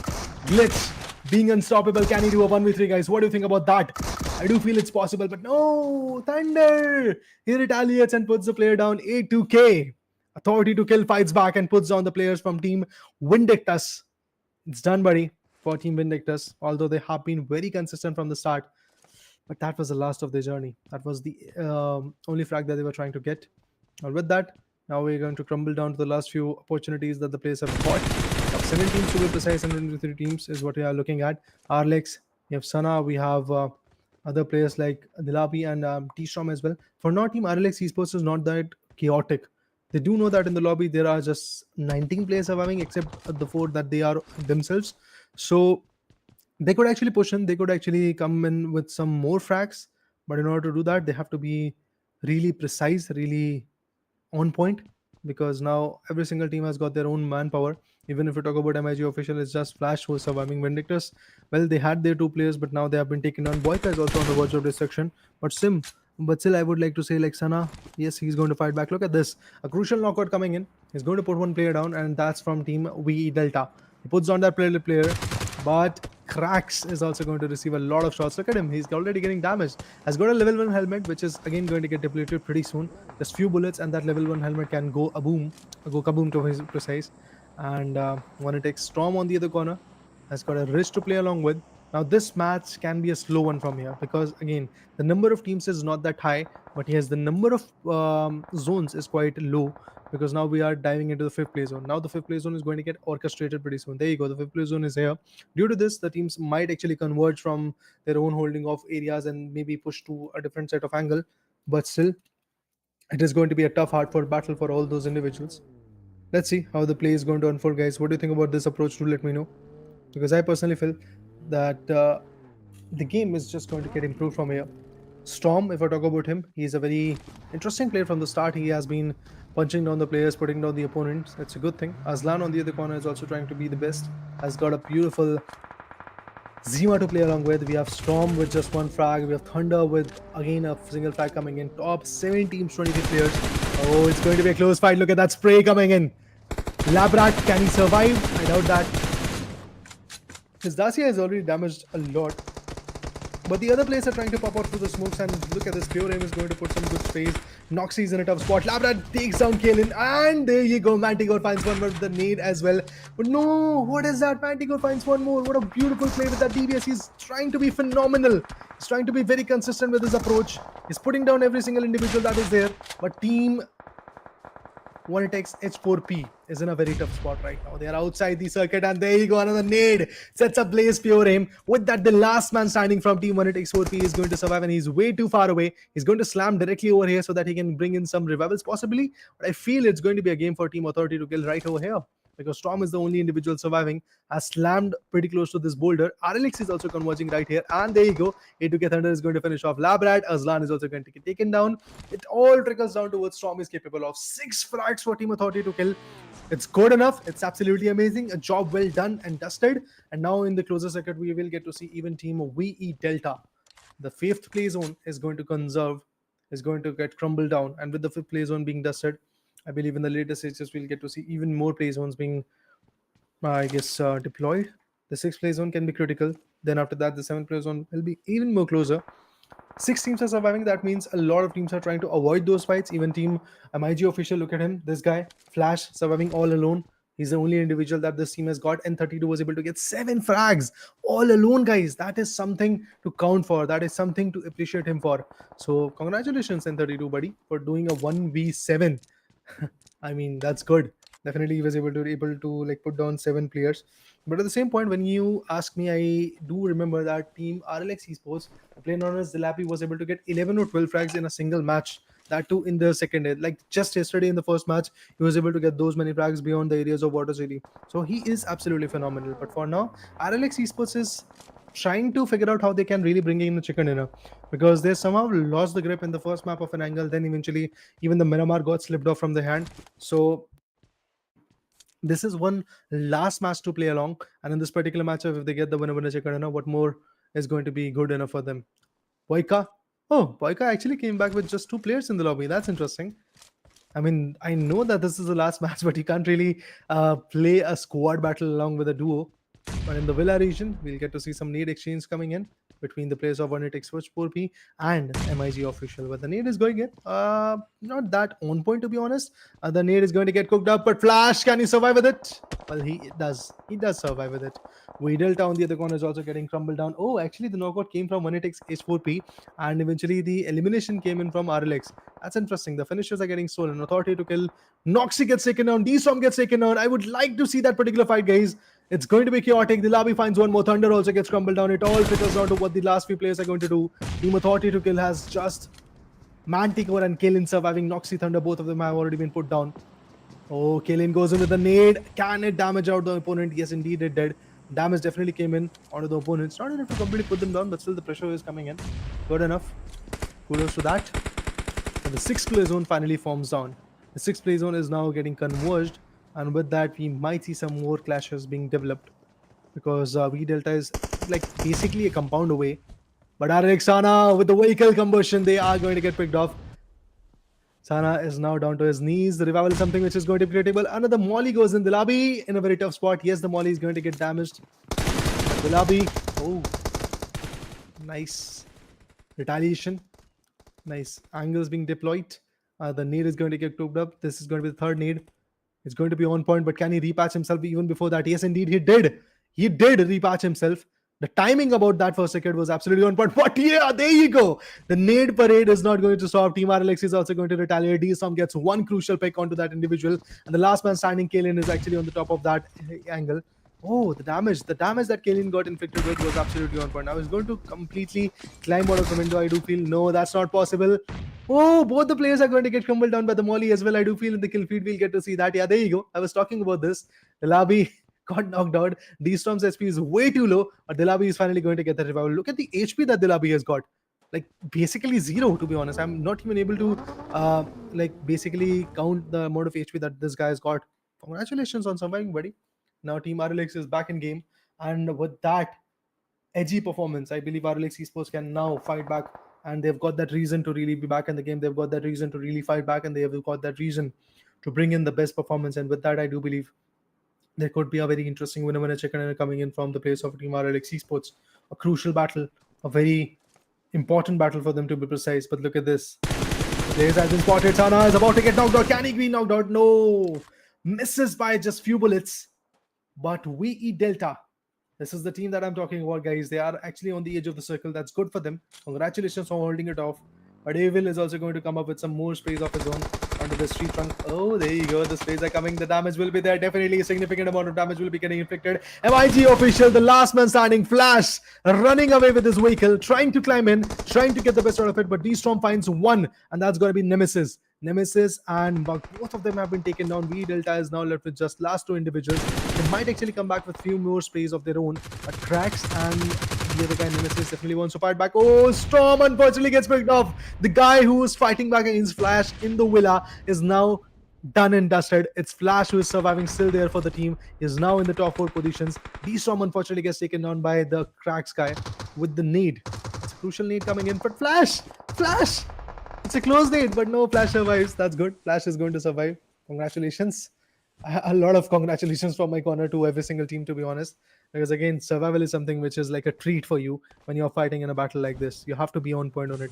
Speaker 5: Glitch being unstoppable. Can he do a 1v3, guys? What do you think about that? I do feel it's possible, but no. Thunder. He retaliates and puts the player down. 8-2K. Authority to Kill fights back and puts down the players from Team Vindictus. It's done, buddy, for Team Vindictus. Although they have been very consistent from the start. But that was the last of their journey. That was the only flag that they were trying to get. And with that, now we're going to crumble down to the last few opportunities that the players have got. Of 7 teams to be precise, and 23 teams is what we are looking at. Arlex, we have Sana, we have other players like Dilapi and T-Storm as well. For now, Team Arlex Esports is not that chaotic. They do know that in the lobby there are just 19 players surviving, except the 4 that they are themselves. So they could actually push in, they could actually come in with some more frags, but in order to do that, they have to be really precise, really on point, because now every single team has got their own manpower. Even if we talk about MIG official, it's just Flash who is surviving. Vindictus, well, they had their 2 players, but now they have been taken on. Boyka is also on the verge of destruction, but still I would like to say, like Sana, yes, he's going to fight back. Look at this, a crucial knockout coming in. He's going to put one player down, and that's from Team VE Delta. He puts down that player, but Cracks is also going to receive a lot of shots. Look at him, he's already getting damaged. Has got a level 1 helmet, which is again going to get depleted pretty soon. Just few bullets and that level 1 helmet can go kaboom to his precise. And when it takes Storm on the other corner, has got a Rich to play along with. Now this match can be a slow one from here, because again, the number of teams is not that high, but yes, the number of zones is quite low, because now we are diving into the 5th play zone. Now the 5th play zone is going to get orchestrated pretty soon. There you go, the 5th play zone is here. Due to this, the teams might actually converge from their own holding of areas and maybe push to a different set of angle, but still, it is going to be a tough, hard-fought battle for all those individuals. Let's see how the play is going to unfold, guys. What do you think about this approach? Do let me know, because I personally feel that the game is just going to get improved from here. Storm, if I talk about him, he's a very interesting player from the start. He has been punching down the players, putting down the opponents. That's a good thing. Aslan on the other corner is also trying to be the best. Has got a beautiful Zima to play along with. We have Storm with just 1 frag. We have Thunder with again a single frag coming in. Top 7 teams, 23 players. Oh, it's going to be a close fight. Look at that spray coming in. Labrat, can he survive? I doubt that. His Dacia is already damaged a lot. But the other players are trying to pop out through the smokes, and look at this. Pure Aim is going to put some good space. Noxy is in a tough spot. Labrat takes down Kalen, and there you go. Manticore finds one with the nade as well. But no, what is that? Manticore finds one more. What a beautiful play with that DBS. He's trying to be phenomenal. He's trying to be very consistent with his approach. He's putting down every single individual that is there. But Team One takes H4P is in a very tough spot right now. They are outside the circuit, and there you go, another nade sets up Blaze Pure Aim. With that, the last man standing from Team One takes 4P is going to survive, and he's way too far away. He's going to slam directly over here so that he can bring in some revivals possibly. But I feel it's going to be a game for Team Authority to kill right over here, because Storm is the only individual surviving, has slammed pretty close to this boulder. RLX is also converging right here, and there you go. A2K Thunder is going to finish off Labrat. Azlan is also going to get taken down. It all trickles down to what Storm is capable of. 6 frags for Team Authority to kill. It's good enough. It's absolutely amazing. A job well done and dusted. And now in the closer circuit, we will get to see even Team VE Delta. The 5th play zone is going to conserve, is going to get crumbled down. And with the 5th play zone being dusted, I believe in the later stages we'll get to see even more play zones being, deployed. The 6th play zone can be critical. Then after that, the 7th play zone will be even more closer. 6 teams are surviving. That means a lot of teams are trying to avoid those fights. Even Team MIG official, look at him. This guy, Flash, surviving all alone. He's the only individual that this team has got, and 32 was able to get 7 frags all alone, guys. That is something to count for. That is something to appreciate him for. So congratulations, N32, buddy, for doing a 1v7. I mean, that's good. Definitely he was able to like put down 7 players. But at the same point, when you ask me, I do remember that Team RLX Esports, the player known as Dilapi, was able to get 11 or 12 frags in a single match. That too in the second day. Like just yesterday in the first match, he was able to get those many frags beyond the areas of Water City. So he is absolutely phenomenal. But for now, RLX Esports is trying to figure out how they can really bring in the chicken dinner, because they somehow lost the grip in the first map of an angle. Then eventually even the Miramar got slipped off from the hand. So this is one last match to play along, and in this particular matchup, if they get the winner chicken dinner, what more is going to be good enough for them? Boyka. Oh, Boyka actually came back with just 2 players in the lobby. That's interesting. I mean, I know that this is the last match, but you can't really play a squad battle along with a duo. But in the Villa region, we'll get to see some nade exchange coming in between the players of 1x4P and MIG official. But the nade is going in. Not that on point, to be honest. The nade is going to get cooked up, but Flash, can he survive with it? Well, he does. He does survive with it. Delta on the other corner is also getting crumbled down. Oh, actually, the knockout came from 1x4P, and eventually the elimination came in from RLX. That's interesting. The finishers are getting stolen. Authority to kill. Noxy gets taken down. D-Storm gets taken down. I would like to see that particular fight, guys. It's going to be chaotic. The lobby finds one more. Thunder also gets crumbled down. It all trickles down to what the last few players are going to do. Team Authority to kill has just Manticore and Kalen surviving. Noxy, Thunder, both of them have already been put down. Oh, Kalen goes in with the nade. Can it damage out the opponent? Yes, indeed it did. Damage definitely came in onto the opponents. Not enough to completely put them down, but still the pressure is coming in. Good enough. Kudos to that. And the 6th play zone finally forms down. The 6th play zone is now getting converged, and with that we might see some more clashes being developed, because V Delta is like basically a compound away. But RX Sana with the vehicle combustion, they are going to get picked off. Sana is now down to his knees. The revival is something which is going to be critical. Another molly goes in. The lobby in a very tough spot. Yes, the molly is going to get damaged. The lobby. Oh, nice retaliation. Nice angles being deployed. The nade is going to get cooked up. This is going to be the 3rd nade. It's going to be on point, but can he repatch himself even before that? Yes, indeed, he did. He did repatch himself. The timing about that first second was absolutely on point. But yeah, there you go. The nade parade is not going to stop. Team RLX is also going to retaliate. D-Storm gets one crucial pick onto that individual. And the last man standing, Kalen, is actually on the top of that angle. Oh, the damage that Kalen got inflicted with was absolutely on point. Now he's going to completely climb out of the window. I do feel no, that's not possible. Oh, both the players are going to get crumbled down by the molly as well. I do feel in the kill feed we'll get to see that. Yeah, there you go. I was talking about this. The lobby got knocked out. D-Storm's SP is way too low, but Dilabi is finally going to get the revival. Look at the HP that Dilabi has got. Like basically 0, to be honest. I'm not even able to basically count the amount of HP that this guy has got. Congratulations on surviving, buddy. Now Team RLX is back in game, and with that edgy performance, I believe RLX Esports can now fight back and they've got that reason to really be back in the game. They've got that reason to really fight back, and they've got that reason to bring in the best performance. And with that, I do believe there could be a very interesting winner chicken dinner coming in from the place of Team RLX Esports. A crucial battle, a very important battle for them to be precise. But look at this. The players has been spotted. Sana is about to get knocked out. Can he be knocked out? No. Misses by just few bullets. But VE Delta, this is the team that I'm talking about, guys. They are actually on the edge of the circle. That's good for them. Congratulations for holding it off. But Evil is also going to come up with some more sprays of his own onto the street front. Oh, there you go. The sprays are coming. The damage will be there. Definitely a significant amount of damage will be getting inflicted. MIG official, the last man standing, Flash, running away with his vehicle, trying to climb in, trying to get the best out of it. But D-Storm finds one, and that's going to be Nemesis. Nemesis and Bug, both of them have been taken down. V Delta is now left with just last two individuals. They might actually come back with few more sprays of their own. But Cracks and the other guy Nemesis definitely wants to fight back. Oh, Storm unfortunately gets picked off. The guy who was fighting back against Flash in the villa is now done and dusted. It's Flash who is surviving still there for the team. Is now in the top 4 positions. D-Storm unfortunately gets taken down by the Cracks guy with the nade. It's a crucial nade coming in, but Flash! It's a close nade, but no, Flash survives. That's good. Flash is going to survive. Congratulations. A lot of congratulations from my corner to every single team, to be honest. Because again, survival is something which is like a treat for you when you're fighting in a battle like this. You have to be on point on it.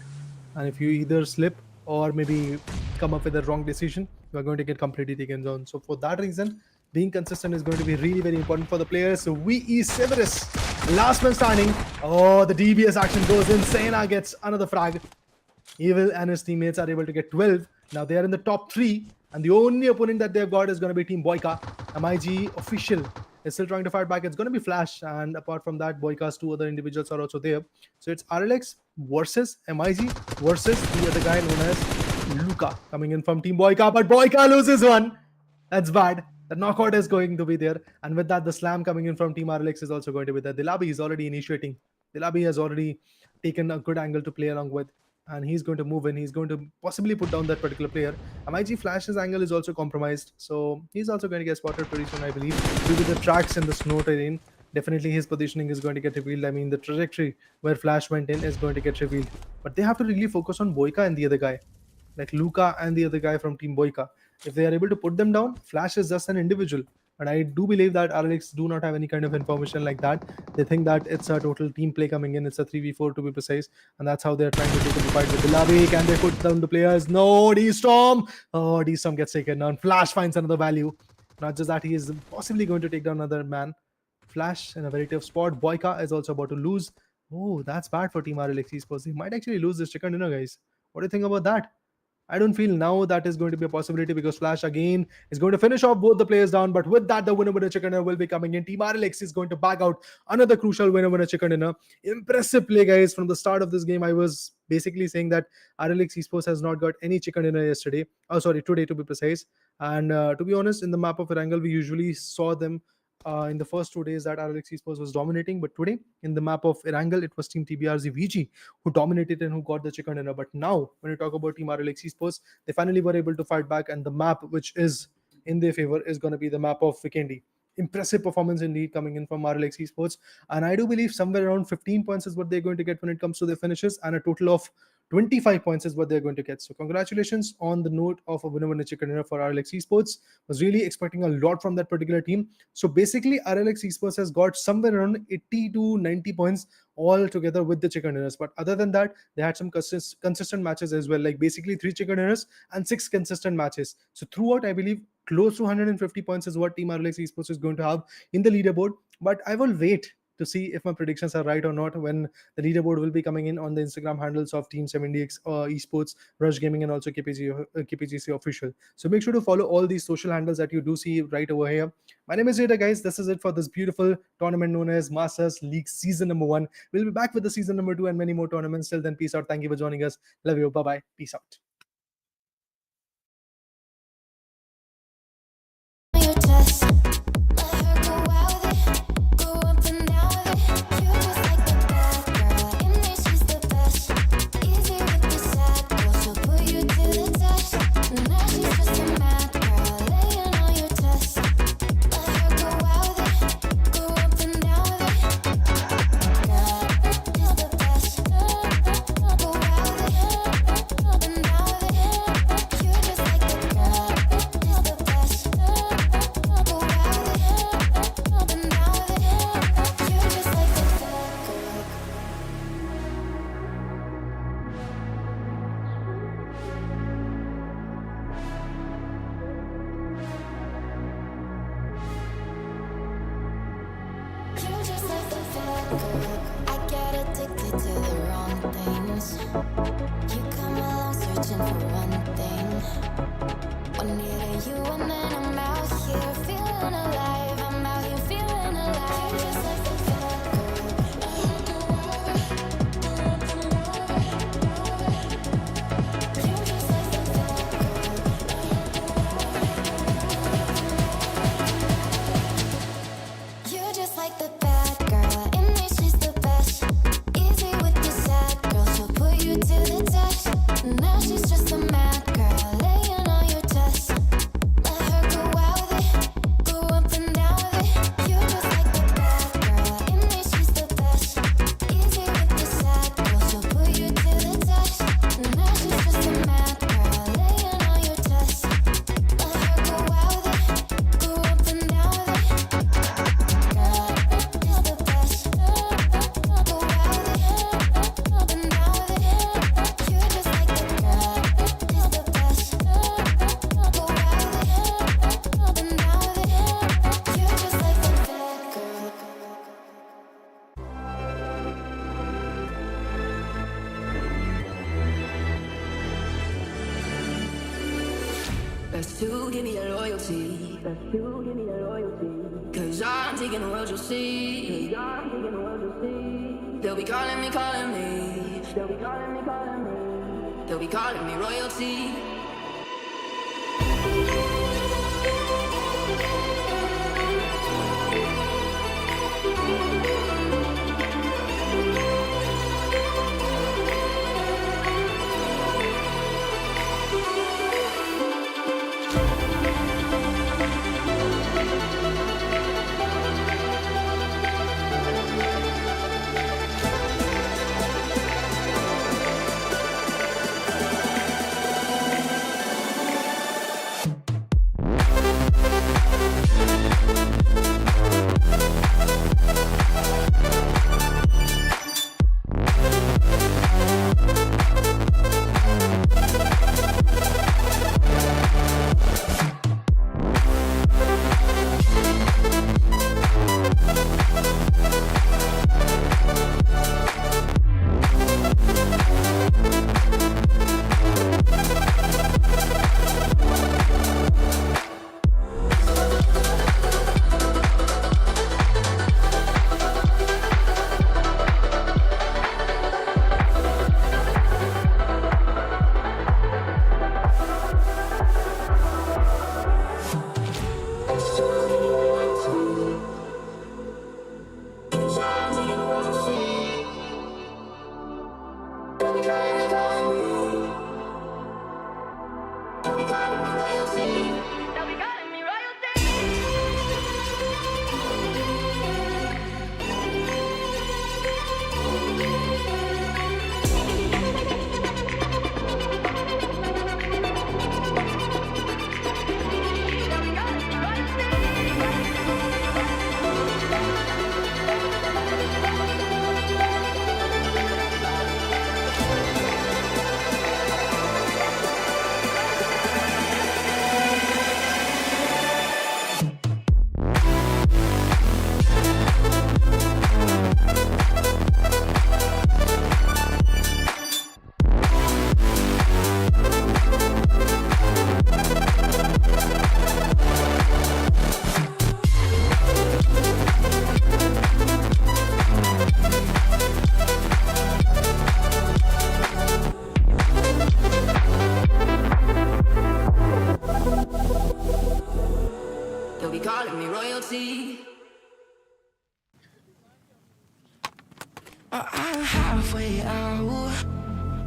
Speaker 5: And if you either slip or maybe come up with a wrong decision, you are going to get completely taken down. So for that reason, being consistent is going to be really very important for the players. So VE Severus, last man standing. Oh, the DBS action goes in. Sena gets another frag. Evil and his teammates are able to get 12. Now they are in the top 3, and the only opponent that they've got is going to be Team Boyka. MIG official is still trying to fight back. It's going to be Flash, and apart from that, Boyka's 2 other individuals are also there. So it's RLX versus MIG versus the other guy known as Luca coming in from Team Boyka. But Boyka loses one. That's bad. The knockout is going to be there. And with that, the slam coming in from Team RLX is also going to be there. Dilabi is already initiating. Dilabi has already taken a good angle to play along with. And he's going to move in. He's going to possibly put down that particular player. MIG Flash's angle is also compromised. So he's also going to get spotted pretty soon, I believe. Due to the tracks in the snow terrain, definitely his positioning is going to get revealed. I mean, the trajectory where Flash went in is going to get revealed. But they have to really focus on Boyka and the other guy. Like Luca and the other guy from Team Boyka. If they are able to put them down, Flash is just an individual. And I do believe that RLX do not have any kind of information like that. They think that it's a total team play coming in. It's a 3v4 to be precise. And that's how they're trying to take the fight with Dilabi. Can they put down the players? No, D-Storm. Oh, D-Storm gets taken down. Flash finds another value. Not just that, he is possibly going to take down another man. Flash in a very tough spot. Boyka is also about to lose. Oh, that's bad for Team RLX Esports. They might actually lose this chicken dinner, guys. What do you think about that? I don't feel now that is going to be a possibility because Flash again is going to finish off both the players down. But with that, the winner chicken dinner will be coming in. Team RLX is going to bag out another crucial winner chicken dinner. Impressive play, guys. From the start of this game, I was basically saying that RLX Esports has not got any chicken dinner yesterday. Oh, sorry, today to be precise. And to be honest, in the map of Erangel, we usually saw them in the first 2 days that RLX Esports was dominating, but today in the map of Erangel, it was Team TBRZ VG who dominated and who got the chicken dinner. But now, when you talk about Team RLX Esports, they finally were able to fight back, and the map which is in their favor is going to be the map of Vikendi. Impressive performance indeed coming in from RLX Esports, and I do believe somewhere around 15 points is what they're going to get when it comes to their finishes, and a total of 25 points is what they're going to get. So congratulations on the note of a winner chicken dinner for RLX Esports. Was really expecting a lot from that particular team. So basically RLX Esports has got somewhere around 80 to 90 points all together with the chicken dinners. But other than that, they had some consistent matches as well, like basically 3 chicken dinners and 6 consistent matches. So throughout, I believe close to 150 points is what Team RLX Esports is going to have in the leaderboard. But I will wait to see if my predictions are right or not when the leaderboard will be coming in on the Instagram handles of Team 70X Esports, Rush Gaming, and also KPGC official. So make sure to follow all these social handles that you do see right over here. My name is Rita, guys. This is it for this beautiful tournament known as Masters League Season number 1. We'll be back with the season number 2 and many more tournaments. Till then, peace out. Thank you for joining us. Love you. Bye-bye. Peace out.
Speaker 3: Your chest, let her go out with it, go up and down with it. You just like the bad girl, in there she's the best. Easy with the sad girl, she'll put you to the test. Now she's just a mad girl, laying on your chest. Let her go out with it, go up and down with it. Girl, she's the best. Go out girl. I get addicted to the wrong things. You come along searching for one thing. One near you and then I'm out here feeling alive. I'm out here feeling alive. You're just like the bad girl. You're just like the bad girl. You're just like the bad girl. In me, she's the best. Easy with the sad girl. She'll put you to the test. Now she's just a mad girl. Laying on your chest. Let her go out with it. Go up and down with it. You're just like the bad girl. In me, she's the best. Easy with the sad girl. She'll put you to the test. Now she's just a mad girl. Laying on your chest. Let her go out with it. Go up and down with it.
Speaker 4: Best to give me your loyalty. Best to give me your loyalty. Cause I'm taking the world, you'll see. Cause I'm taking the world, you'll see. They'll be calling me, calling me. They'll be calling me, calling me. They'll be calling me royalty. They'll be calling me royalty.
Speaker 2: I'm halfway out,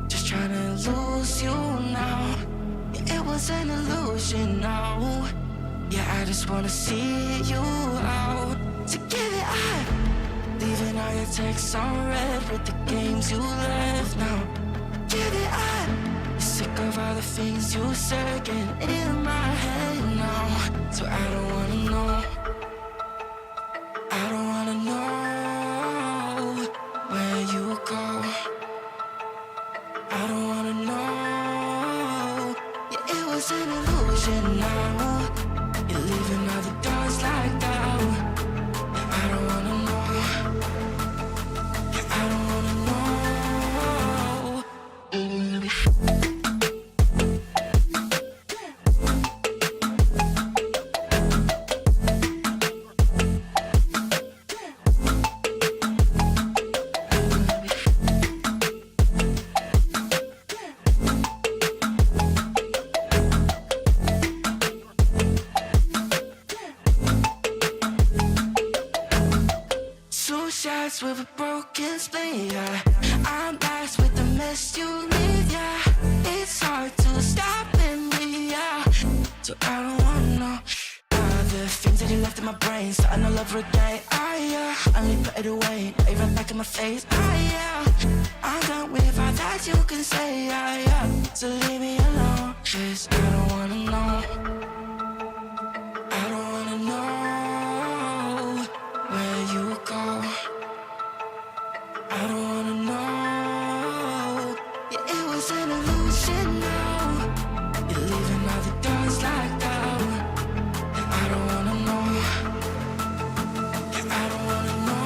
Speaker 2: just trying to lose you now. Yeah, it was an illusion now. Yeah, I just wanna see you out. So give it up, leaving all your texts on red with the games you left now. Give it up, sick of all the things you said getting in my head now. So I don't wanna know, I don't wanna know where you go. I don't wanna know. Yeah, it was an illusion now. You're leaving all the doors like that. Yeah, I don't wanna know.
Speaker 1: fixed with a broken spleen, yeah. I'm blessed with the mess you leave, yeah. It's hard to stop and breathe, yeah. So I don't wanna know the things that you left in my brain, starting all over again, yeah. I only put it away, now you run back in my face, yeah. I'm done with all that you can say, yeah. So leave me alone, 'cause I don't wanna know. I don't wanna know where you go. I don't wanna know. Yeah, it was an illusion now. You're leaving all the doors locked out. Yeah, I don't wanna know. Yeah, I don't wanna know.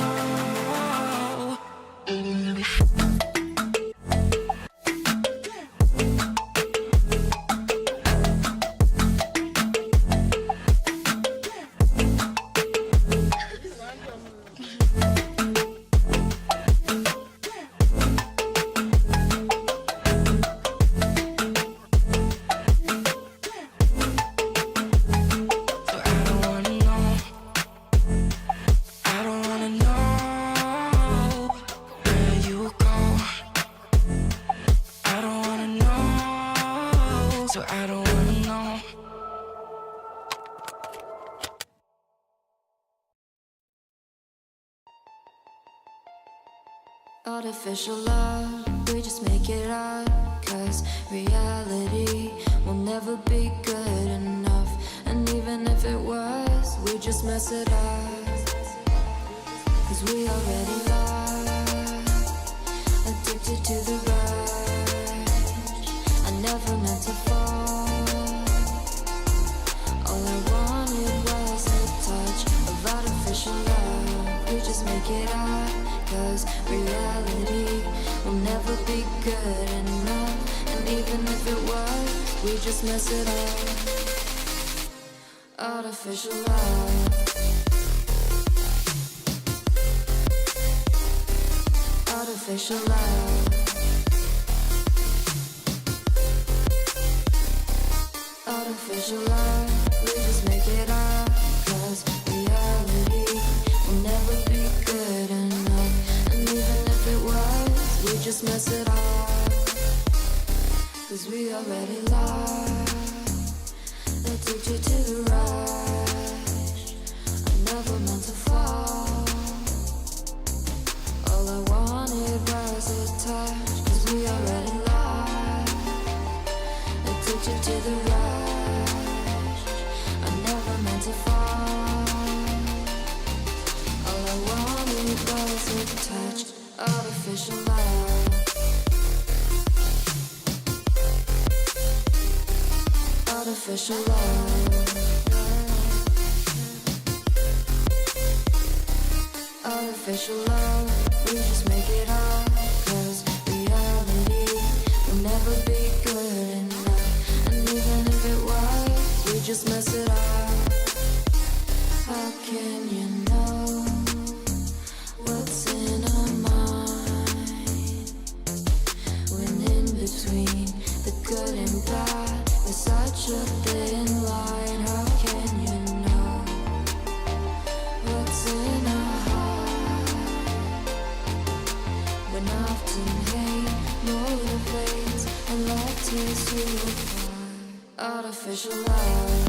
Speaker 1: So I don't wanna know.
Speaker 4: Artificial love, we just make it up, 'cause reality will never be good enough. And even if it was, we just mess it up, 'cause we already lost, addicted to the rush. I never meant to fall. All I wanted was a touch of artificial love. We just make it up, 'cause reality will never be good enough. And even if it was, we just mess it up. Artificial love. Artificial love. Artificial love. We just make it up, 'cause reality will never be good enough. And even if it was, we just mess it up, 'cause we already lost, addicted to the rush. I never meant to fall. All I wanted was a touch, 'cause we already lost, addicted to the rush. I never meant to fall. All I wanted was a touch, artificial love. Artificial love. Artificial love. We just make it up, 'cause reality will never be good enough. And even if it was, we just mess it up. How can you know what's in our mind, when in between the good and bad there's such a thin line? How can you know what's in our heart, when often hate motivates and love tears you apart? Artificial love.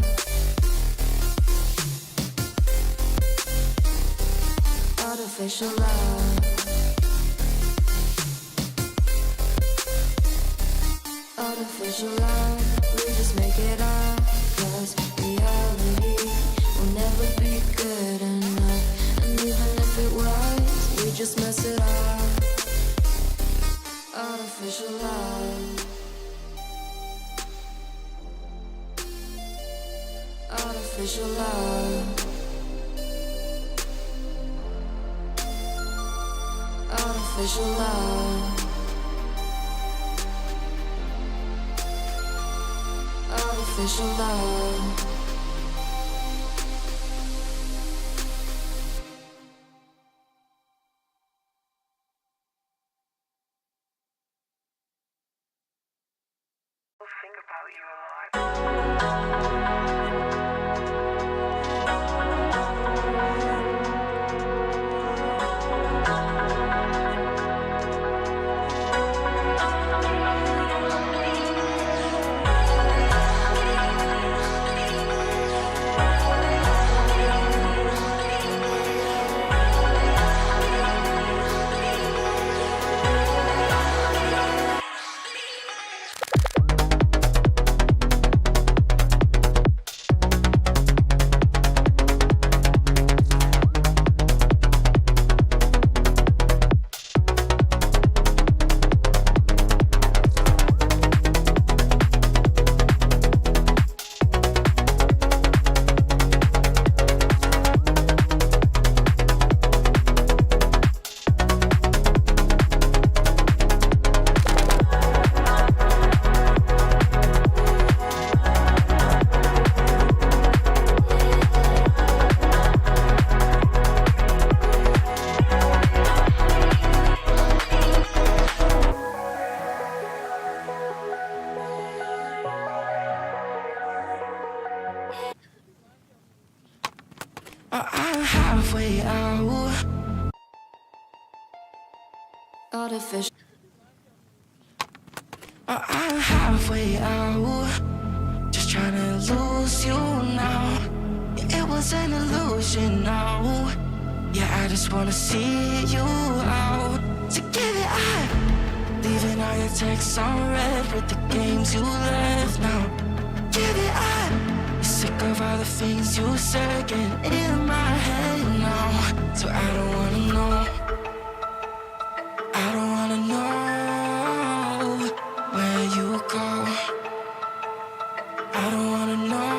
Speaker 4: Artificial love. Artificial love. We just make it up, 'cause reality will never be good enough. And even if it was, we just mess it up. Artificial love. Artificial love. Artificial love. Artificial love. halfway out. Artificial. I'm halfway out. Just trying to lose you now. Yeah, it was an illusion now. Yeah, I just wanna see you out. So give it up. Leaving all your texts on red with the games you left now. Give it up. You're sick of all the things you said getting in my head now. So I don't wanna know. I don't wanna know where you go. I don't wanna know.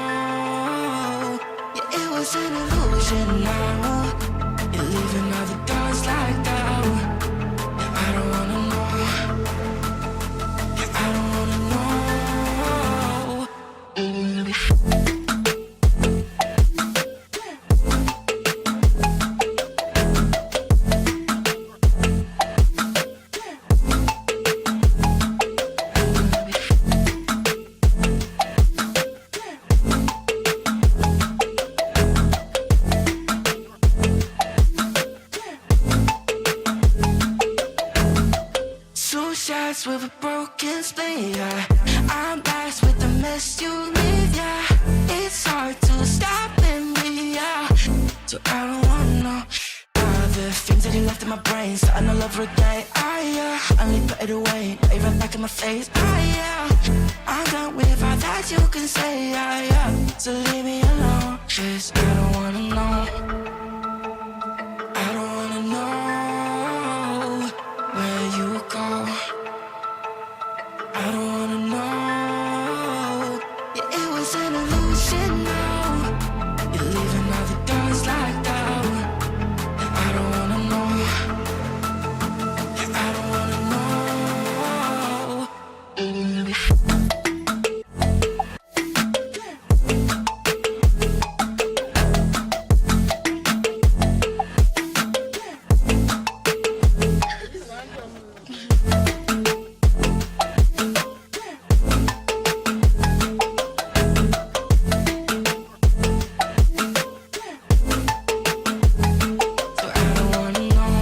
Speaker 4: Yeah, it was an illusion now. You're leaving all the doors like that. Yeah, I don't wanna know. Yeah, I don't wanna know. Two shots with a broken spleen, yeah. I'm blessed with the mess you leave, yeah. It's hard to stop and breathe, yeah. So I don't wanna know all the things that you left in my brain, starting all over again. Yeah. Only put it away, now you're right back in my face. Yeah. I'm done with all that you can say, yeah. So leave me alone, 'cause I don't wanna know. I don't wanna know where you go. I don't wanna know. Yeah, it was an illusion now. You're leaving all the doors like that. Yeah, I don't wanna know. Yeah, I don't wanna know. So I don't wanna know.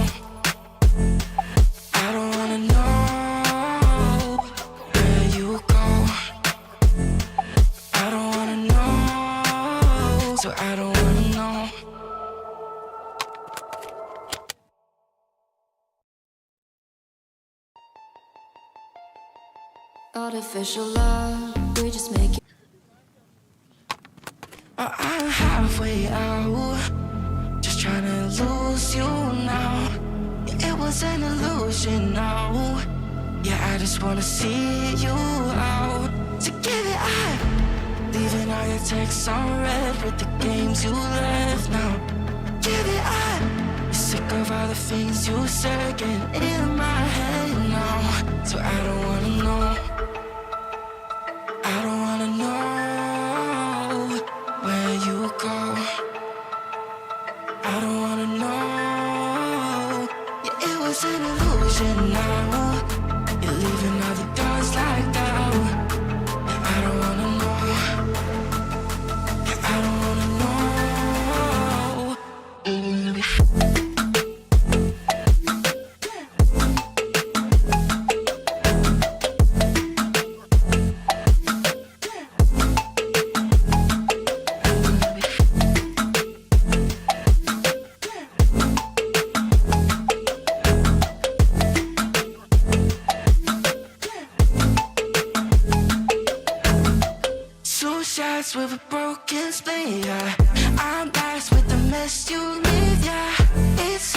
Speaker 4: I don't wanna know where you go. I don't wanna know. So I don't wanna know. Artificial love, we just make it. I'm halfway out. Just trying to lose you now. Yeah, it was an illusion now. Yeah, I just wanna see you out. So give it up. Leaving all your texts on red with the games you left now. Give it up. You're sick of all the things you said getting in my head now. So I don't wanna know. I don't wanna know where you go. I don't wanna know. Yeah, it was an illusion now. You're leaving all the doors like that. Yeah, I don't wanna know. Yeah, I don't wanna know. Two shots with a broken spleen, yeah. I'm blessed with the mess you leave, yeah. It's